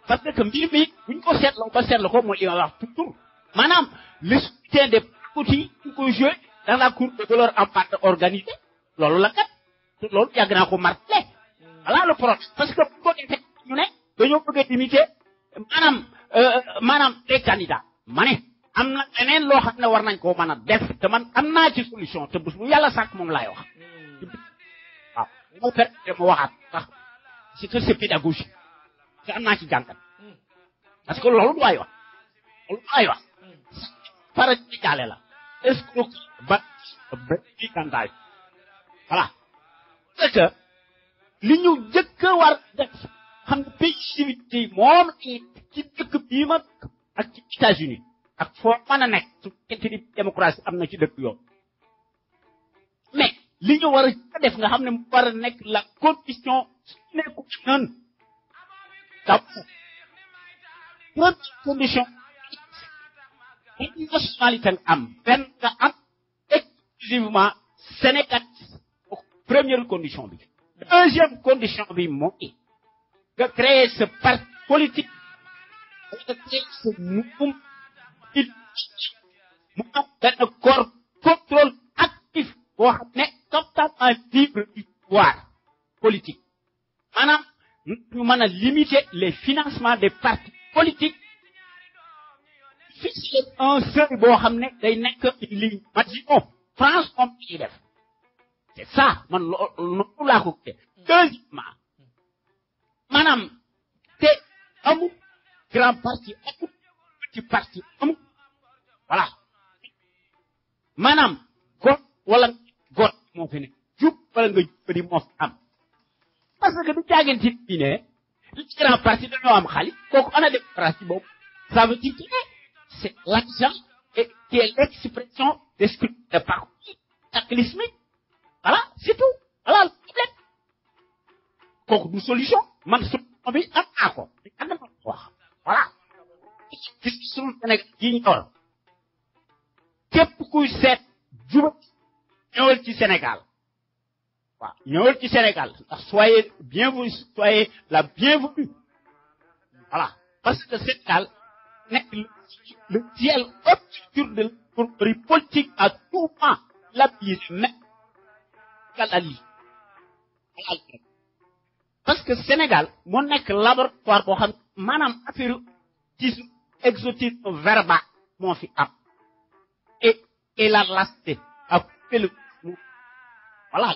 parce que mbir mi buñ ko seetloo ba seetlu ko mooy li ma wax toujours maanaam le scrutin des partis ñu koy jouer dans la cour de valeur en part organisée loolu la kat loolu yàgg naa ko marqué voilà le problème parce que bu ko defee ñu ne dañoo bëgg a imiter maanaam les candidats ma ne am na leneen loo xam ne war nañ koo mën a def te man am naa ci solution te bés bu yàlla sàkk moom laay wax waaw moo permettre ma waxaat sax c'est que c'est pédagogique te am naa ci jàngat parce que loolu du waay wax loolu du waay wax para jaale la escroc ba ci candidat voilà c'est que li ñu jëkk a war def xam nga paysivité moom ci dëkk bii ma ak ci États-Unis ak foo mën a nekk su fekkente ni démocratie am na ci dëkk yoon mais li ñu war a def nga xam ne mu war a nekk la condition sine qua non première condition nationalité nga am benn nga am exclusivement Sénégal première condition bi deuxième condition bi mooy nga créer ce parti politique nga créer ce mouvement mu am benn corps contrôle actif boo xam ne totalement libre du pouvoir politique maanaam ñu mën a limiter les financements des partis politiques fixer un seuil boo xam ne day nekk une ligne maximum France comme ci def c'est ça man loolu laa ko gisee deuxièmement maanaam te amul grand parti amul petit parti amul voilà maanaam góor wala góor moo fi ne jub wala nga jubadi moo fi am parce que du caagin ci bi ne li grand parti dañoo am xaalis kooku ana démocratie boobu ça veut dire que c'est l'argent et qui est l'expression des scrutins de parti cataclysmique voilà c'est tout voilà le problème kooku du solution man solution bi am naa ko am na wax voilà gis suñu Sénégal yi ñu yor képp kuy seet juba ñëwal ci Sénégal waaw ñëwal ci Sénégal ndax soyez bienvenue soyez la bienvenue voilà parce que Sénégal nekk le ciel obscur de la politique à tout moment la bise même kalali parce que Sénégal moo nekk laboratoire boo xam maanaam affaire exotisme verbal moo fi am et la lâcheté a coupé le voilà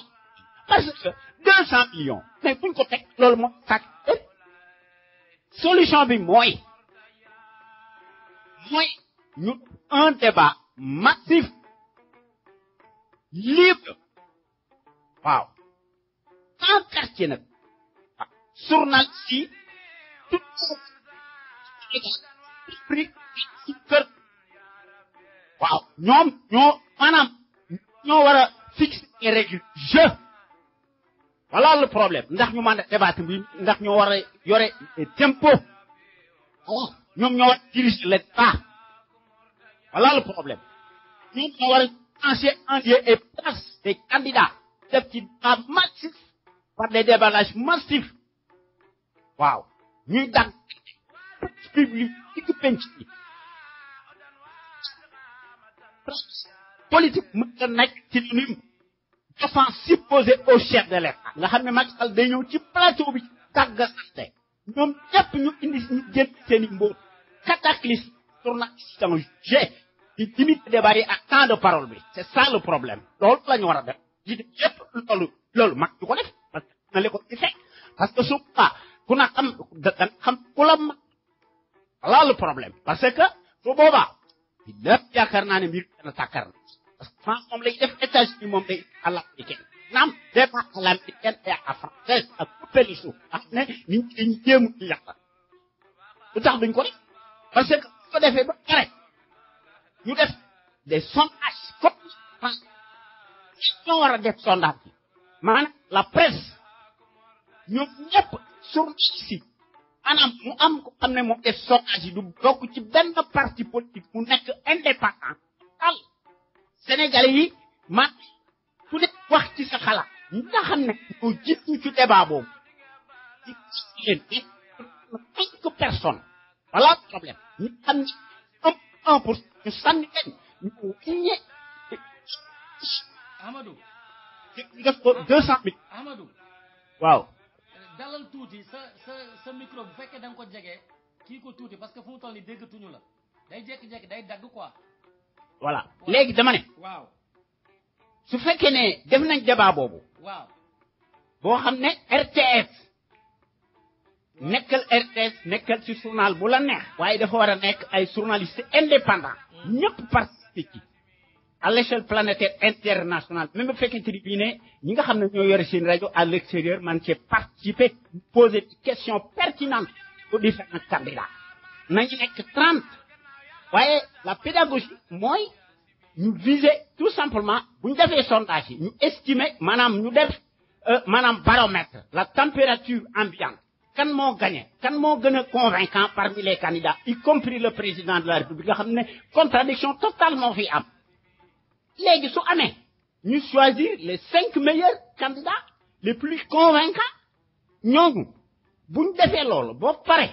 parce que 200 millions mais buñ ko teg loolu moo sàkk solution bi mooy ñu un débat massif libre waaw en quartier nag journal si tout prix ci kër waaw ñoom ñoo war a fixer les règles du jeu voilà le problème ndax ñu mën a débattre bi ndax ñoo war a yore tempo ñoom ñoo war a diriger l'État voilà le problème ñoom ñoo war a changer en lieu et place des candidats def ci débat massif par des déballages massifs waaw ñuy dagg public ci penc yi politique mën na nekk synonyme d'offense posée au chef de l'État nga xam ne Macky Sall day ñëw ci plateau bi tàggasante ñoom ñëpp ñu indi ñu jël seen i mbóot cataclysme journaliste dans le jeu di limite débat yi ak temps de parole bi c'est ça le problème loolu la ñu war a def di def yëpp loolu mag du ko def parce que na le ko ci fekk parce que su ku na xam da xam ku la mag voilà le problème parce que su boobaa di lépp yaakaar naa ne mbir dana tàkkar na parce que France moom lay def États-Unis moom day à l'américaine naam débat à l'américaine et à française ak couper les choses ak ne nit ñi dañu jéemu ci yàq lu tax duñ ko def parce que su ko defee ba pare ñu def des sondages comme France ñoo war a def sondage bi maanaam la presse ñoom ñëpp journalistes yi maanaam mu am ko xam ne moom def sondage yi du bokk ci benn parti politique mu nekk indépendant al Sénégalais yi man ku nekk wax ci sa xalaat ñi nga xam ne ñoo jiitu ci débat boobu ci leen 5 personnes voilà le problème ñi xam ne 1% ñu sànni leen ñu wàññe Amadou ñu def ko 200 000 Amadou waaw dalal tuuti sa micro bu fekkee da nga ko jege kii ko tuuti parce que fu mu toll nii déggatuñu la day jékki-jékki day dagg quoi. voilà léegi dama ne. waaw su fekkee ne def nañ débat boobu. waaw boo xam ne RTS nekkal RTS nekkal ci journal bu la neex. waaye dafa war a nekk ay journalistes indépendants. ñëpp participer ci. à l'échelle planétaire internationale même bu fekkente ni bii ne ñi nga xam ne ñoo yore seen rajo à l'extérieur man cee participer poser des questions pertinentes aux différents candidats nañu nekk 30 waaye la pédagogie mooy ñu viser tout simplement bu ñu defee sondage yi ñu estimer maanaam ñu def maanaam baromètre la température ambiante kan moo gagné kan moo gën a convaincant parmi les candidats y compris le président de la République nga xam ne contradiction totale moo fi am léegi su amee ñu choisir les 5 meilleurs candidats les plus convaincants ñooñu buñ defee loolu ba pare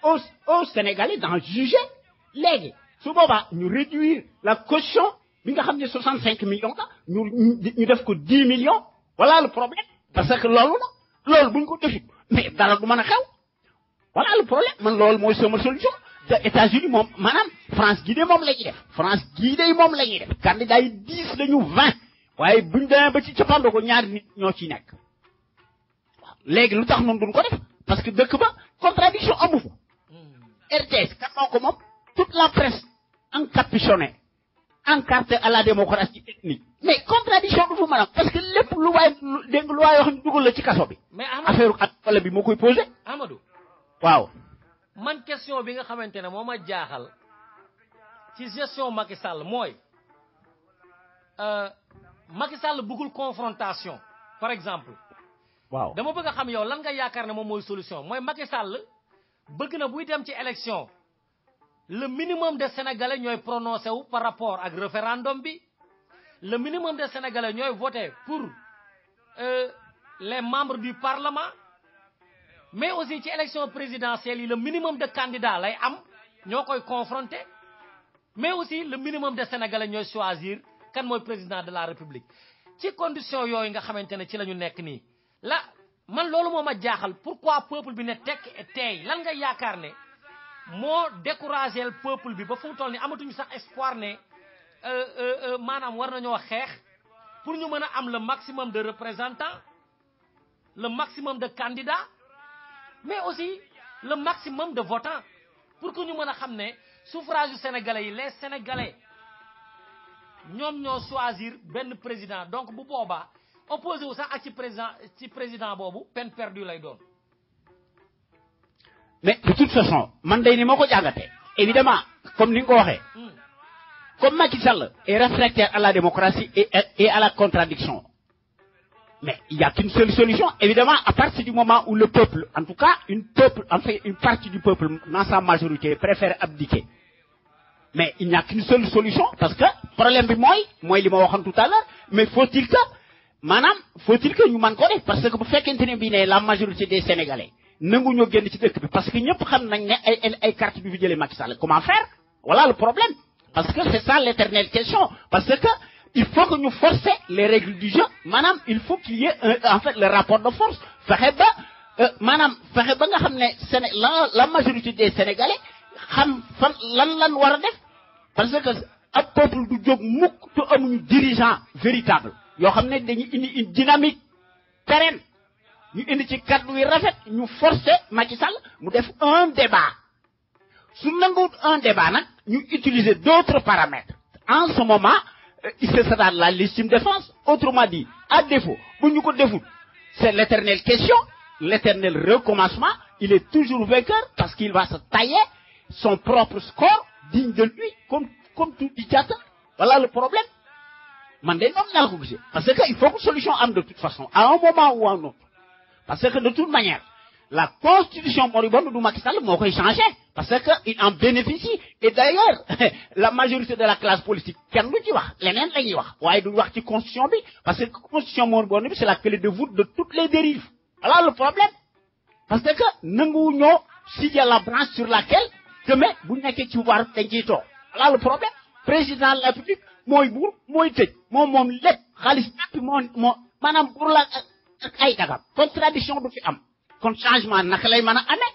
au Sénégalais d'en juger léegi su boobaa ñu réduire la caution bi nga xam ne 65 millions la ñu def ko 10 millions voilà le problème parce que loolu la loolu buñ ko defut mais dara du mën a xew voilà le problème man loolu mooy sama solution te États-Unis moom maanaam France gii de moom la ñuy def France gii de moom la ñuy def candidat yi 10 lañu 20 waaye buñ demee ba ci cappaandoo ko ñaari nit ñoo ciy nekk waaw léegi lu tax noonu duñ ko def parce que dëkk ba contradiction amu fa RTS kan moo ko moom toute la presse encapuchonnée encartée à la démocratie ethnique mais contradiction du fa mën a parce que lépp lu waay dégg lu waay wax ñu dugal la ci kaso bi mais affaire ak wala bi moo koy posé Amadou waaw man question bi nga xamante ne moo ma jaaxal ci gestion Macky Sall mooy Macky Sall bëggul confrontation par exemple waaw dama bëgg a xam yow lan nga yaakaar ne moom mooy solution mooy Macky Sall bëgg na buy dem ci élection le minimum de Sénégalais ñooy prononcé wu par rapport ak référendum bi le minimum de Sénégalais ñooy voté pour les membres du Parlement mais aussi ci élection présidentielle yi le minimum de candidats lay am ñoo koy confronté mais aussi le minimum de Sénégalais ñooy choisir kan mooy président de la République ci condition yooyu nga xamante ne ci la ñu nekk nii la man loolu moo ma jaaxal pourquoi peuple bi ne tekk et teey lan nga yaakaar ne moo découragé le peuple bi ba fu mu toll ni amatuñu sax espoir ne maanaam war nañoo xeex pour ñu mën a am le maximum de représentants le maximum de candidats mais aussi le maximum de votants pour que ñu mën a xam ne suffrage yu sénégalais yi les sénégalais ñoom ñoo choisir benn président donc bu boobaa opposé wu sax ak ci président boobu peine perdue lay doon. mais de toute façon man day ni ma ko jàngatee évidemment comme ni nga ko waxee comme Macky Sall est réfractaire à la démocratie et à la contradiction mais il y a qu'une seule solution évidemment à partir du moment où le peuple en tout cas une partie du peuple dans sa majorité préfère abdiquer mais il n'y a qu'une seule solution parce que problème bi mooy li ma waxoon tout à l'heure mais faut-il que ñu man ko def parce que bu fekkente ne bii ne la majorité des Sénégalais nangu ñoo génn ci dëkk bi parce que ñëpp xam nañ ne ay carte bi fi jëlee Macky Sall comment faire voilà le problème parce que c'est ça l'éternelle question parce que il faut que ñu forcer les règles du jeu maanaam il faut qu'il y ait en fait le rapport de force fexe ba nga xam ne la majorité des Sénégalais xam fan lan war a def parce que ab peuple du jóg mukk te amuñu dirigeant véritable yoo xam ne dañuy indi une dynamique pérenne ñu indi ci kaddu yi rafet ñu forcer Macky Sall mu def un débat su nanguwut un débat nag ñu utiliser d'autres paramètres en ce moment il se sera la légitime défense autrement dit à défaut bu ñu ko defut c'est l'éternelle question l'éternel recommencement il est toujours vainqueur parce qu'il va se tailler son propre score digne de lui comme tout dictateur voilà le problème man de noonu naa ko gisee parce que il faut que solution am de toute façon à un moment ou à un autre parce que de toute manière la constitution moribonde du Macky Sall moo koy changer parce que il en bénéficie et d'ailleurs la majorité de la classe politique kenn du ci wax leneen la ñuy wax waaye du wax ci constitution bi parce que constitution moribonde bi c'est la clé de voûte de toutes les dérives voilà le problème parce que nangu ñoo signer la branche sur laquelle demain bu nekkee ci pouvoir dañ ciy toog voilà le problème président de la République mooy buur mooy tëj moom lépp xaalis lépp moo maanaam pour la ak ay dagam contradiction du fi am kon changement naka lay mën a amee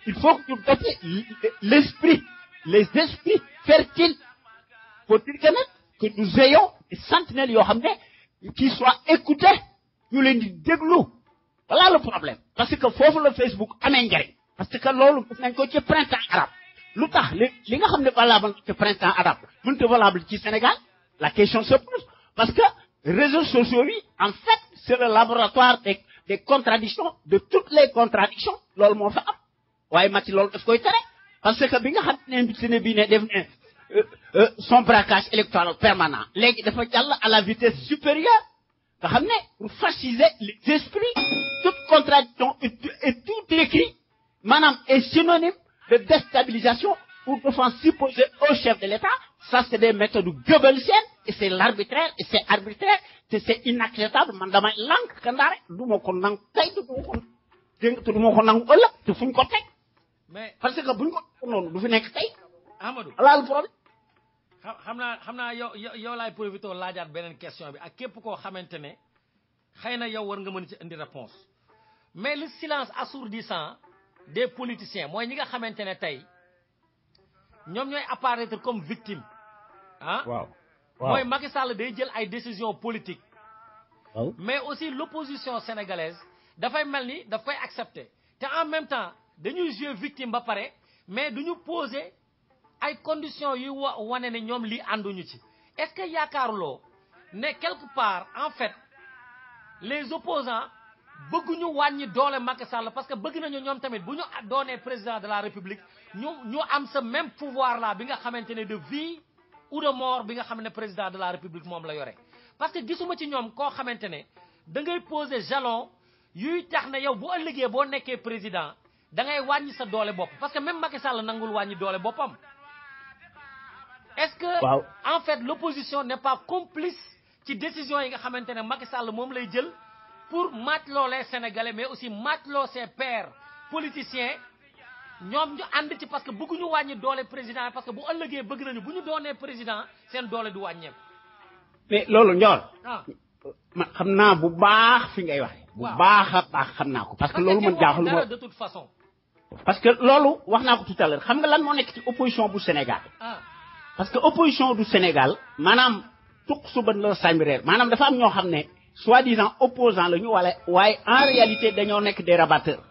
il faut que ñu doter les esprits fertiles faut dire que nous ayons des sentinelles yoo xam ne qui soient écoutés ñu leen di déglu voilà le problème parce que foofu la Facebook amee njariñ parce que loolu def nañ ko ci printemps arabe lu tax li nga xam ne valable ci printemps arabe mënta valable ci Sénégal la question se pose parce que réseaux sociaux yi en fait c'est le laboratoire des contradictions de toutes les contradictions loolu moo fa am waaye Macky loolu daf koy tere parce que bi nga xam ne bii ne def ne son braquage électoral permanent léegi dafa jàll à la vitesse supérieure nga xam ne pour fasciser les esprits toute contradiction et tout écrit maanaam est synonyme de déstabilisation ou d'offense supposée au chef de l'État ça c'est des méthodes goebbelsiennes et c'est l'arbitraire et c'est arbitraire te c'est inacceptable man damay lànk kandaare du ma ko nangu tey du ma ko nangu ëllëg te fuñ ko teg mais parce que buñ ko noonu du fi nekk tey Amadou voilà le problème xam naa yow laay profité laajaat beneen question bi ak képp koo xamante ne xëy na yow war nga mën ci indi réponse mais le silence assourdissant des politiciens mooy ñi nga xamante ne tey ñoom ñooy apparaître comme victime ah waaw mooy Macky Sall day jël ay décisions politiques waaw mais aussi l'opposition sénégalaise dafay mel ni daf koy accepter te en même temps dañuy jouer victime ba pare mais duñu poser ay conditions yu wane ne ñoom lii ànduñu ci est-ce que yaakaaruloo ne quelque part en fait les opposants bëgguñu wàññi doole Macky Sall parce que bëgg nañu ñoom tamit bu ñu doonee président de la République ñu am ce même pouvoir là bi nga xamante ne de vie ou de mort bi nga xam ne président de la République moom la yore parce que gisuma ci ñoom koo xamante ne da ngay poser jalon yuy tax ne yow bu ëllëgee boo nekkee président da ngay wàññi sa doole bopp parce que même Macky Sall nangul wàññi doole boppam est-ce que en fait l'opposition n'est pas complice ci décision yi nga xamante ne Macky Sall moom lay jël pour mateloo les Sénégalais mais aussi mateloo ses pairs politiciens ñoom ñu ànd ci parce que bëgguñu wàññi doole président parce que bu ëllëgee bëgg nañu bu ñu doonee président seen doole du wàññeeku. mais loolu Ndiol. man xam naa bu baax fi ngay waxe bu baax a baax xam naa ko parce que loolu man jaaxal ma de toute façon. parce que loolu wax naa ko tout à l'heure xam nga lan moo nekk ci opposition bu Sénégal. parce que opposition du Sénégal maanaam tuq suba la sàmbireer maanaam dafa am ñoo xam ne soi-disant opposants la ñu wala waaye en réalité dañoo nekk des rabatteurs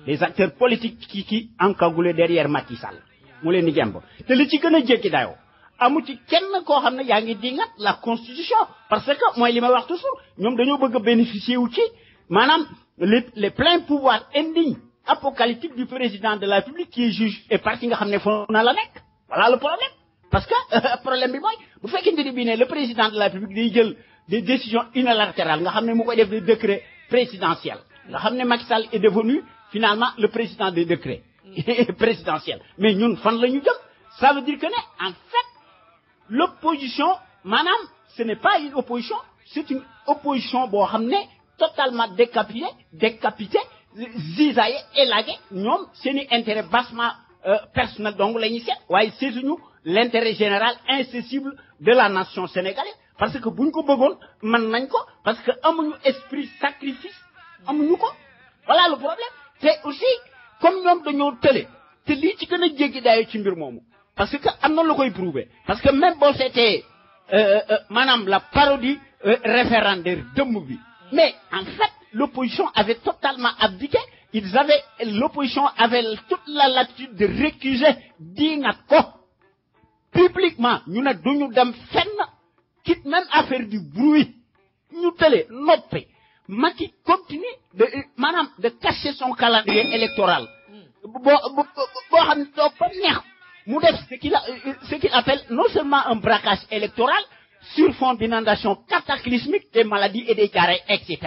des acteurs politiques qui encagoulés derrière Macky Sall mu leen di jàmb te li ci gën a jéggi dayoo amu ci kenn koo xam ne yaa ngi dingat la constitution parce que mooy li may wax toujours ñoom dañoo bëgg a bénéficier wu ci maanaam les pleins pouvoirs indignes apocalyptiques du président de la République qui est juge et parti nga xam ne foo na la nekk voilà le problème parce que problème bi mooy bu fekkente ni bii ne le président de la République day jël des décisions unilatérales nga xam ne mu koy def des décrets présidentiels nga xam ne Macky Sall est devenu finalement le président des décrets présidentiels mais ñun fan la ñu jëm ça veut dire que ne en fait l'opposition maanaam ce n'est pas une opposition c'est une opposition boo xam ne totalement décapitée zisaillée élaguée ñoom seeni intérêt bassement personnel donc la ñuy seet waaye seetuñu l'intérêt général incessible de la nation sénégalaise parce que buñ ko bëggoon mën nañ ko parce que amuñu esprit sacrifice amuñu ko voilà le problème te aussi comme ñoom dañoo tële te lii ci gën a jéggi daayo ci mbir moomu parce que am na lu koy prouver parce que même boo seetee maanaam la parodie référendaire dëmm bi mais en fait l'opposition avait totalement abdiqué l'opposition avait toute la latitude de récuser dingat ko publiquement ñu ne duñu dem fenn quitte même à faire du bruit ñu tële noppi Macky continue maanaam de cacher son calendrier électoral boo xam ne doo ko neex mu def ce qu'il appelle non seulement un braquage électoral sur fond d'inondation cataclysmique des maladies et des diarrhées etc.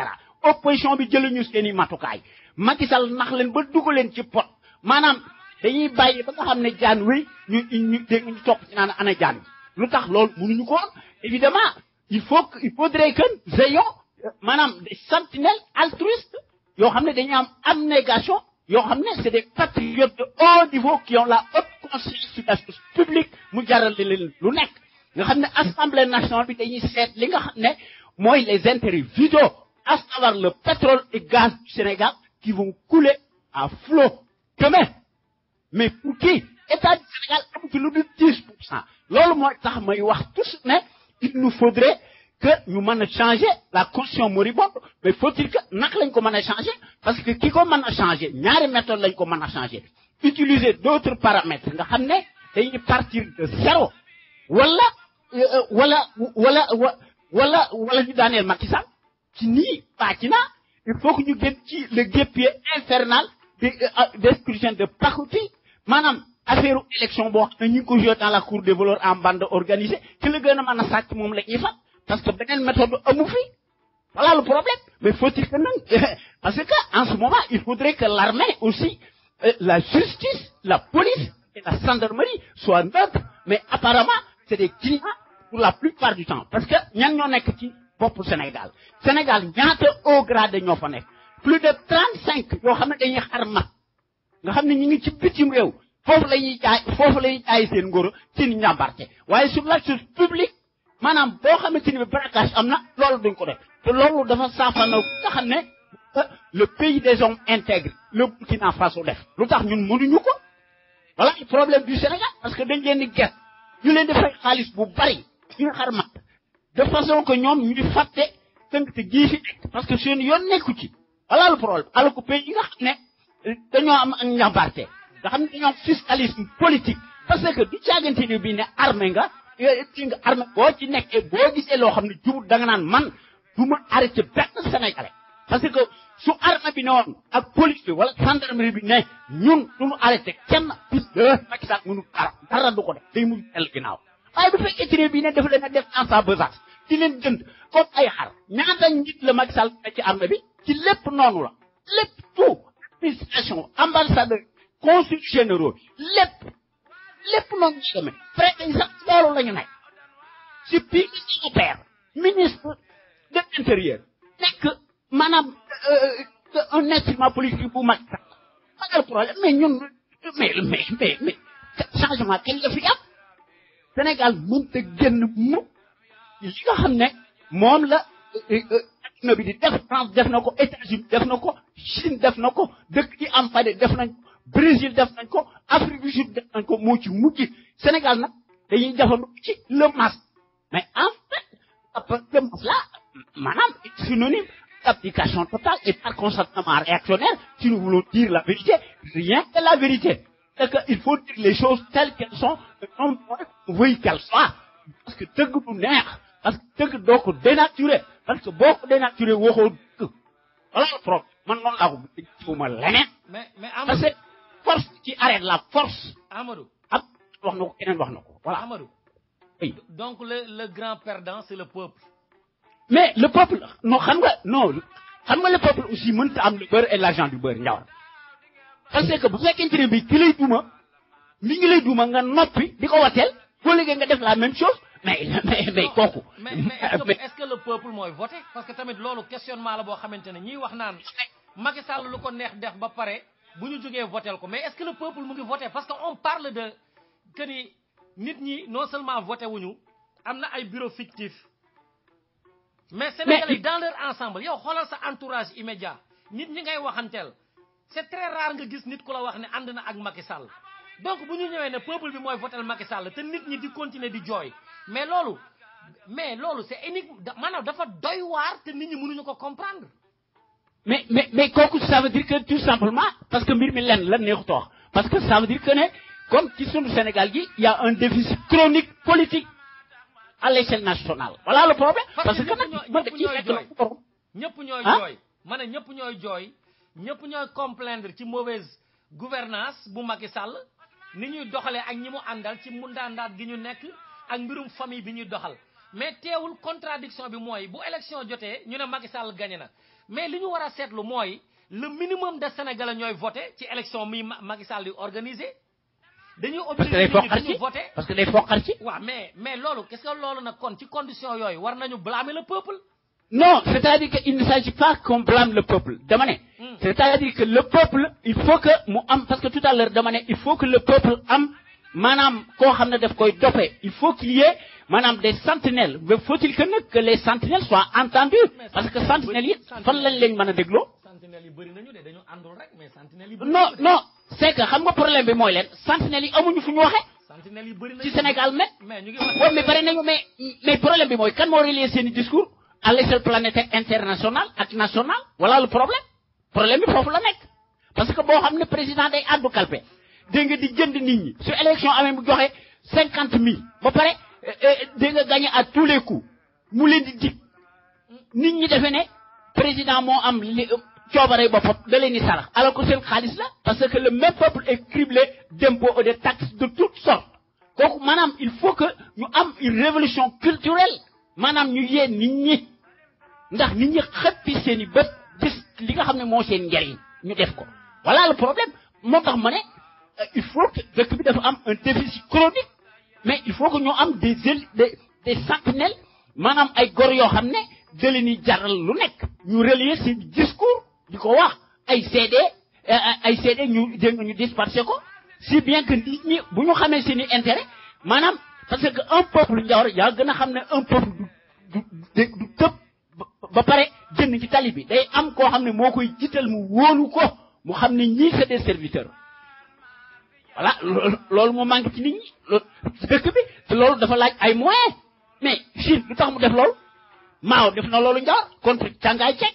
opposition bi jëluñu seeni matukaay Macky Sall nax leen ba dugg leen ci pot maanaam dañuy bàyyi ba nga xam ne jaan wi ñu topp ci naan ana jaan wi lu tax loolu mënuñu ko évidemment il faudrait que veillons maanaam des sentinelles altruistes yoo xam ne dañuy am abnégation yoo xam ne c'est des patriotes de haut niveau qui ont la haute conscience sur la chose publique mu jaral leen lu nekk nga xam ne assemblée nationale bi dañuy seet li nga xam ne mooy les intérêts vitaux à savoir le pétrole et gaz du Sénégal qui vont couler à flot demain mais pour qui état du Sénégal am ci lu dul 10% loolu mooy tax may wax tous ne il nous faudrait que ñu mën a changer la constitution moribonde mais faut-il que naka lañ ko mën a changer parce que ki ko mën a changer ñaari méthode lañ ko mën a changer utiliser d'autres paramètres nga xam ne dañuy partir de zéro wala ñu daaneel Macky Sall ci nii pàcc na il faut que ñu gën ci le guêpier infernal des scrutins de pacotille maanaam affaire élection boo xam ne ñu ngi ko joué dans la cour des voleurs en bande organisée ci la gën a mën a sàcc moom la ñuy fat parce que beneen méthode amu fi voilà le problème mais faut-il que nag parce que en ce moment il faudrait que l'armée aussi la justice la police et la gendarmerie soient neutres mais apparemment c'est des clients pour la plupart du temps parce que ñan ñoo nekk ci bopp Sénégal ñaata haut grade ñoo fa nekk plus de 35 yoo xam ne dañuy xarma nga xam ne ñu ngi ci bitim réew foofu la ñuy jaay seen ngóoro seen njàmbarte waaye sur la chose publique maanaam boo xamante ni bi braquage am na loolu duñ ko def te loolu dafa saafana nga xam ne le pays des hommes intègres le Burkina Faso def lu tax ñun mënuñu ko voilà le problème du Sénégal parce que dañ leen di gert ñu leen di fay xaalis bu bari ñu xarmat de façon que ñoom ñu di fàtte tënk te gii fi nekk parce que seen yoon nekku ci voilà le problème alors que pays yi nga xam ne dañoo am ak njàmbaarte nga xam ne dañoo am fiscalisme politique parce que du caagante ni bii ne armée nga ci nga armée boo ci nekkee boo gisee loo xam ne jubut da nga naan man du ma arrêté benn Sénégalais parce que su armée bi ne woon ak police bi wala gendarmerie bi ne ñun duñu arrêté kenn bis de Macky Sall mënu dara du ko def day mujj el ginnaaw waaye bu fekkee ci bi ne def leen a def en sa besace di leen jënd comme ay xar ñaata nit la Macky Sall ne ci armée bi ci lépp noonu la lépp tout administration ambassadeur consul généraux lépp noonu ci demee préfet sax loolu la ñu nekk si biir opère ministre de l'intérieur nekk maanaam un instrument politique bu mag sax magal problème mais ñun mais changement kenn la fi am Sénégal mënta génn mu li nga xam ne moom la adduna bi di def France def na ko États-Unis def na ko Chine def na ko dëkk yi am fayda def nañ Brésil def nañ ko Afrique du Sud def nañ ko moo ci mujj Sénégal nag dañuy defandu ci le masque mais en fait le masque là maanaam synonyme d'application totale et par consentement réactionnaire si nous voulons dire la vérité rien que la vérité c'est que il faut dire les choses telles qu'elles sont non veuille qu'elles soient parce que dëgg du neex parce que dëgg doo ko dénaturé parce que boo ko dénaturé waxoo dëgg voilà le problème man noonu laa ko gisuma leneen mais parce que force qui arrête la force Amadou ak wax na ko keneen wax na ko voilà Amadou oui donc le grand perdant c'est le peuple mais le peuple non xam nga le peuple aussi mënta am le beurre et l'argent du beurre Ndiawar parce que bu fekkente ne bi ki lay duma mi ngi lay duma nga noppi di ko wateel boo léegi nga def la même chose mais kooku mais est-ce que le peuple mooy voté parce que tamit loolu questionnement la boo xamante ne ñiy wax naan Macky Sall lu ko neex def ba pare bu ñu jógee votel ko mais est-ce que le peuple mu ngi voté parce que on parle de que ni nit ñi non seulement voté wuñu am na ay bureau fictif mais Sénégalais dans leur ensemble yow xoolal sa entourage immédiat nit ñi ngay waxanteel c'est très rare nga gis nit ku la wax ne ànd na ak Macky Sall donc bu ñu ñëwee ne peuple bi mooy votel Macky Sall te nit ñi di continuer di jooy mais loolu c'est unique maanaam dafa doy waar te nit ñi mënuñu ko comprendre. mais kooku ça veut dire que tout simplement parce que mbir mi lenn la neexut wax parce que ça veut dire que ne comme ci sunu Sénégal gi y a un déficit chronique politique à l'échelle nationale voilà le problème. parce que ñëpp ñooy jooy ma ne ñëpp ñooy jooy ñëpp ñooy complaindre ci mauvaise gouvernance bu Macky Sall ni ñuy doxalee ak ñi mu àndal ci mundaandaat gi ñu nekk ak mbirum famille bi ñuy doxal mais teewul contradiction bi mooy bu élection jotee ñu ne Macky Sall gagné na mais li ñu war a seetlu mooy le minimum de Sénégalais ñooy voté ci élection mi Macky Sall di organiser dañuy obligé ñu voté parce que day foqar ci waaw mais loolu qu'est-ce que loolu nag kon ci condition yooyu war nañu blâmer le peuple. Non, c'est-à-dire qu'il ne s'agit pas qu'on blâme le peuple. C'est-à-dire que le peuple, il faut que, parce que tout à l'heure, il faut que le peuple madame, il faut qu'il y ait, madame, des sentinelles. Mais faut-il que les sentinelles soient entendus? Parce que sentinelles, non, c'est que, xam nga problème bi mooy leen sentinelles yi amuñu fu ñu waxee ci Sénégal mais problème bi mooy kan moo relier seeni discours à l'échelle planétaire internationale ak nationale voilà le problème bi foofu la nekk parce que boo xam ne président day addu kalpe dégg nga di jënd nit ñi su élection amee mu joxe 50,000 ba pare dégg nga gagné à tous les coups mu leen di dig nit ñi defe ne président moo am coobare boppam da leen di sarax alors que seen xaalis la parce que le même peuple est criblé d'impôts et de taxes de toutes sortes kooku maanaam il faut que ñu am une révolution culturelle maanaam ñu yee nit ñi ndax nit ñi xëppi seen i bët gis li nga xam ne moo seen njariñ ñu def ko voilà le problème moo tax ma ne il faut que dëkk bi dafa am un déficit chronique mais il faut que ñu am des sentinelles maanaam ay gor yoo xam ne da leen di jaral lu nekk ñu relier seen discours di ko wax ay CD ñu dégg ñu disperser ko si bien que nit ñi bu ñu xamee seen i intérêt maanaam parce que un peuple Ndiawar yaa gën a xam ne un peuple du tëb ba pare génn ci tali bi day am koo xam ne moo koy jiital mu wóolu ko mu xam ne ñii c'est des serviteurs voilà loolu moo manqué ci nit ñi loolu dëkk bi te loolu dafa laaj ay moyens mais Chine lu tax mu def loolu Mao def na loolu Ndiawar contre càngaay ceeb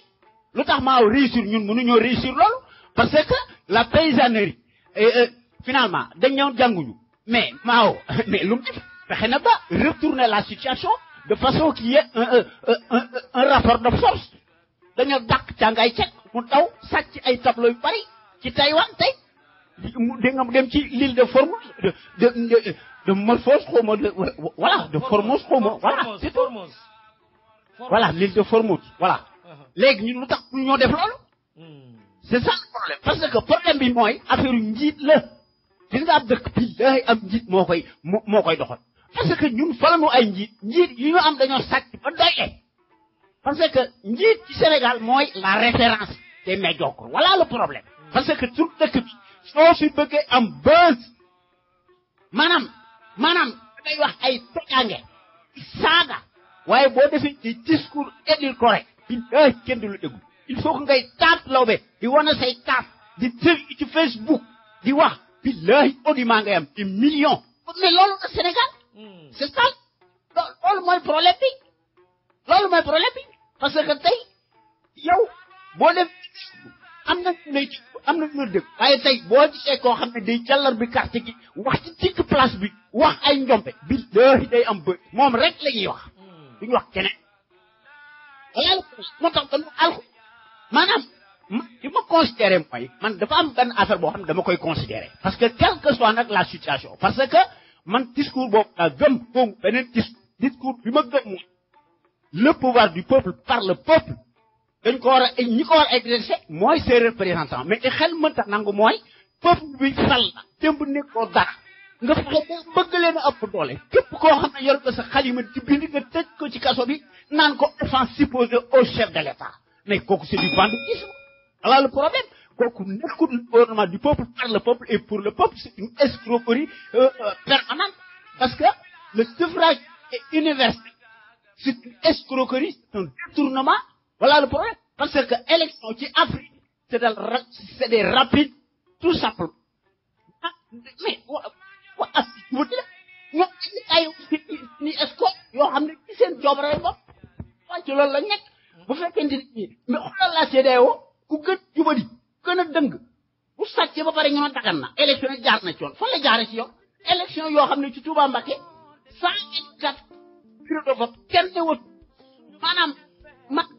lu tax Mao réussir ñun mënuñoo réussir loolu parce que la paysannerie finalement dañ ñëw jànguñu mais Mao mais lu mu def fexe na ba retourner la situation de façon qu'il y ait un rapport de force dañoo dàq càngaay ceeb mu daw sàcc ay tableau yu bari ci Taïwan tey dégg nga mu dem ci l'île de Formose de Morphose xaw ma voilà de Formose xaw ma voilà c'est tout voilà l'île de Formose voilà léegi ñun lu tax ñu ñoo def loolu c'est ça le problème parce que problème bi mooy affaire njiit la gis nga ab dëkk bi day am njiit moo koy doxal parce que ñun falanu ay njiit yi ñu am dañoo sàcc ba doyle parce que njiit ci Sénégal mooy la référence des médiocres voilà le problème parce que tout dëkk bi soo fi bëggee am buzz maanaam dangay wax ay tojange saaga waaye boo defee ci discours édulcoré bi kenn du la déglu il faut que ngay taat lawbe di wane say taat di tëj ci Facebook di wax billahi audimat ngay am des millions mais loolu la Sénégal c'est ça loolu mooy problème bi parce que tey yow boo dem am na ñu dëgg waaye tey boo gisee koo xam ne day jàllar bi carte gi wax ci digg place bi wax ay njombe billahi day am bët moom rek la ñuy wax duñu wax keneen wala moo tax dañu alku maanaam li ma considéré mooy man dafa am benn affaire boo xam ne dama koy considéré parce que quelle que soit nag la situation parce que man discours boobu daa gëm boobu beneen discours bi ma gëm mooy le pouvoir du peuple par le peuple dañ ko war a ñi ko war a exercer mooy ses représentants mais te xel mënta nangu mooy peuple bi fal la démb nekkoo dara nga fexe bëgg leen a ëpp doole képp koo xam ne yor ko sa xalima di bind nga tëj ko ci kaso bi naan ko offense supposée au chef de l'État mais kooku c'est du banditisme voilà le problème kooku nekkul le gouvernement du peuple par le peuple et pour le peuple c'est une escroquerie permanente parce que le suffrage est universel c'est une escroquerie c'est un détournement voilà le problème parce que élection ci Afrique c'est des rapides tout simplement mais mu di la ñoom ay ni escorte yoo xam ne ci seen coobare bopp waa ci loolu la nekk bu fekkente ni mais xoolal la CEDEAO ku gën jubali gën a dëng bu sàccee ba pare ñu ne dagan na élection yi jaar na ci yoon fan la jaaree ci yoon élection yoo xam ne ci Touba Mbacké 124 bureau de vote kenn ne wut maanaam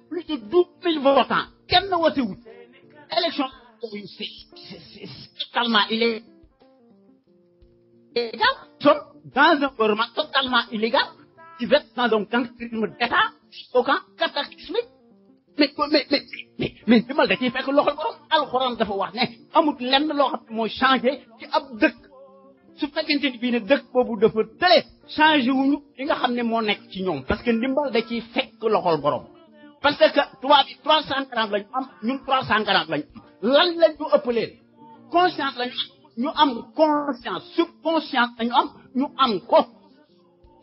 plus de 12 000 votants kenn ne wote wut élection yooyu c'est totalement illégal sont dans un gouvernement totalement illégal qui va dans un cataclysme d'État aucun cataclysmique mais dimal da ciy fekk loxol borom alxuraan dafa wax ne amul lenn loo xam ne mooy changé ci ab dëkk su fekkente ni bii ne dëkk boobu dafa tële changé wuñu li nga xam ne moo nekk ci ñoom parce que ndimbal da ciy fekk loxol borom parce que tubaab bi 340 lañu am ñun 340 lañu lan lañ ñu ëppaleen conscience lañu ñu am conscience subconscience lañu am ñu am ko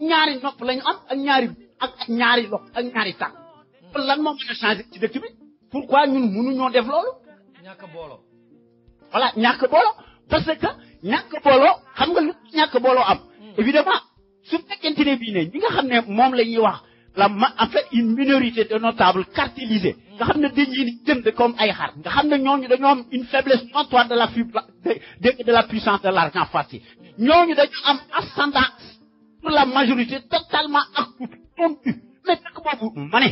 ñaari nopp lañu am ak ñaari loxo ak ñaari tànk lan moo mën a changer ci dëkk bi pourquoi ñun mënuñoo def loolu ñàkk booloo voilà ñàkk booloo parce que ñàkk booloo xam nga lu ñàkk booloo am évidemment su fekkente ne bii ne ñi nga xam ne moom la ñuy wax en fait une minorité de notables cartélisés nga xam ne dañuy jënd comme ay xar nga xam ne ñooñu dañoo am une faiblesse notoire de la puissance de l'argent facile ñooñu dañu am ascendance pour la majorité totalement accroupie mais dëkk boobu ma ne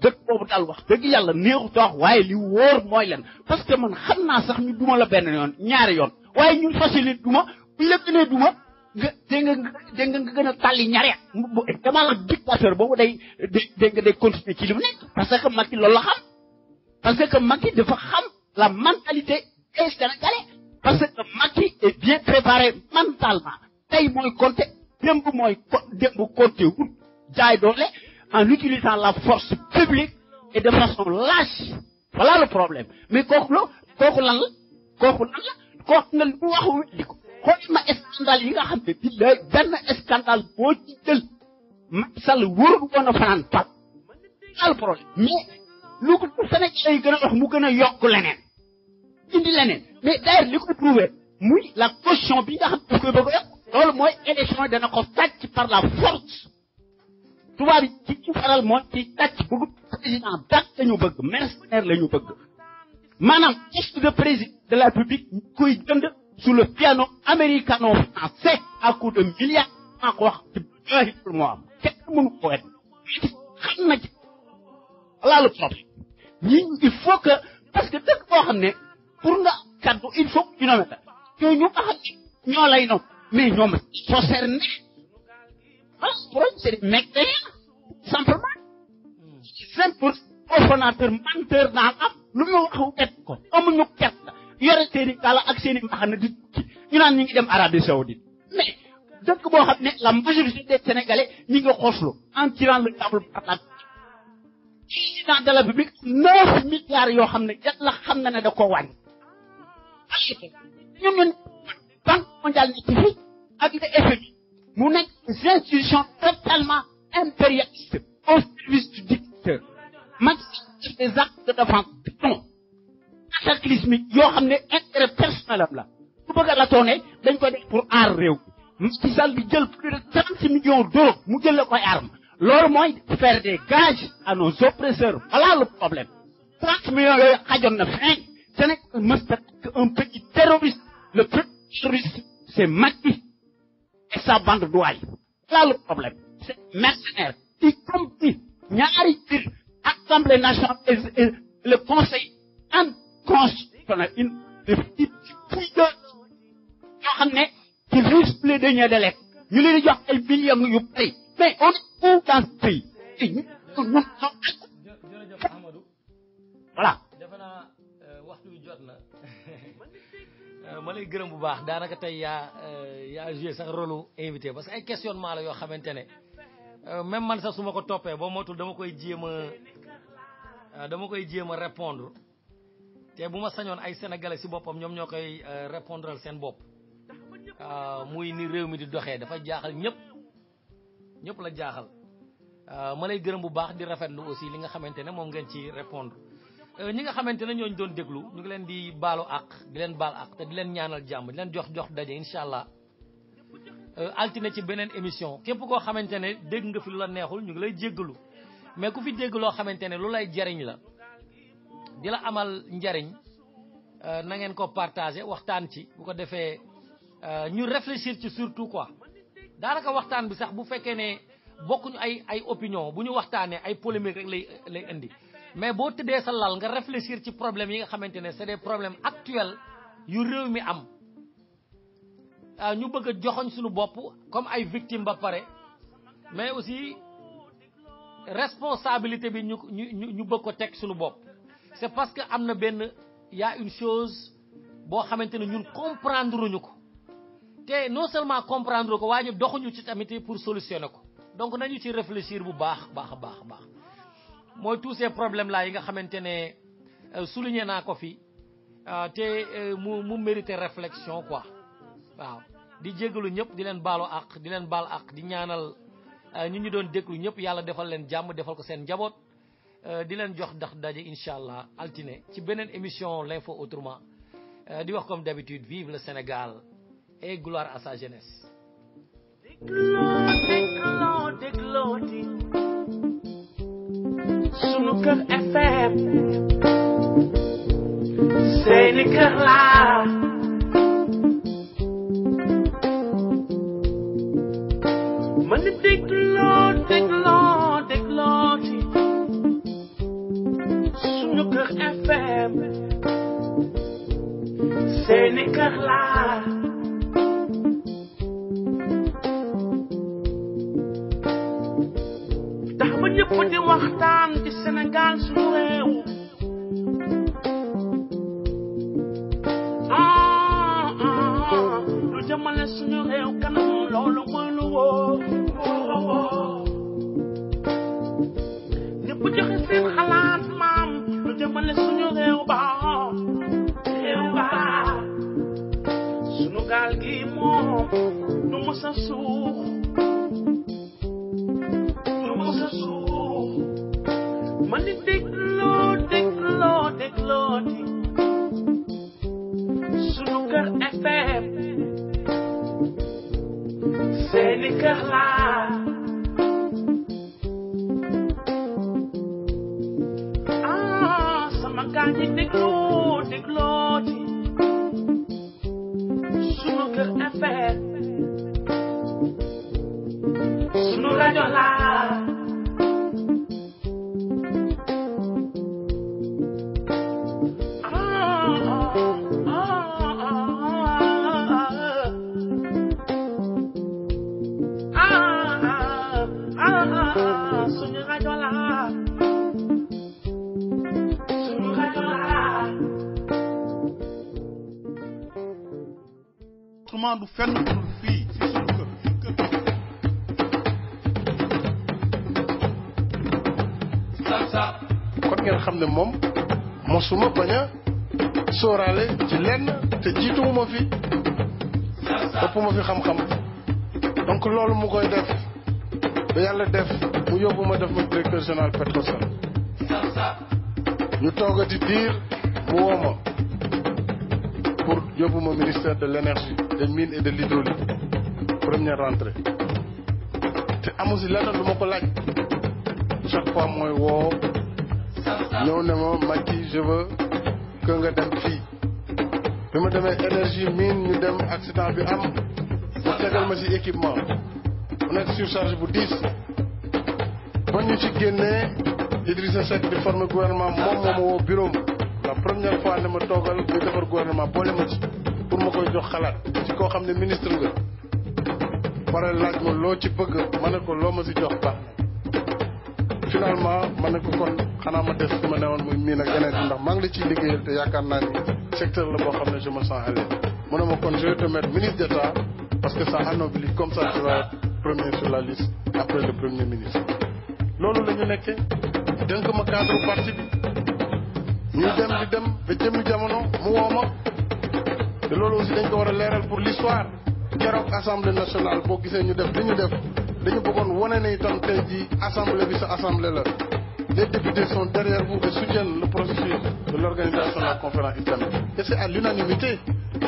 dëkk boobu daal wax dëgg yàlla neexut wax waaye li wóor mooy leen parce que man xam naa sax ñu duma la benn yoon ñaari yoon waaye ñun facilité duma buñ la gënee duma nga dégg nga gën a tàlli ñareet dama la dictateur boobu day continuer ci li mu nekk parce que Macky loolu la xam parce que Macky dafa xam la mentalité des Sénégalais parce que Macky est bien préparé mentalement tey mooy compter démb compter wut jaay doole en utilisant la force publique et de façon lâche voilà le problème mais kooku lan la kooku nga lu wax di ko xool ma scandale yi nga xam ne benn scandale boo ci jël Macky Sall wóorul woon a fanaan pap pas le problème mais lu ko Sénégalais yi gën a wax mu gën a yokk leneen indi leneen mais d'ailleurs li koy prouver muy la caution bi nga xam ne koy bëgg a yokk loolu mooy élection yi dana ko sàcc par la force tubaab yi ci faral mooy ci sàcc bëgg président dak la ñu bëgg mercenaire la ñu bëgg maanaam poste de président de la République ñu koy jënd sous le piano américano-français à coup de milliards maa ko wax ci baaxi pour moo am kenn mënu ko wet xam na ci voilà le problème ñi il faut que parce que dëkk boo xam ne pour nga kaddu il faut que ñu nomé ta ñoo ñu xam ne ñoo lay nom mais ñoom soo cerné ah problème c'est des mecs derrière simplement simple profanateur menteur dans l'âme lu mu wax wet ko amuñu kert yore seeni kala ak seeni mbaxana di ñu naan ñi ngi dem Arabie Saoudite mais dëkk boo xam ne la majorité des Sénégalais ñi ngi xoslu en tirant le câble par la président de la République 9 milliards yoo xam ne yàlla xam na ne da koo wàññi ñun banque mondiale nekk fii ak le FMI mu nekk des institutions totalement impérialistes au service du dictateur man des actes de défense non cataclysmique yoo xam ne intérêt personnel am la bu bëgg a la toone dañ ko def pour aar réew Macky Sall di jël plus de 30 millions d'euros mu jël la koy arme loolu mooy faire des gages à nos oppresseurs voilà le problème 30 millions yooyu xajoon na fin Sénégal mësta un petit terroriste le premier terroriste c'est Macky et sa bande d'ouailles voilà le problème c'est mercenaire y compris ñaari biir Assemblée nationale et le Conseil constitutionnel une fouilleuse yoo xam ne qui risque les deniers de l'État ñu leen di jox ay millions yu bari mais on est où dans ce pays voilà defe naa waxtu wi jot na ma lay gërëm bu baax daanaka tey yaa joué sax rôle invité parce que ay questionnement la yoo xamante ne même man sax su ma ko toppee boo motul dama koy jéem a répondre te bu ma sañoon ay sénégalais si boppam ñoom ñoo koy répondre seen bopp muy ni réew mi di doxee dafa jaaxal ñëpp la jaaxal ma lay gërëm bu baax di rafetlu aussi li nga xamante ne moom ngeen ci répondre ñi nga xamante ne ñooñu doon déglu ñu ngi leen di baalu àq di leen baal àq te di leen ñaanal jàmm di leen jox daje incha allah altine ci beneen émission képp koo xamante ne dégg nga fi lu la neexul ñu ngi lay jéggalu mais ku fi dégg loo xamante ne lu lay jariñ la di la amal njariñ na ngeen ko partager waxtaan ci bu ko defee ñu réfléchir ci surtout quoi daanaka waxtaan bi sax bu fekkee ne bokkuñu ay opinion bu ñu waxtaanee ay polémique rek lay indi mais boo tëddee sa lal nga réfléchir ci problème yi nga xamante ne c'est des problèmes actuels yu réew mi am ñu bëgg a joxoñ suñu bopp comme ay victimes ba pare mais aussi responsabilité bi ñu bëgg ko teg suñu bopp c'est parce que am na benn y a une chose boo xamante ne ñun comprendre ñu ko te non seulement comprendre ko waaye ñu doxuñu ci tamit pour solutionner ko donc nañu ci réfléchir bu baax mooy tous ces problèmes là yi nga xamante ne souligné naa ko fi te mu mérité réflexion quoi waaw di jéggalu ñëpp di leen baal ak di ñaanal ñi ñu doon déglu ñëpp yàlla defal leen jàmm defal ko seen njaboot di leen jox daje incha allah altine ci beneen émission l'info autrement di wax comme d'habitude vive le Sénégal et gloire à sa jeunesse. déglooti sunu kër FM seeni kër laa mën na déglooti sunu kër FM seeni kër laa ñëpp di waxtaan ci Sénégal suñu réew lu jëmale suñu réew kanam loolu mooy lu wóor ñëpp joxe seen xalaat maam lu jëmale suñu réew ba suñu gaal gi moom du mës a suux neex laa sama gaa ñi dégloo ci sunu kër FM sunu rajo laa sunu rajo laa sunu rajo laa autrement du fenn dul fii si sunu kër kon ngeen xam ne moom mosuma bañ a sóoraale ci lenn te jiituwuma fi ëpp ma fi xam-xam donc loolu mu koy def ba yàlla def mu yóbbu ma def ma directeur général Petrosen ñu toogati diir mu woo ma pour yóbbu ma ministère de l'énergie des mines et de l'hydraulique première rentrée te amu si lenn lu ma ko laaj chaque fois mooy woo ñëw ne ma Macky je veux que nga dem fii bi ma demee énergie mine ñu dem accident bi am mu tegal ma si équipement mu nekk surcharge bu 10 ba ñu ci génnee Idrissa Seck di former gouvernement moom moo ma woo bureau la première fois ne ma toogal ñu defar gouvernement boole ma ci pour ma koy jox xalaat ci koo xam ne ministre nga pare laaj ma loo ci bëgg ma ne ko loo ma si jox baax finalement ma ne ko kon xanaa ma def fi ma newoon muy miin ak yeneen ndax maa ngi la ciy liggéeyal te yaakaar naa ni secteur la boo xam ne je me sens à l'aise mu ne ma kon je vais te mettre ministre d'État parce que ça anoblit comme ça tu vas être premier sur la liste après le premier ministre loolu la ñu nekkee dénk ma cadre parti bi ñuy dem di dem ba jëmmi jamono mu woo ma te loolu aussi dañ ko war a leeral pour l'histoire keroog assemblée nationale boo gisee ñu def li ñu def dañu bëggoon wane ne itam tey jii assemblée bi sa assemblée la les députés sont derrière vous et soutiennent le processus de l'organisation de la conférence islamique et c'est à l'unanimité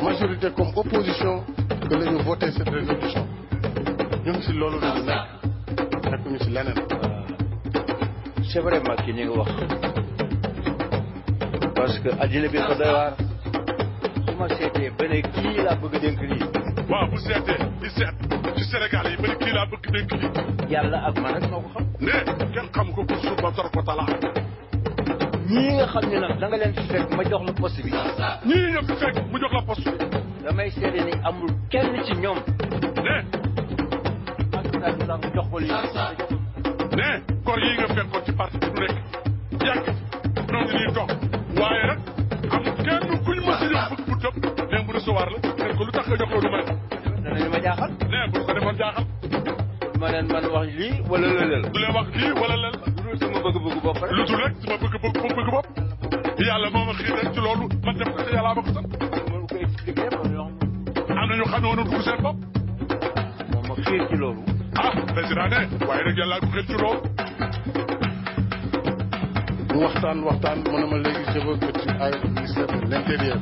majorité comme opposition que la ñu voté cette résolution ñun si loolu la ñu nekk ñu si leneen. c'est vraiment ki ni nga wax parce que addina bi ko doy waar su ma seetee ba ne kii laa bëgg dénk lii. waaw bu seetee di seet ci Sénégal yi ba ne kii laa bëgg dénk lii. yàlla ak man rek moo ko xam. ne kenn xam ko pour suba tor ko talaa. ñii nga xam ne nag da nga leen fi fekk ma jox la poste bi. ñii nga fi fekk mu jox la poste bi. damay seede ni amul kenn ci ñoom. ne. ak nga jox ko lii. ne kor yi nga fekkoon ci parti bi du nekk yàgg ñoo ngi nii toog waaye rek amul kenn kuñ mës a jox bëgg bu tëb ne mu recevoir la ne ko lu tax nga jox la du may. danañu ma jaaxal. ne bu ko defoon jaaxal. ma leen man wax lii wala lëleel. du leen wax lii wala lël. lu dul sama bëgg-bëgg bopp rek. lu dul rek sama bëgg bopp. yàlla moo ma xiir rek ci loolu man def ko te yàlla ma ko sant. ma ko expliqué am na ñu xam ne woon dugg seen bopp. moom ma xiir ci loolu. ah président ne waaye nag yàlla ko xiir ci loolu. mu waxtaan mu ne ma léegi je veux que tu ailles au ministère de l'intérieur. en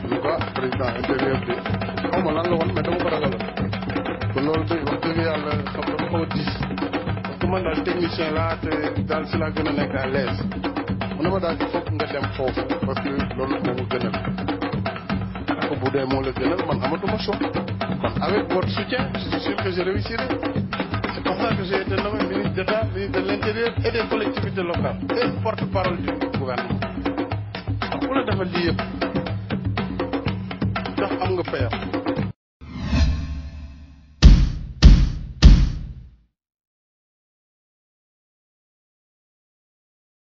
tout cas président intérieur bi xaw ma lan la woon mais dama ko ragaloon. kon loolu day wax dëgg yàlla xam nga xaw a diis. parce que man daal technicien laa te daal si laa gën a nekk à l'aise. mu ne ma daal il faut que nga dem foofu parce que loolu moo ma gënal. ak bu dee moo la gënal man amatuma choix. kon avec votre soutien je suis sûr que je réussirai. c'est pour ça que j'ai été nommé ministre d'État, ministre de l'Intérieur et des collectivités locales et porte-parole du gouvernement. ku la defal lii yëpp ndax am nga payam.